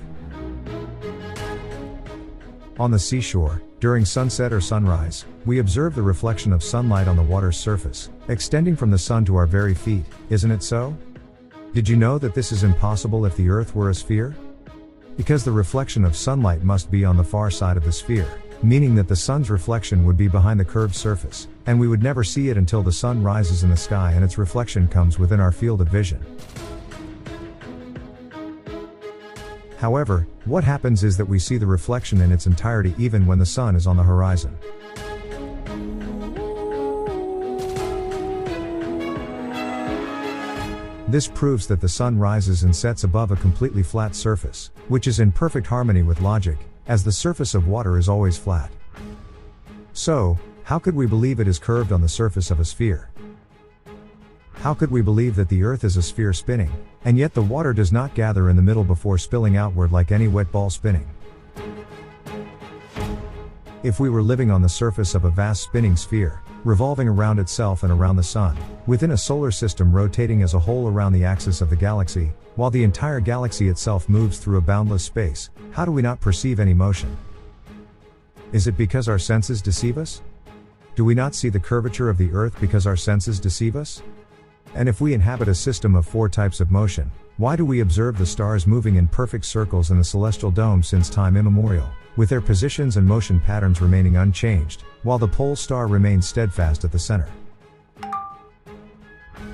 On the seashore, during sunset or sunrise, we observe the reflection of sunlight on the water's surface, extending from the sun to our very feet, isn't it so? Did you know that this is impossible if the Earth were a sphere? Because the reflection of sunlight must be on the far side of the sphere, meaning that the sun's reflection would be behind the curved surface, and we would never see it until the sun rises in the sky and its reflection comes within our field of vision. However, what happens is that we see the reflection in its entirety even when the sun is on the horizon. This proves that the sun rises and sets above a completely flat surface, which is in perfect harmony with logic, as the surface of water is always flat. So, how could we believe it is curved on the surface of a sphere? How could we believe that the Earth is a sphere spinning, and yet the water does not gather in the middle before spilling outward like any wet ball spinning? If we were living on the surface of a vast spinning sphere, revolving around itself and around the sun, within a solar system rotating as a whole around the axis of the galaxy, while the entire galaxy itself moves through a boundless space, how do we not perceive any motion? Is it because our senses deceive us? Do we not see the curvature of the Earth because our senses deceive us? And if we inhabit a system of 4 types of motion, why do we observe the stars moving in perfect circles in the celestial dome since time immemorial, with their positions and motion patterns remaining unchanged, while the pole star remains steadfast at the center?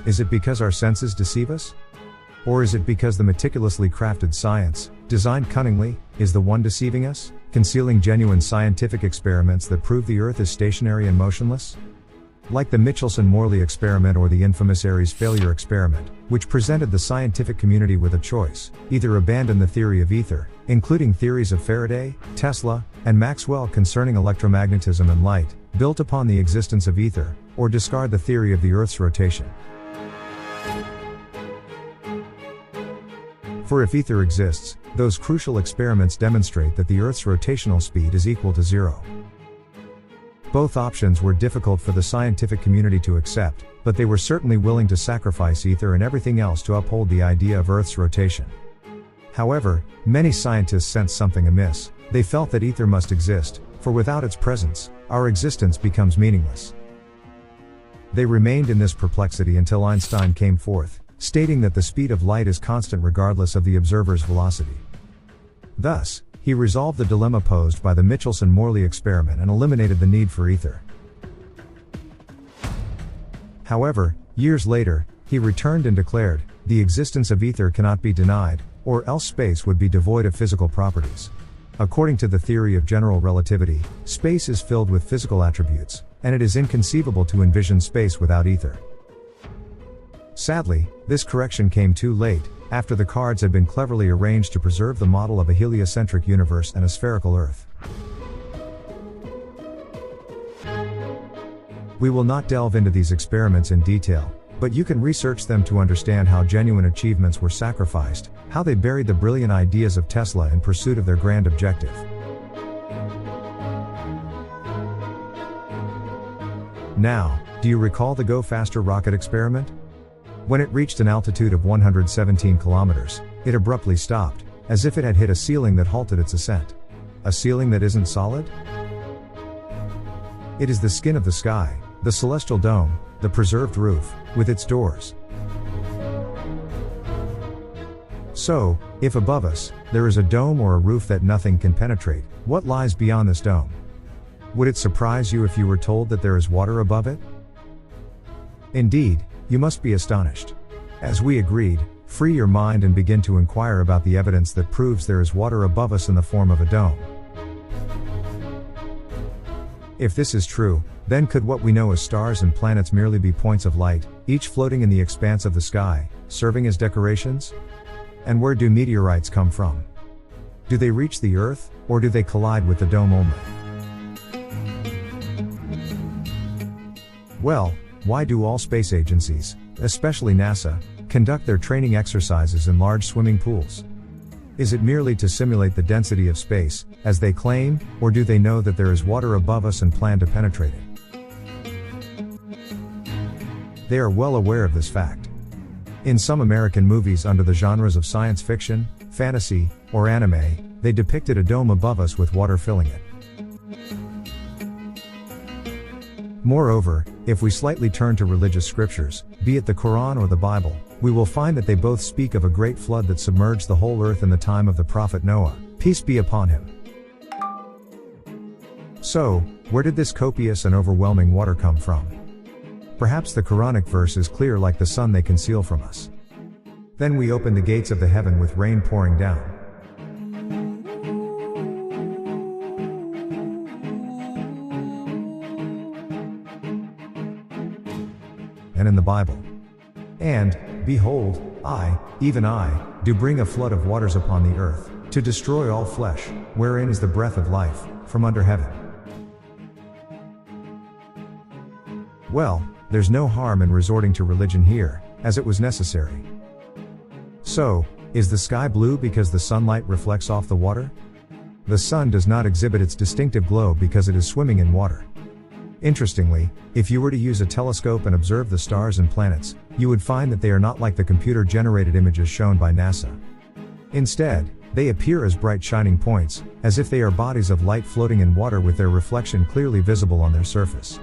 Is it because our senses deceive us? Or is it because the meticulously crafted science, designed cunningly, is the one deceiving us, concealing genuine scientific experiments that prove the Earth is stationary and motionless? Like the Michelson-Morley experiment or the infamous Aries failure experiment, which presented the scientific community with a choice: either abandon the theory of ether, including theories of Faraday, Tesla, and Maxwell concerning electromagnetism and light, built upon the existence of ether, or discard the theory of the Earth's rotation. For if ether exists, those crucial experiments demonstrate that the Earth's rotational speed is equal to zero. Both options were difficult for the scientific community to accept, but they were certainly willing to sacrifice ether and everything else to uphold the idea of Earth's rotation. However, many scientists sensed something amiss. They felt that ether must exist, for without its presence, our existence becomes meaningless. They remained in this perplexity until Einstein came forth, stating that the speed of light is constant regardless of the observer's velocity. Thus, he resolved the dilemma posed by the Michelson-Morley experiment and eliminated the need for ether. However, years later, he returned and declared, "The existence of ether cannot be denied, or else space would be devoid of physical properties." According to the theory of general relativity, space is filled with physical attributes, and it is inconceivable to envision space without ether. Sadly, this correction came too late, after the cards had been cleverly arranged to preserve the model of a heliocentric universe and a spherical Earth. We will not delve into these experiments in detail, but you can research them to understand how genuine achievements were sacrificed, how they buried the brilliant ideas of Tesla in pursuit of their grand objective. Now, do you recall the Go Faster rocket experiment? When it reached an altitude of 117 kilometers, it abruptly stopped, as if it had hit a ceiling that halted its ascent. A ceiling that isn't solid? It is the skin of the sky, the celestial dome, the preserved roof, with its doors. So, if above us, there is a dome or a roof that nothing can penetrate, what lies beyond this dome? Would it surprise you if you were told that there is water above it? Indeed, you must be astonished. As we agreed, free your mind and begin to inquire about the evidence that proves there is water above us in the form of a dome. If this is true, then could what we know as stars and planets merely be points of light, each floating in the expanse of the sky, serving as decorations? And where do meteorites come from? Do they reach the Earth, or do they collide with the dome only? Well, why do all space agencies, especially NASA, conduct their training exercises in large swimming pools? Is it merely to simulate the density of space, as they claim, or do they know that there is water above us and plan to penetrate it? They are well aware of this fact. In some American movies under the genres of science fiction, fantasy, or anime, they depicted a dome above us with water filling it. Moreover, if we slightly turn to religious scriptures, be it the Quran or the Bible, we will find that they both speak of a great flood that submerged the whole earth in the time of the prophet Noah, peace be upon him. So, where did this copious and overwhelming water come from? Perhaps the Quranic verse is clear like the sun they conceal from us. Then we open the gates of the heaven with rain pouring down. And in the Bible. And, behold, I, even I, do bring a flood of waters upon the earth, to destroy all flesh, wherein is the breath of life, from under heaven. Well, there's no harm in resorting to religion here, as it was necessary. So, is the sky blue because the sunlight reflects off the water? The sun does not exhibit its distinctive glow because it is swimming in water. Interestingly, if you were to use a telescope and observe the stars and planets, you would find that they are not like the computer-generated images shown by NASA. Instead, they appear as bright shining points, as if they are bodies of light floating in water with their reflection clearly visible on their surface.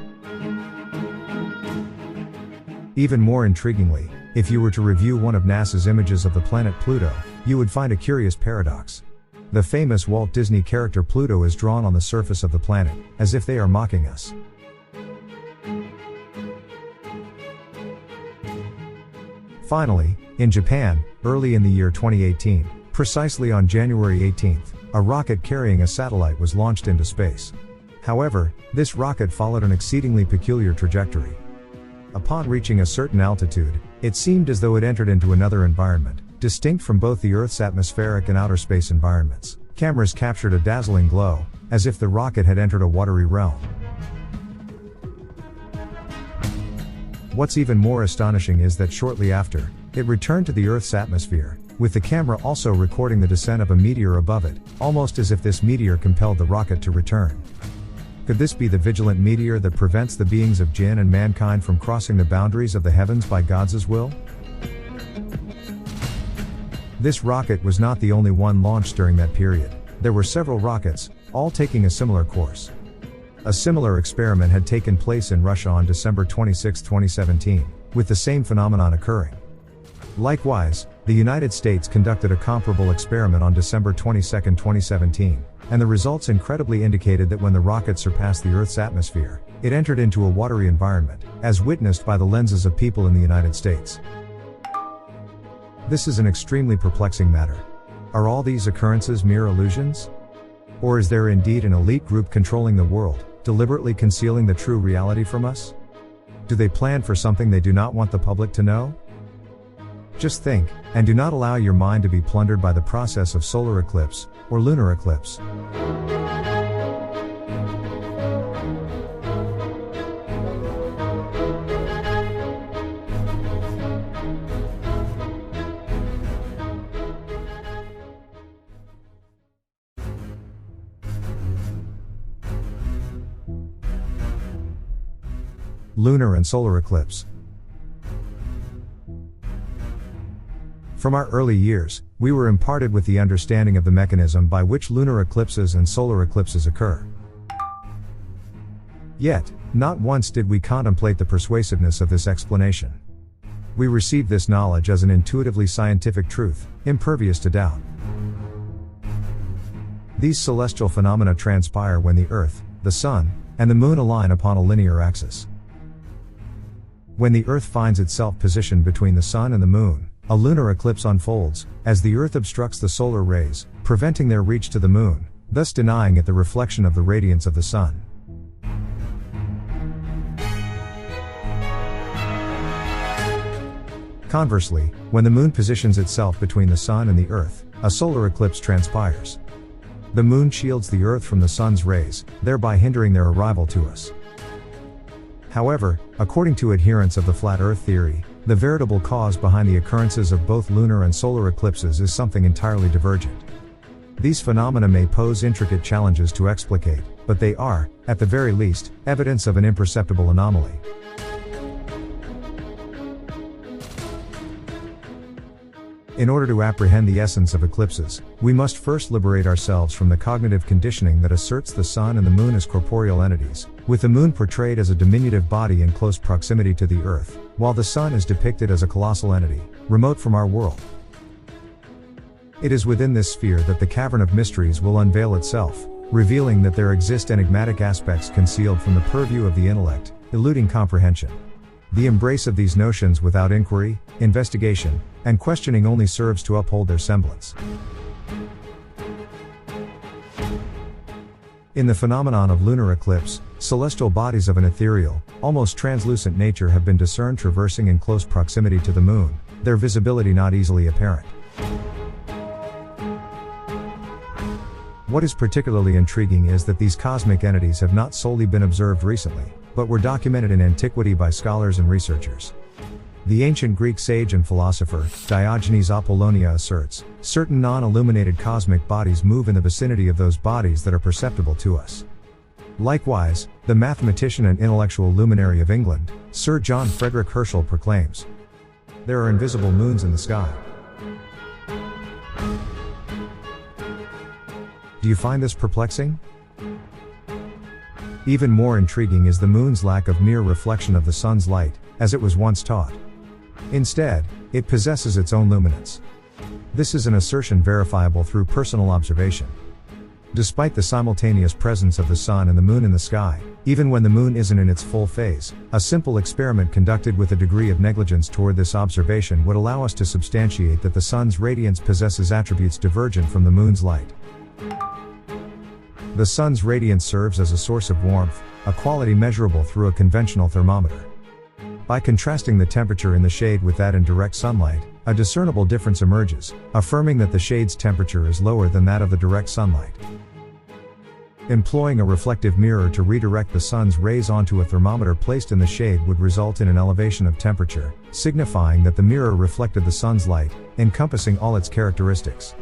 Even more intriguingly, if you were to review one of NASA's images of the planet Pluto, you would find a curious paradox. The famous Walt Disney character Pluto is drawn on the surface of the planet, as if they are mocking us. Finally, in Japan, early in the year 2018, precisely on January 18th, a rocket carrying a satellite was launched into space. However, this rocket followed an exceedingly peculiar trajectory. Upon reaching a certain altitude, it seemed as though it entered into another environment, distinct from both the Earth's atmospheric and outer space environments. Cameras captured a dazzling glow, as if the rocket had entered a watery realm. What's even more astonishing is that shortly after, it returned to the Earth's atmosphere, with the camera also recording the descent of a meteor above it, almost as if this meteor compelled the rocket to return. Could this be the vigilant meteor that prevents the beings of jinn and mankind from crossing the boundaries of the heavens by God's will? This rocket was not the only one launched during that period. There were several rockets, all taking a similar course. A similar experiment had taken place in Russia on December 26, 2017, with the same phenomenon occurring. Likewise, the United States conducted a comparable experiment on December 22, 2017, and the results incredibly indicated that when the rocket surpassed the Earth's atmosphere, it entered into a watery environment, as witnessed by the lenses of people in the United States. This is an extremely perplexing matter. Are all these occurrences mere illusions? Or is there indeed an elite group controlling the world, deliberately concealing the true reality from us? Do they plan for something they do not want the public to know? Just think, and do not allow your mind to be plundered by the process of solar eclipse, or lunar eclipse. Lunar and solar eclipse. From our early years, we were imparted with the understanding of the mechanism by which lunar eclipses and solar eclipses occur. Yet, not once did we contemplate the persuasiveness of this explanation. We received this knowledge as an intuitively scientific truth, impervious to doubt. These celestial phenomena transpire when the Earth, the Sun, and the Moon align upon a linear axis. When the Earth finds itself positioned between the Sun and the Moon, a lunar eclipse unfolds, as the Earth obstructs the solar rays, preventing their reach to the Moon, thus denying it the reflection of the radiance of the Sun. Conversely, when the Moon positions itself between the Sun and the Earth, a solar eclipse transpires. The Moon shields the Earth from the Sun's rays, thereby hindering their arrival to us. However, according to adherents of the flat Earth theory, the veritable cause behind the occurrences of both lunar and solar eclipses is something entirely divergent. These phenomena may pose intricate challenges to explicate, but they are, at the very least, evidence of an imperceptible anomaly. In order to apprehend the essence of eclipses, we must first liberate ourselves from the cognitive conditioning that asserts the Sun and the Moon as corporeal entities, with the Moon portrayed as a diminutive body in close proximity to the Earth, while the Sun is depicted as a colossal entity, remote from our world. It is within this sphere that the cavern of mysteries will unveil itself, revealing that there exist enigmatic aspects concealed from the purview of the intellect, eluding comprehension. The embrace of these notions without inquiry, investigation, and questioning only serves to uphold their semblance. In the phenomenon of lunar eclipse, celestial bodies of an ethereal, almost translucent nature have been discerned traversing in close proximity to the Moon, their visibility not easily apparent. What is particularly intriguing is that these cosmic entities have not solely been observed recently, but were documented in antiquity by scholars and researchers. The ancient Greek sage and philosopher, Diogenes Apollonia asserts, certain non-illuminated cosmic bodies move in the vicinity of those bodies that are perceptible to us. Likewise, the mathematician and intellectual luminary of England, Sir John Frederick Herschel proclaims, "There are invisible moons in the sky." Do you find this perplexing? Even more intriguing is the Moon's lack of mere reflection of the Sun's light, as it was once taught. Instead, it possesses its own luminance. This is an assertion verifiable through personal observation. Despite the simultaneous presence of the Sun and the Moon in the sky, even when the Moon isn't in its full phase, a simple experiment conducted with a degree of negligence toward this observation would allow us to substantiate that the Sun's radiance possesses attributes divergent from the Moon's light. The sun's radiance serves as a source of warmth, a quality measurable through a conventional thermometer. By contrasting the temperature in the shade with that in direct sunlight, a discernible difference emerges, affirming that the shade's temperature is lower than that of the direct sunlight. Employing a reflective mirror to redirect the sun's rays onto a thermometer placed in the shade would result in an elevation of temperature, signifying that the mirror reflected the sun's light, encompassing all its characteristics.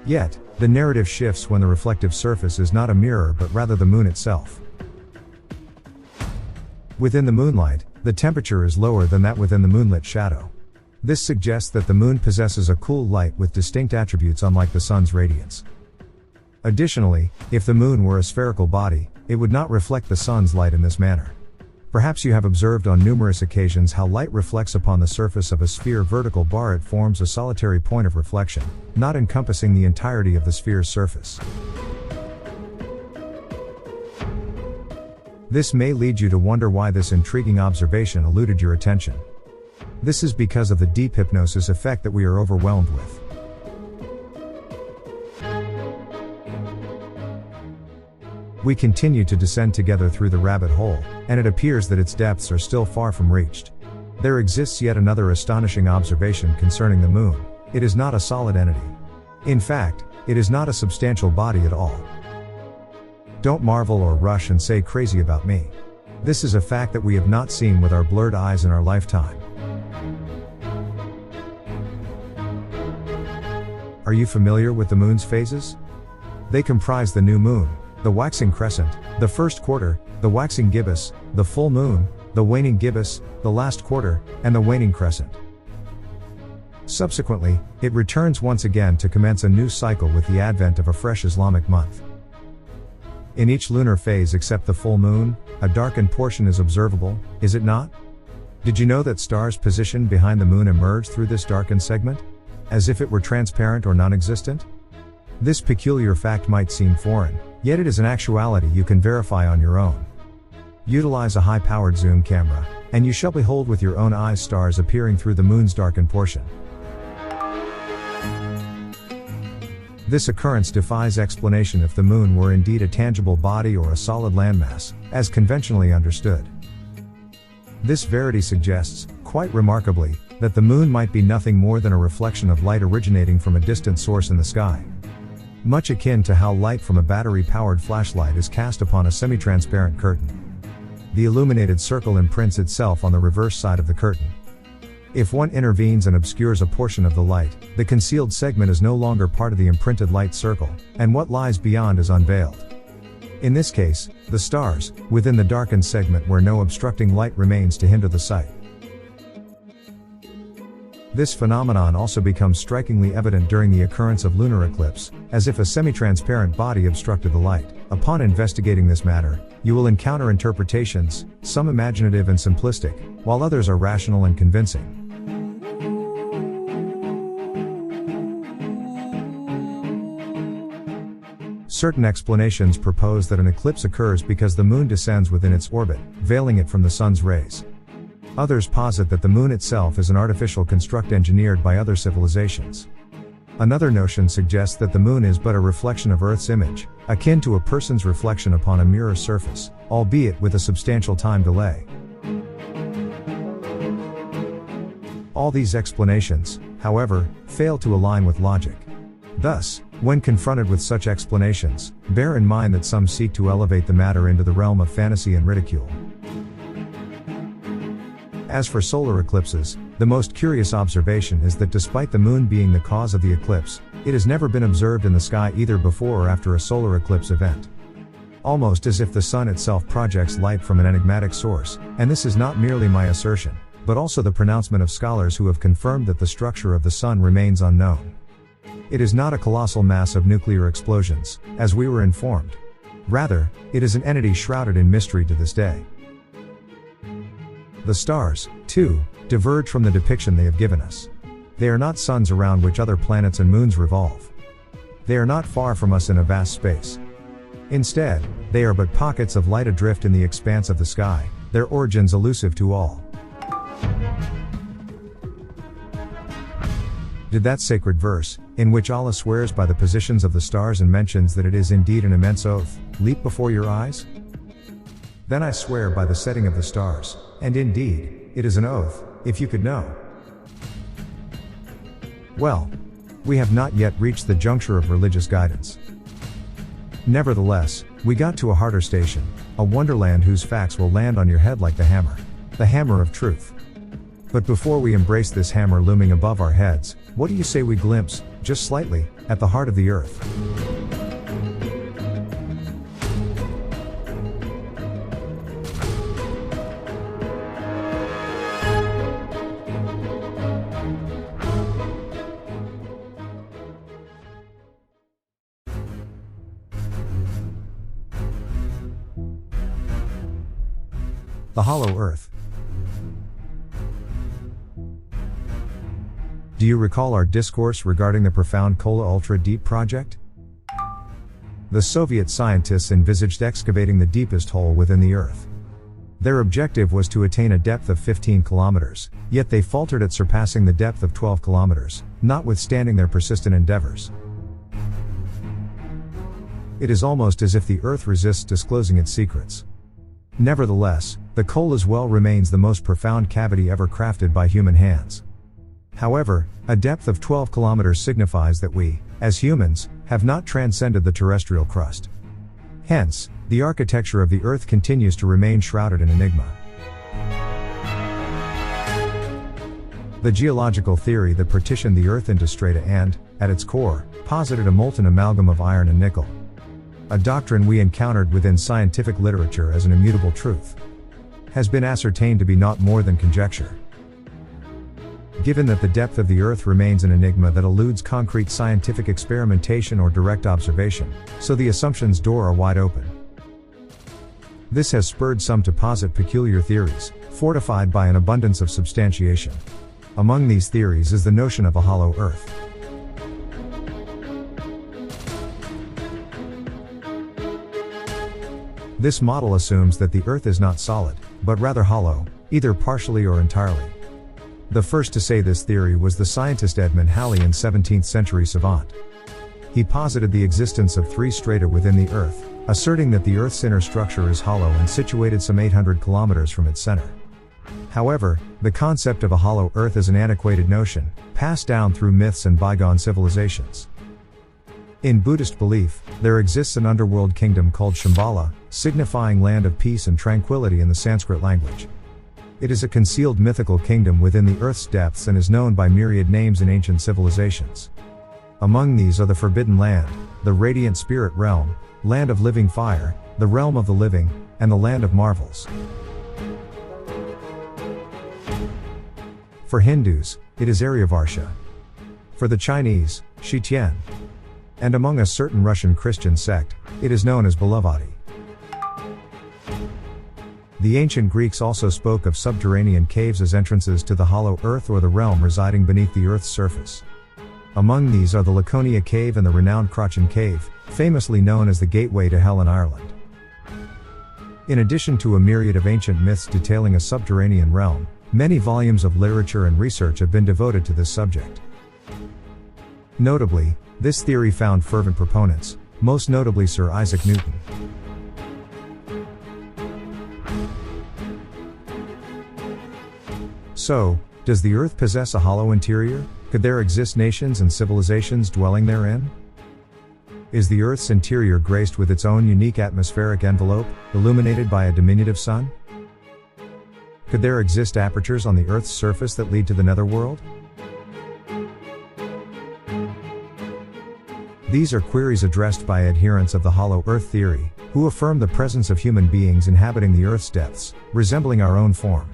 Yet, the narrative shifts when the reflective surface is not a mirror but rather the moon itself. Within the moonlight, the temperature is lower than that within the moonlit shadow. This suggests that the moon possesses a cool light with distinct attributes unlike the sun's radiance. Additionally, if the moon were a spherical body, it would not reflect the sun's light in this manner. Perhaps you have observed on numerous occasions how light reflects upon the surface of a sphere vertical bar. It forms a solitary point of reflection, not encompassing the entirety of the sphere's surface. This may lead you to wonder why this intriguing observation eluded your attention. This is because of the deep hypnosis effect that we are overwhelmed with. We continue to descend together through the rabbit hole, and it appears that its depths are still far from reached. There exists yet another astonishing observation concerning the moon. It is not a solid entity. In fact, it is not a substantial body at all. Don't marvel or rush and say crazy about me. This is a fact that we have not seen with our blurred eyes in our lifetime. Are you familiar with the moon's phases? They comprise the new moon, the waxing crescent, the first quarter, the waxing gibbous, the full moon, the waning gibbous, the last quarter, and the waning crescent. Subsequently, it returns once again to commence a new cycle with the advent of a fresh Islamic month. In each lunar phase except the full moon, a darkened portion is observable, is it not? Did you know that stars positioned behind the moon emerge through this darkened segment? As if it were transparent or non-existent? This peculiar fact might seem foreign, yet it is an actuality you can verify on your own. Utilize a high-powered zoom camera, and you shall behold with your own eyes stars appearing through the moon's darkened portion. This occurrence defies explanation if the moon were indeed a tangible body or a solid landmass, as conventionally understood. This verity suggests, quite remarkably, that the moon might be nothing more than a reflection of light originating from a distant source in the sky. Much akin to how light from a battery-powered flashlight is cast upon a semi-transparent curtain. The illuminated circle imprints itself on the reverse side of the curtain. If one intervenes and obscures a portion of the light, the concealed segment is no longer part of the imprinted light circle, and what lies beyond is unveiled. In this case, the stars, within the darkened segment where no obstructing light remains to hinder the sight. This phenomenon also becomes strikingly evident during the occurrence of lunar eclipse, as if a semi-transparent body obstructed the light. Upon investigating this matter, you will encounter interpretations, some imaginative and simplistic, while others are rational and convincing. Certain explanations propose that an eclipse occurs because the moon descends within its orbit, veiling it from the sun's rays. Others posit that the moon itself is an artificial construct engineered by other civilizations. Another notion suggests that the moon is but a reflection of Earth's image, akin to a person's reflection upon a mirror surface, albeit with a substantial time delay. All these explanations, however, fail to align with logic. Thus, when confronted with such explanations, bear in mind that some seek to elevate the matter into the realm of fantasy and ridicule. As for solar eclipses, the most curious observation is that despite the moon being the cause of the eclipse, it has never been observed in the sky either before or after a solar eclipse event. Almost as if the sun itself projects light from an enigmatic source, and this is not merely my assertion, but also the pronouncement of scholars who have confirmed that the structure of the sun remains unknown. It is not a colossal mass of nuclear explosions, as we were informed. Rather, it is an entity shrouded in mystery to this day. The stars, too, diverge from the depiction they have given us. They are not suns around which other planets and moons revolve. They are not far from us in a vast space. Instead, they are but pockets of light adrift in the expanse of the sky, their origins elusive to all. Did that sacred verse, in which Allah swears by the positions of the stars and mentions that it is indeed an immense oath, leap before your eyes? Then I swear by the setting of the stars, and indeed, it is an oath, if you could know. Well, we have not yet reached the juncture of religious guidance. Nevertheless, we got to a harder station, a wonderland whose facts will land on your head like the hammer of truth. But before we embrace this hammer looming above our heads, what do you say we glimpse, just slightly, at the heart of the earth? The hollow earth. Do you recall our discourse regarding the profound Kola Ultra Deep project? The Soviet scientists envisaged excavating the deepest hole within the Earth. Their objective was to attain a depth of 15 kilometers, yet they faltered at surpassing the depth of 12 kilometers, notwithstanding their persistent endeavors. It is almost as if the Earth resists disclosing its secrets. Nevertheless, the Kola's well remains the most profound cavity ever crafted by human hands. However, a depth of 12 kilometers signifies that we, as humans, have not transcended the terrestrial crust. Hence, the architecture of the Earth continues to remain shrouded in enigma. The geological theory that partitioned the Earth into strata and, at its core, posited a molten amalgam of iron and nickel. A doctrine we encountered within scientific literature as an immutable truth, has been ascertained to be naught more than conjecture. Given that the depth of the Earth remains an enigma that eludes concrete scientific experimentation or direct observation, so the assumption's door are wide open. This has spurred some to posit peculiar theories, fortified by an abundance of substantiation. Among these theories is the notion of a hollow Earth. This model assumes that the Earth is not solid, but rather hollow, either partially or entirely. The first to say this theory was the scientist Edmund Halley, an 17th century savant. He posited the existence of three strata within the Earth, asserting that the Earth's inner structure is hollow and situated some 800 kilometers from its center. However, the concept of a hollow Earth is an antiquated notion, passed down through myths and bygone civilizations. In Buddhist belief, there exists an underworld kingdom called Shambhala, signifying land of peace and tranquility in the Sanskrit language. It is a concealed mythical kingdom within the Earth's depths and is known by myriad names in ancient civilizations. Among these are the Forbidden Land, the Radiant Spirit Realm, Land of Living Fire, the Realm of the Living, and the Land of Marvels. For Hindus, it is Aryavarsha. For the Chinese, Shitian. And among a certain Russian Christian sect, it is known as Belovati. The ancient Greeks also spoke of subterranean caves as entrances to the hollow earth or the realm residing beneath the earth's surface. Among these are the Laconia Cave and the renowned Crochan Cave, famously known as the Gateway to Hell in Ireland. In addition to a myriad of ancient myths detailing a subterranean realm, many volumes of literature and research have been devoted to this subject. Notably, this theory found fervent proponents, most notably Sir Isaac Newton. So, does the Earth possess a hollow interior? Could there exist nations and civilizations dwelling therein? Is the Earth's interior graced with its own unique atmospheric envelope, illuminated by a diminutive sun? Could there exist apertures on the Earth's surface that lead to the netherworld? These are queries addressed by adherents of the hollow Earth theory, who affirm the presence of human beings inhabiting the Earth's depths, resembling our own form.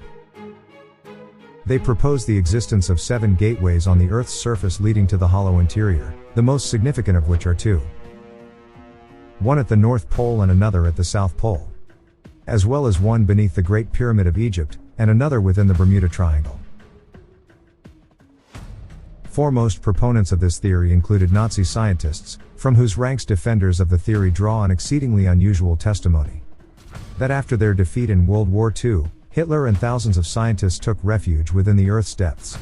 They propose the existence of 7 gateways on the Earth's surface leading to the hollow interior, the most significant of which are 2. One at the North Pole and another at the South Pole. As well as one beneath the Great Pyramid of Egypt, and another within the Bermuda Triangle. Foremost proponents of this theory included Nazi scientists, from whose ranks defenders of the theory draw an exceedingly unusual testimony. That after their defeat in World War II, Hitler and thousands of scientists took refuge within the Earth's depths.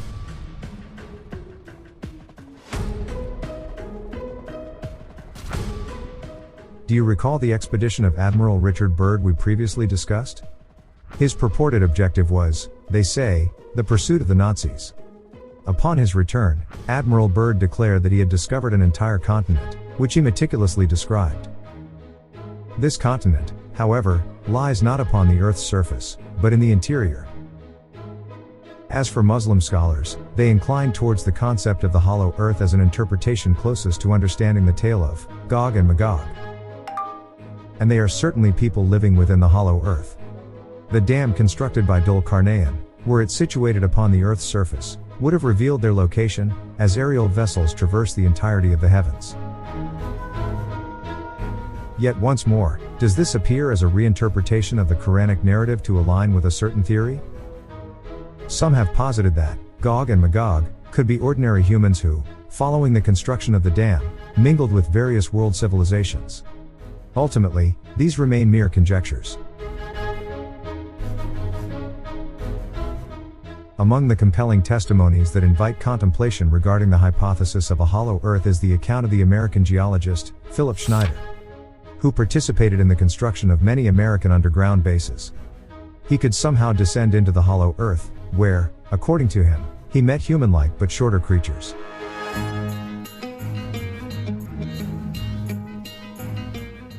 Do you recall the expedition of Admiral Richard Byrd we previously discussed? His purported objective was, they say, the pursuit of the Nazis. Upon his return, Admiral Byrd declared that he had discovered an entire continent, which he meticulously described. This continent, however, lies not upon the Earth's surface, but in the interior. As for Muslim scholars, they incline towards the concept of the hollow earth as an interpretation closest to understanding the tale of Gog and Magog. And they are certainly people living within the hollow earth. The dam constructed by Dhul Qarnayn, were it situated upon the Earth's surface, would have revealed their location, as aerial vessels traverse the entirety of the heavens. Yet once more, does this appear as a reinterpretation of the Quranic narrative to align with a certain theory? Some have posited that Gog and Magog could be ordinary humans who, following the construction of the dam, mingled with various world civilizations. Ultimately, these remain mere conjectures. Among the compelling testimonies that invite contemplation regarding the hypothesis of a hollow earth is the account of the American geologist, Philip Schneider, who participated in the construction of many American underground bases. He could somehow descend into the hollow earth, where, according to him, he met human-like but shorter creatures.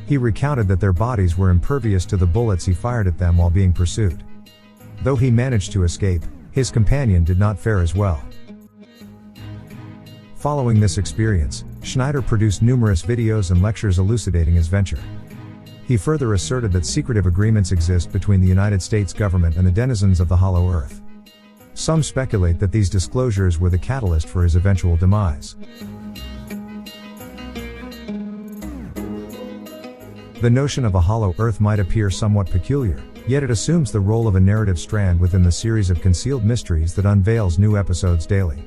He recounted that their bodies were impervious to the bullets he fired at them while being pursued. Though he managed to escape, his companion did not fare as well. Following this experience, Schneider produced numerous videos and lectures elucidating his venture. He further asserted that secretive agreements exist between the United States government and the denizens of the hollow earth. Some speculate that these disclosures were the catalyst for his eventual demise. The notion of a hollow earth might appear somewhat peculiar, yet it assumes the role of a narrative strand within the series of concealed mysteries that unveils new episodes daily.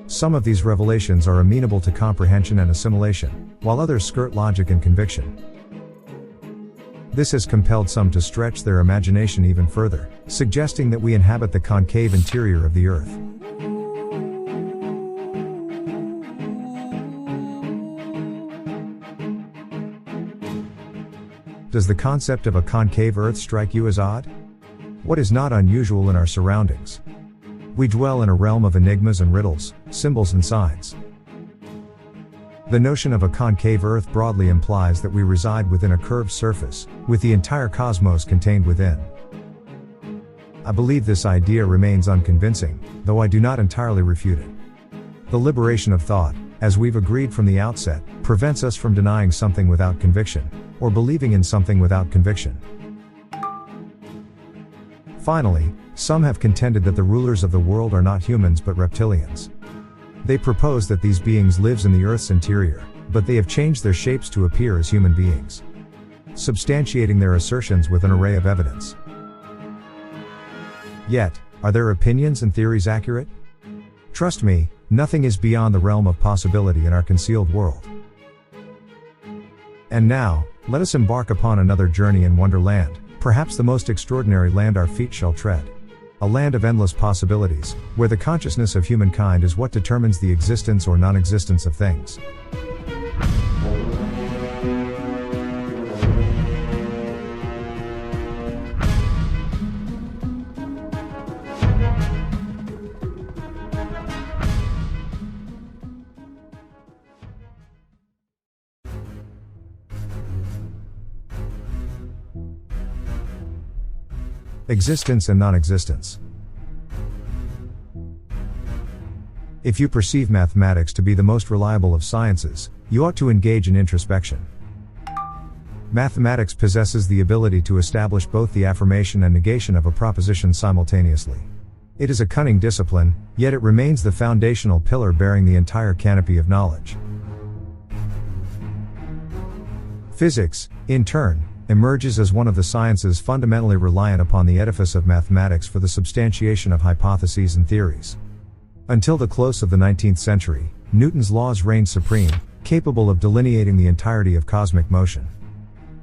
Some of these revelations are amenable to comprehension and assimilation, while others skirt logic and conviction. This has compelled some to stretch their imagination even further, suggesting that we inhabit the concave interior of the Earth. Does the concept of a concave Earth strike you as odd? What is not unusual in our surroundings? We dwell in a realm of enigmas and riddles, symbols and signs. The notion of a concave Earth broadly implies that we reside within a curved surface, with the entire cosmos contained within. I believe this idea remains unconvincing, though I do not entirely refute it. The liberation of thought, as we've agreed from the outset, prevents us from denying something without conviction, or believing in something without conviction. Finally, some have contended that the rulers of the world are not humans but reptilians. They propose that these beings live in the Earth's interior, but they have changed their shapes to appear as human beings, substantiating their assertions with an array of evidence. Yet, are their opinions and theories accurate? Trust me, nothing is beyond the realm of possibility in our concealed world. And now, let us embark upon another journey in Wonderland, perhaps the most extraordinary land our feet shall tread. A land of endless possibilities, where the consciousness of humankind is what determines the existence or non-existence of things. Existence and non-existence. If you perceive mathematics to be the most reliable of sciences, you ought to engage in introspection. Mathematics possesses the ability to establish both the affirmation and negation of a proposition simultaneously. It is a cunning discipline, yet it remains the foundational pillar bearing the entire canopy of knowledge. Physics, in turn, emerges as one of the sciences fundamentally reliant upon the edifice of mathematics for the substantiation of hypotheses and theories. Until the close of the 19th century, Newton's laws reigned supreme, capable of delineating the entirety of cosmic motion.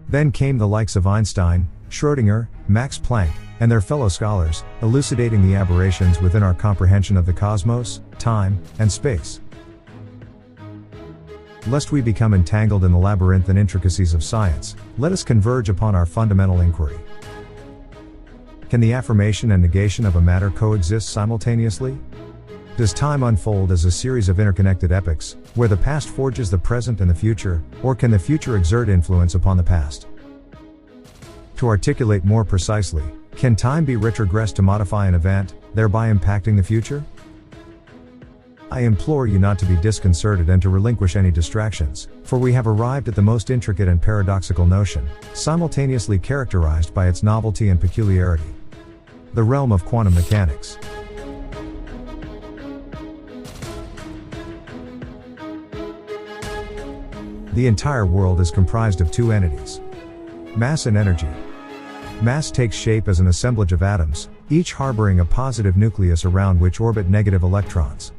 Then came the likes of Einstein, Schrödinger, Max Planck, and their fellow scholars, elucidating the aberrations within our comprehension of the cosmos, time, and space. Lest we become entangled in the labyrinth and intricacies of science, let us converge upon our fundamental inquiry. Can the affirmation and negation of a matter coexist simultaneously? Does time unfold as a series of interconnected epochs, where the past forges the present and the future, or can the future exert influence upon the past? To articulate more precisely, can time be retrogressed to modify an event, thereby impacting the future? I implore you not to be disconcerted and to relinquish any distractions, for we have arrived at the most intricate and paradoxical notion, simultaneously characterized by its novelty and peculiarity. The realm of quantum mechanics. The entire world is comprised of two entities: mass and energy. Mass takes shape as an assemblage of atoms, each harboring a positive nucleus around which orbit negative electrons.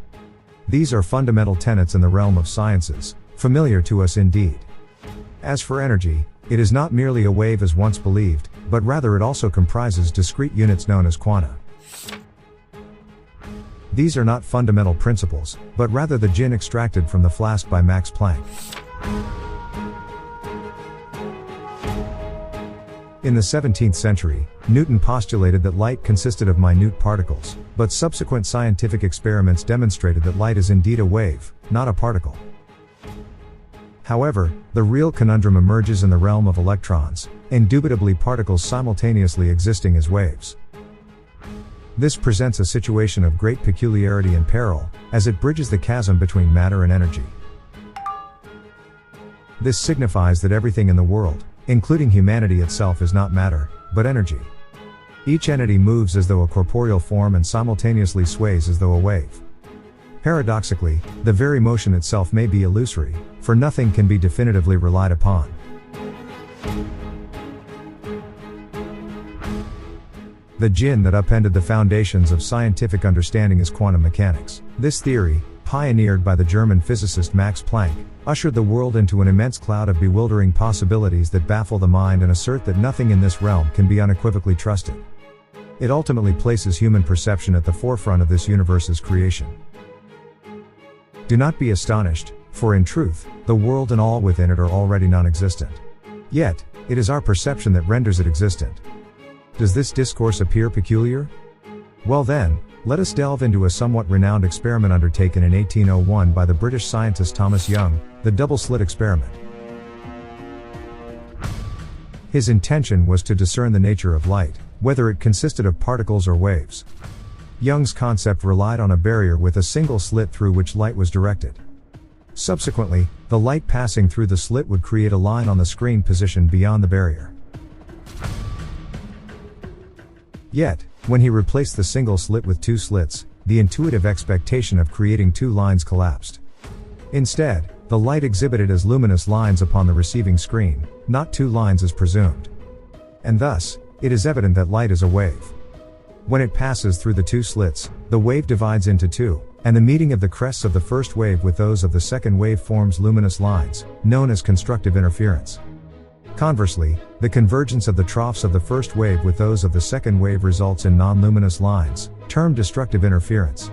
These are fundamental tenets in the realm of sciences, familiar to us indeed. As for energy, it is not merely a wave as once believed, but rather it also comprises discrete units known as quanta. These are not fundamental principles, but rather the gin extracted from the flask by Max Planck. In the 17th century, Newton postulated that light consisted of minute particles, but subsequent scientific experiments demonstrated that light is indeed a wave, not a particle. However, the real conundrum emerges in the realm of electrons, indubitably particles simultaneously existing as waves. This presents a situation of great peculiarity and peril, as it bridges the chasm between matter and energy. This signifies that everything in the world, including humanity itself, is not matter, but energy. Each entity moves as though a corporeal form and simultaneously sways as though a wave. Paradoxically, the very motion itself may be illusory, for nothing can be definitively relied upon. The gin that upended the foundations of scientific understanding is quantum mechanics. This theory, pioneered by the German physicist Max Planck, ushered the world into an immense cloud of bewildering possibilities that baffle the mind and assert that nothing in this realm can be unequivocally trusted. It ultimately places human perception at the forefront of this universe's creation. Do not be astonished, for in truth, the world and all within it are already non-existent. Yet, it is our perception that renders it existent. Does this discourse appear peculiar? Well then, let us delve into a somewhat renowned experiment undertaken in 1801 by the British scientist Thomas Young, the double-slit experiment. His intention was to discern the nature of light, whether it consisted of particles or waves. Young's concept relied on a barrier with a single slit through which light was directed. Subsequently, the light passing through the slit would create a line on the screen positioned beyond the barrier. Yet, when he replaced the single slit with two slits, the intuitive expectation of creating two lines collapsed. Instead, the light exhibited as luminous lines upon the receiving screen, not two lines as presumed. And thus, it is evident that light is a wave. When it passes through the two slits, the wave divides into two, and the meeting of the crests of the first wave with those of the second wave forms luminous lines, known as constructive interference. Conversely, the convergence of the troughs of the first wave with those of the second wave results in non-luminous lines, termed destructive interference.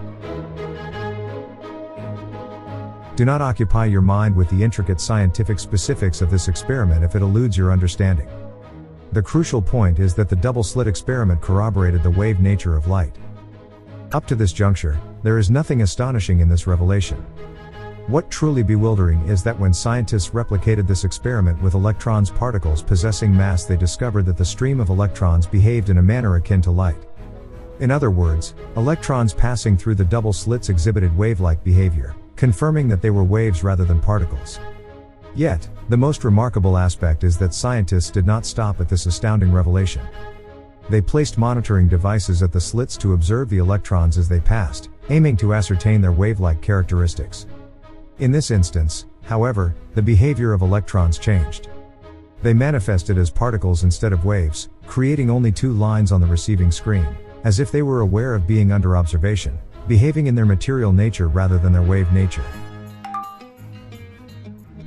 Do not occupy your mind with the intricate scientific specifics of this experiment if it eludes your understanding. The crucial point is that the double-slit experiment corroborated the wave nature of light. Up to this juncture, there is nothing astonishing in this revelation. What truly bewildering is that when scientists replicated this experiment with electrons particles possessing mass, they discovered that the stream of electrons behaved in a manner akin to light. In other words, electrons passing through the double slits exhibited wave-like behavior, confirming that they were waves rather than particles. Yet, the most remarkable aspect is that scientists did not stop at this astounding revelation. They placed monitoring devices at the slits to observe the electrons as they passed, aiming to ascertain their wave-like characteristics. In this instance, however, the behavior of electrons changed. They manifested as particles instead of waves, creating only two lines on the receiving screen, as if they were aware of being under observation, behaving in their material nature rather than their wave nature.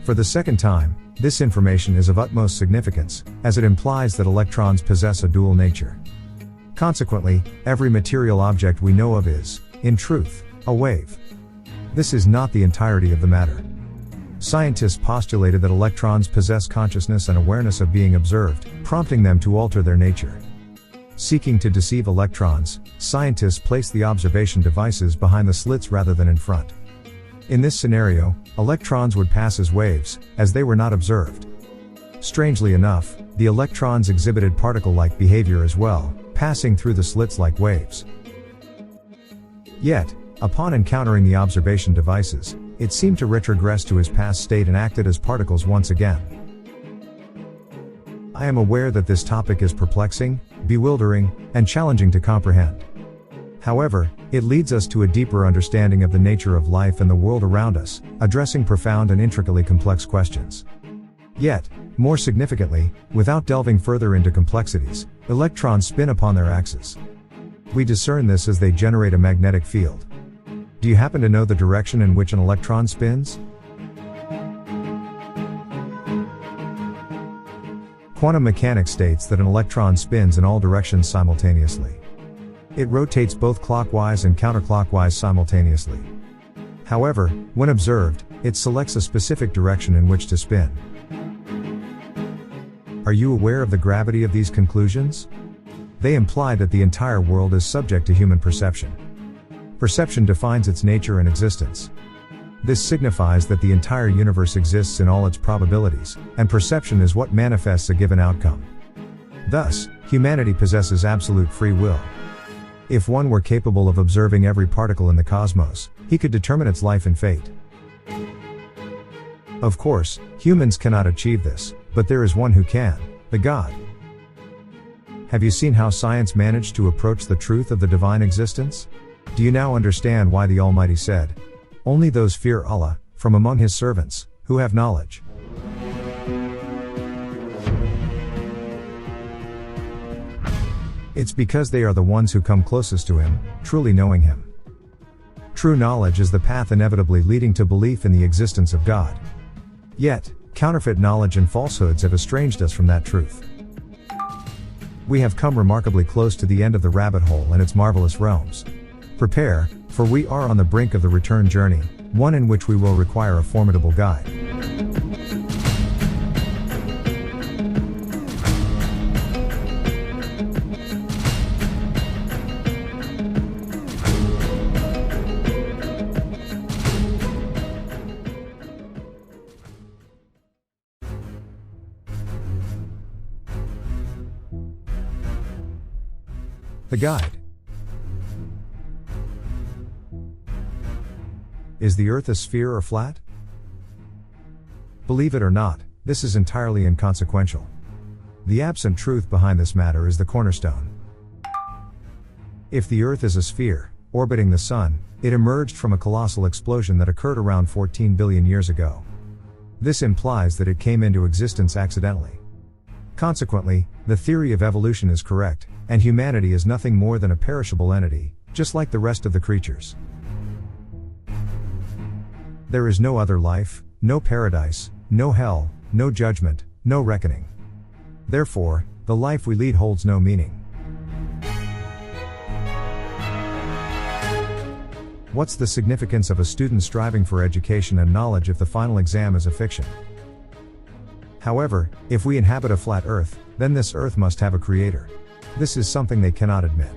For the second time, this information is of utmost significance, as it implies that electrons possess a dual nature. Consequently, every material object we know of is, in truth, a wave. This is not the entirety of the matter. Scientists postulated that electrons possess consciousness and awareness of being observed, prompting them to alter their nature. Seeking to deceive electrons, scientists placed the observation devices behind the slits rather than in front. In this scenario, electrons would pass as waves, as they were not observed. Strangely enough, the electrons exhibited particle-like behavior as well, passing through the slits like waves. Yet, upon encountering the observation devices, it seemed to retrogress to his past state and acted as particles once again. I am aware that this topic is perplexing, bewildering, and challenging to comprehend. However, it leads us to a deeper understanding of the nature of life and the world around us, addressing profound and intricately complex questions. Yet, more significantly, without delving further into complexities, electrons spin upon their axes. We discern this as they generate a magnetic field. Do you happen to know the direction in which an electron spins? Quantum mechanics states that an electron spins in all directions simultaneously. It rotates both clockwise and counterclockwise simultaneously. However, when observed, it selects a specific direction in which to spin. Are you aware of the gravity of these conclusions? They imply that the entire world is subject to human perception. Perception defines its nature and existence. This signifies that the entire universe exists in all its probabilities, and perception is what manifests a given outcome. Thus, humanity possesses absolute free will. If one were capable of observing every particle in the cosmos, he could determine its life and fate. Of course, humans cannot achieve this, but there is one who can, the God. Have you seen how science managed to approach the truth of the divine existence? Do you now understand why the Almighty said, "Only those fear Allah, from among His servants, who have knowledge"? It's because they are the ones who come closest to Him, truly knowing Him. True knowledge is the path inevitably leading to belief in the existence of God. Yet, counterfeit knowledge and falsehoods have estranged us from that truth. We have come remarkably close to the end of the rabbit hole and its marvelous realms. Prepare, for we are on the brink of the return journey, one in which we will require a formidable guide. The guide. Is the Earth a sphere or flat? Believe it or not, this is entirely inconsequential. The absent truth behind this matter is the cornerstone. If the Earth is a sphere, orbiting the Sun, it emerged from a colossal explosion that occurred around 14 billion years ago. This implies that it came into existence accidentally. Consequently, the theory of evolution is correct, and humanity is nothing more than a perishable entity, just like the rest of the creatures. There is no other life, no paradise, no hell, no judgment, no reckoning. Therefore, the life we lead holds no meaning. What's the significance of a student striving for education and knowledge if the final exam is a fiction? However, if we inhabit a flat Earth, then this Earth must have a creator. This is something they cannot admit.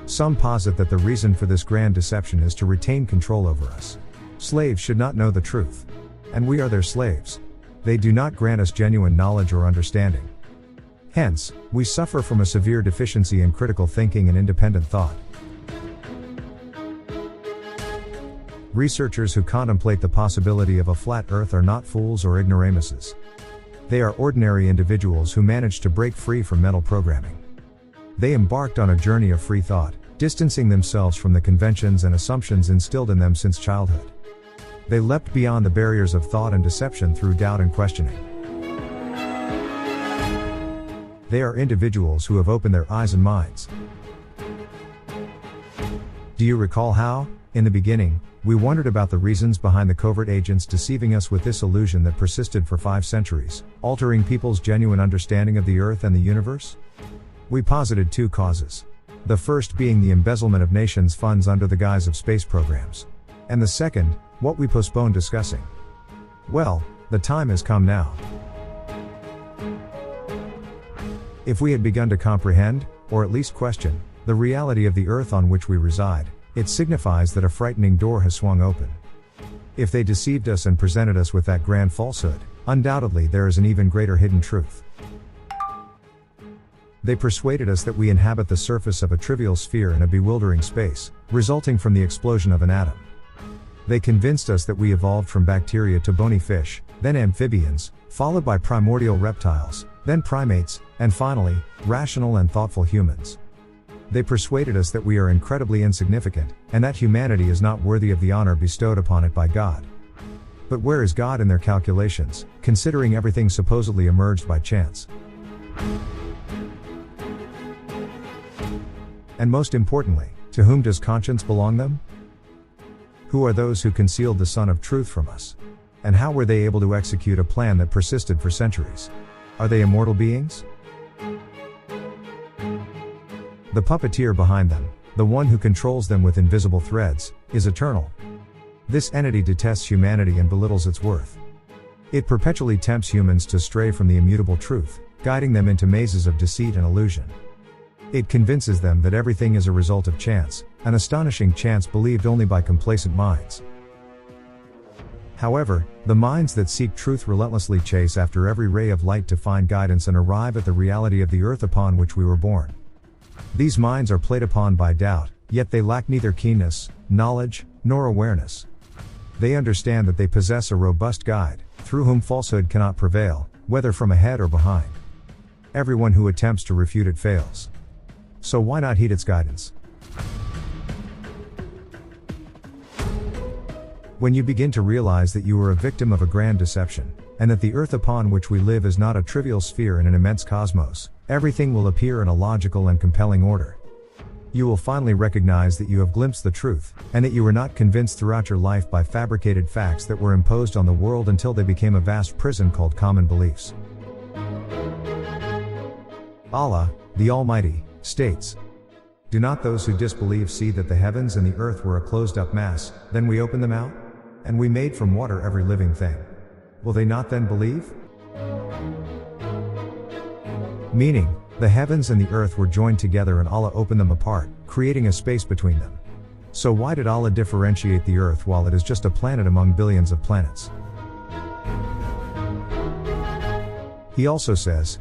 Some posit that the reason for this grand deception is to retain control over us. Slaves should not know the truth. And we are their slaves. They do not grant us genuine knowledge or understanding. Hence, we suffer from a severe deficiency in critical thinking and independent thought. Researchers who contemplate the possibility of a flat Earth are not fools or ignoramuses. They are ordinary individuals who managed to break free from mental programming. They embarked on a journey of free thought, distancing themselves from the conventions and assumptions instilled in them since childhood. They leapt beyond the barriers of thought and deception through doubt and questioning. They are individuals who have opened their eyes and minds. Do you recall how, in the beginning, we wondered about the reasons behind the covert agents deceiving us with this illusion that persisted for 5 centuries, altering people's genuine understanding of the Earth and the universe? We posited 2 causes. The first being the embezzlement of nations' funds under the guise of space programs. And the second, what we postponed discussing. Well, the time has come now. If we had begun to comprehend, or at least question, the reality of the earth on which we reside, it signifies that a frightening door has swung open. If they deceived us and presented us with that grand falsehood, undoubtedly there is an even greater hidden truth. They persuaded us that we inhabit the surface of a trivial sphere in a bewildering space, resulting from the explosion of an atom. They convinced us that we evolved from bacteria to bony fish, then amphibians, followed by primordial reptiles, then primates, and finally, rational and thoughtful humans. They persuaded us that we are incredibly insignificant, and that humanity is not worthy of the honor bestowed upon it by God. But where is God in their calculations, considering everything supposedly emerged by chance? And most importantly, to whom does conscience belong them? Who are those who concealed the Son of Truth from us? And how were they able to execute a plan that persisted for centuries? Are they immortal beings? The puppeteer behind them, the one who controls them with invisible threads, is eternal. This entity detests humanity and belittles its worth. It perpetually tempts humans to stray from the immutable truth, guiding them into mazes of deceit and illusion. It convinces them that everything is a result of chance, an astonishing chance believed only by complacent minds. However, the minds that seek truth relentlessly chase after every ray of light to find guidance and arrive at the reality of the earth upon which we were born. These minds are played upon by doubt, yet they lack neither keenness, knowledge, nor awareness. They understand that they possess a robust guide, through whom falsehood cannot prevail, whether from ahead or behind. Everyone who attempts to refute it fails. So why not heed its guidance? When you begin to realize that you are a victim of a grand deception, and that the earth upon which we live is not a trivial sphere in an immense cosmos, everything will appear in a logical and compelling order. You will finally recognize that you have glimpsed the truth, and that you were not convinced throughout your life by fabricated facts that were imposed on the world until they became a vast prison called common beliefs. Allah, the Almighty, states, "Do not those who disbelieve see that the heavens and the earth were a closed-up mass, then we opened them out? And we made from water every living thing. Will they not then believe?" Meaning, the heavens and the earth were joined together and Allah opened them apart, creating a space between them. So why did Allah differentiate the earth while it is just a planet among billions of planets? He also says,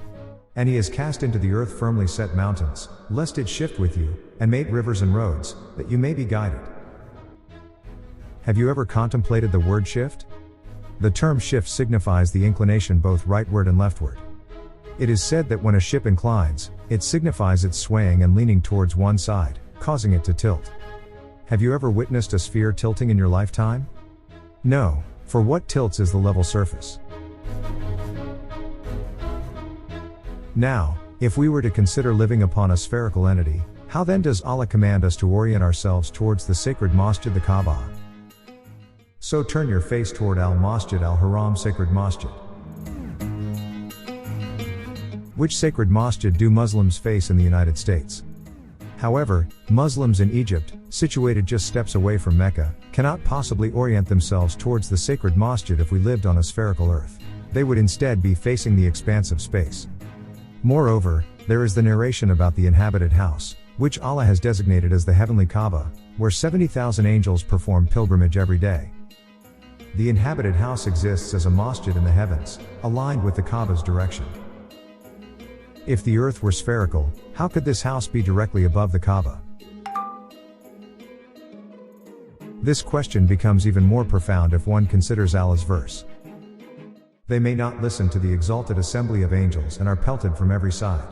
"And he has cast into the earth firmly set mountains, lest it shift with you, and made rivers and roads, that you may be guided." Have you ever contemplated the word shift? The term shift signifies the inclination both rightward and leftward. It is said that when a ship inclines, it signifies its swaying and leaning towards one side, causing it to tilt. Have you ever witnessed a sphere tilting in your lifetime? No, for what tilts is the level surface. Now, if we were to consider living upon a spherical entity, how then does Allah command us to orient ourselves towards the sacred masjid, the Kaaba? So turn your face toward al-Masjid al-Haram, sacred masjid. Which sacred masjid do Muslims face in the United States? However, Muslims in Egypt, situated just steps away from Mecca, cannot possibly orient themselves towards the sacred masjid if we lived on a spherical earth. They would instead be facing the expanse of space. Moreover, there is the narration about the inhabited house, which Allah has designated as the heavenly Kaaba, where 70,000 angels perform pilgrimage every day. The inhabited house exists as a masjid in the heavens, aligned with the Kaaba's direction. If the earth were spherical, how could this house be directly above the Kaaba? This question becomes even more profound if one considers Allah's verse. They may not listen to the exalted assembly of angels and are pelted from every side.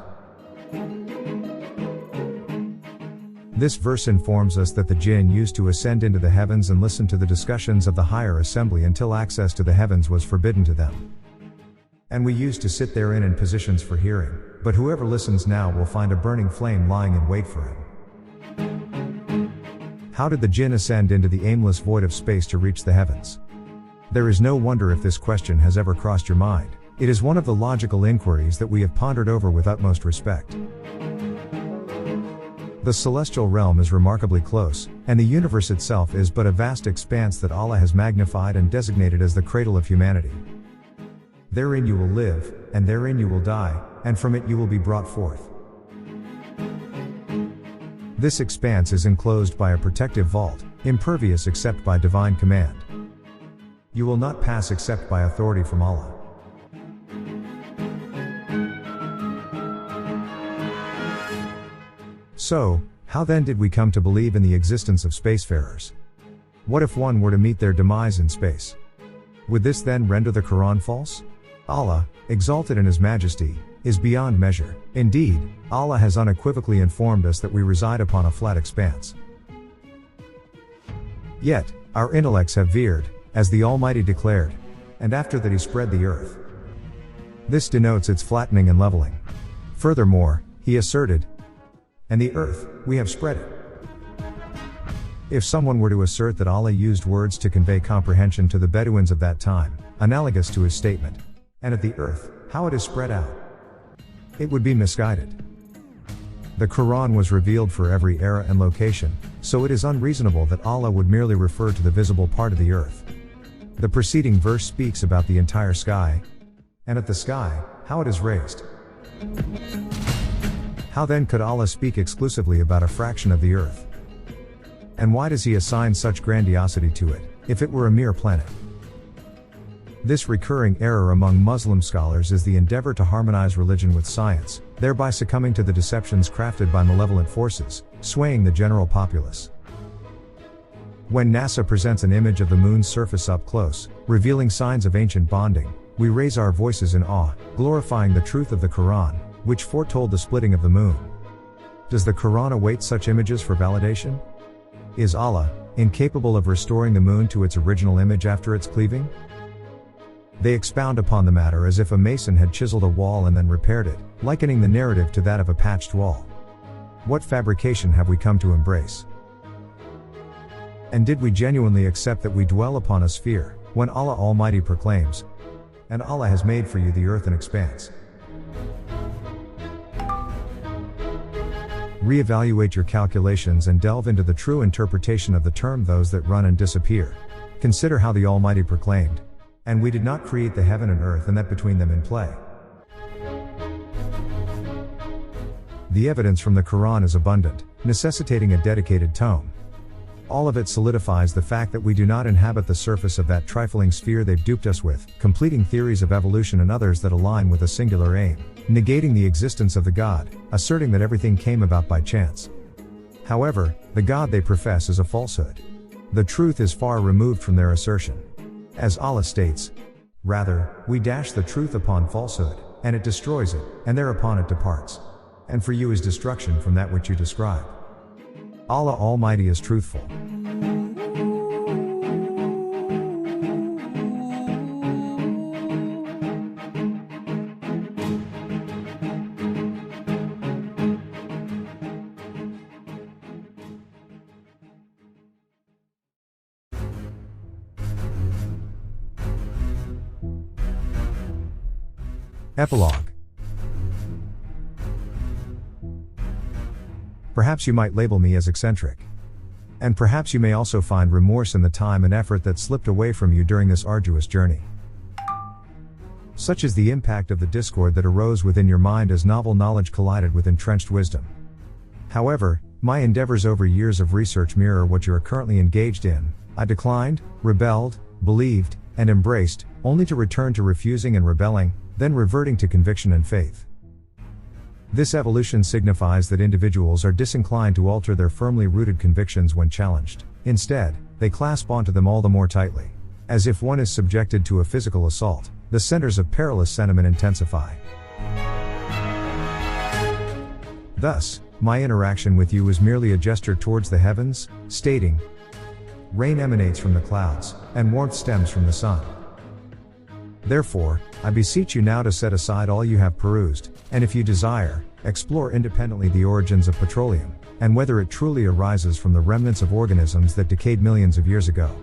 This verse informs us that the jinn used to ascend into the heavens and listen to the discussions of the higher assembly until access to the heavens was forbidden to them. And we used to sit therein in positions for hearing, but whoever listens now will find a burning flame lying in wait for him. How did the jinn ascend into the aimless void of space to reach the heavens? There is no wonder if this question has ever crossed your mind. It is one of the logical inquiries that we have pondered over with utmost respect. The celestial realm is remarkably close, and the universe itself is but a vast expanse that Allah has magnified and designated as the cradle of humanity. Therein you will live, and therein you will die, and from it you will be brought forth. This expanse is enclosed by a protective vault, impervious except by divine command. You will not pass except by authority from Allah. So, how then did we come to believe in the existence of spacefarers? What if one were to meet their demise in space? Would this then render the Quran false? Allah, exalted in His majesty, is beyond measure. Indeed, Allah has unequivocally informed us that we reside upon a flat expanse. Yet, our intellects have veered, as the Almighty declared, and after that He spread the earth. This denotes its flattening and leveling. Furthermore, He asserted, and the earth, we have spread it. If someone were to assert that Allah used words to convey comprehension to the Bedouins of that time, analogous to His statement, and at the earth, how it is spread out, it would be misguided. The Quran was revealed for every era and location, so it is unreasonable that Allah would merely refer to the visible part of the earth. The preceding verse speaks about the entire sky, and at the sky, how it is raised. How then could Allah speak exclusively about a fraction of the earth? And why does He assign such grandiosity to it, if it were a mere planet? This recurring error among Muslim scholars is the endeavor to harmonize religion with science, thereby succumbing to the deceptions crafted by malevolent forces, swaying the general populace. When NASA presents an image of the moon's surface up close, revealing signs of ancient bonding, we raise our voices in awe, glorifying the truth of the Quran, which foretold the splitting of the moon. Does the Quran await such images for validation? Is Allah incapable of restoring the moon to its original image after its cleaving? They expound upon the matter as if a mason had chiseled a wall and then repaired it, likening the narrative to that of a patched wall. What fabrication have we come to embrace? And did we genuinely accept that we dwell upon a sphere, when Allah Almighty proclaims, and Allah has made for you the earth an expanse? Reevaluate your calculations and delve into the true interpretation of the term those that run and disappear. Consider how the Almighty proclaimed, and we did not create the heaven and earth and that between them in play. The evidence from the Quran is abundant, necessitating a dedicated tome. All of it solidifies the fact that we do not inhabit the surface of that trifling sphere they've duped us with, completing theories of evolution and others that align with a singular aim, negating the existence of the God, asserting that everything came about by chance. However, the God they profess is a falsehood. The truth is far removed from their assertion. As Allah states, rather, we dash the truth upon falsehood, and it destroys it, and thereupon it departs. And for you is destruction from that which you describe. Allah Almighty is truthful. Epilogue. Perhaps you might label me as eccentric. And perhaps you may also find remorse in the time and effort that slipped away from you during this arduous journey. Such is the impact of the discord that arose within your mind as novel knowledge collided with entrenched wisdom. However, my endeavors over years of research mirror what you are currently engaged in. I declined, rebelled, believed, and embraced, only to return to refusing and rebelling, then reverting to conviction and faith. This evolution signifies that individuals are disinclined to alter their firmly rooted convictions when challenged. Instead, they clasp onto them all the more tightly. As if one is subjected to a physical assault, the centers of perilous sentiment intensify. Thus, my interaction with you is merely a gesture towards the heavens, stating, rain emanates from the clouds, and warmth stems from the sun. Therefore, I beseech you now to set aside all you have perused, and if you desire, explore independently the origins of petroleum, and whether it truly arises from the remnants of organisms that decayed millions of years ago.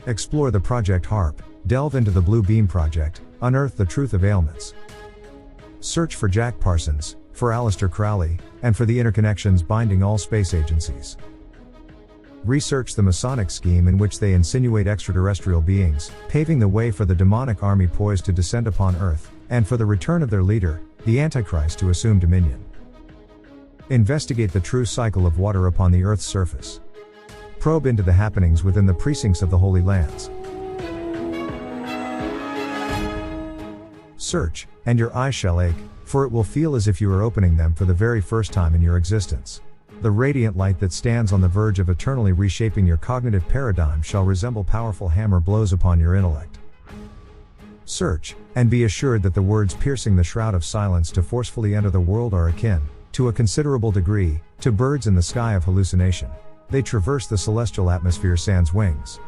Explore the Project HARP, delve into the Blue Beam Project, unearth the truth of ailments. Search for Jack Parsons, for Aleister Crowley, and for the interconnections binding all space agencies. Research the Masonic scheme in which they insinuate extraterrestrial beings, paving the way for the demonic army poised to descend upon Earth, and for the return of their leader, the Antichrist, to assume dominion. Investigate the true cycle of water upon the Earth's surface. Probe into the happenings within the precincts of the Holy Lands. Search, and your eyes shall ache, for it will feel as if you are opening them for the very first time in your existence. The radiant light that stands on the verge of eternally reshaping your cognitive paradigm shall resemble powerful hammer blows upon your intellect. Search, and be assured that the words piercing the shroud of silence to forcefully enter the world are akin, to a considerable degree, to birds in the sky of hallucination. They traverse the celestial atmosphere sans wings.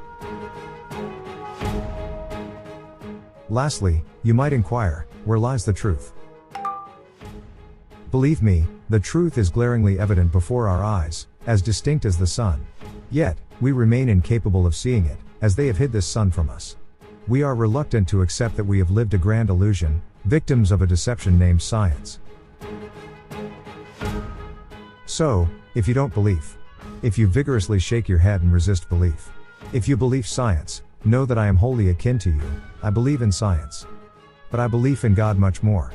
Lastly, you might inquire, where lies the truth? Believe me, the truth is glaringly evident before our eyes, as distinct as the sun. Yet, we remain incapable of seeing it, as they have hid this sun from us. We are reluctant to accept that we have lived a grand illusion, victims of a deception named science. So, if you don't believe, if you vigorously shake your head and resist belief, if you believe science, know that I am wholly akin to you. I believe in science. But I believe in God much more.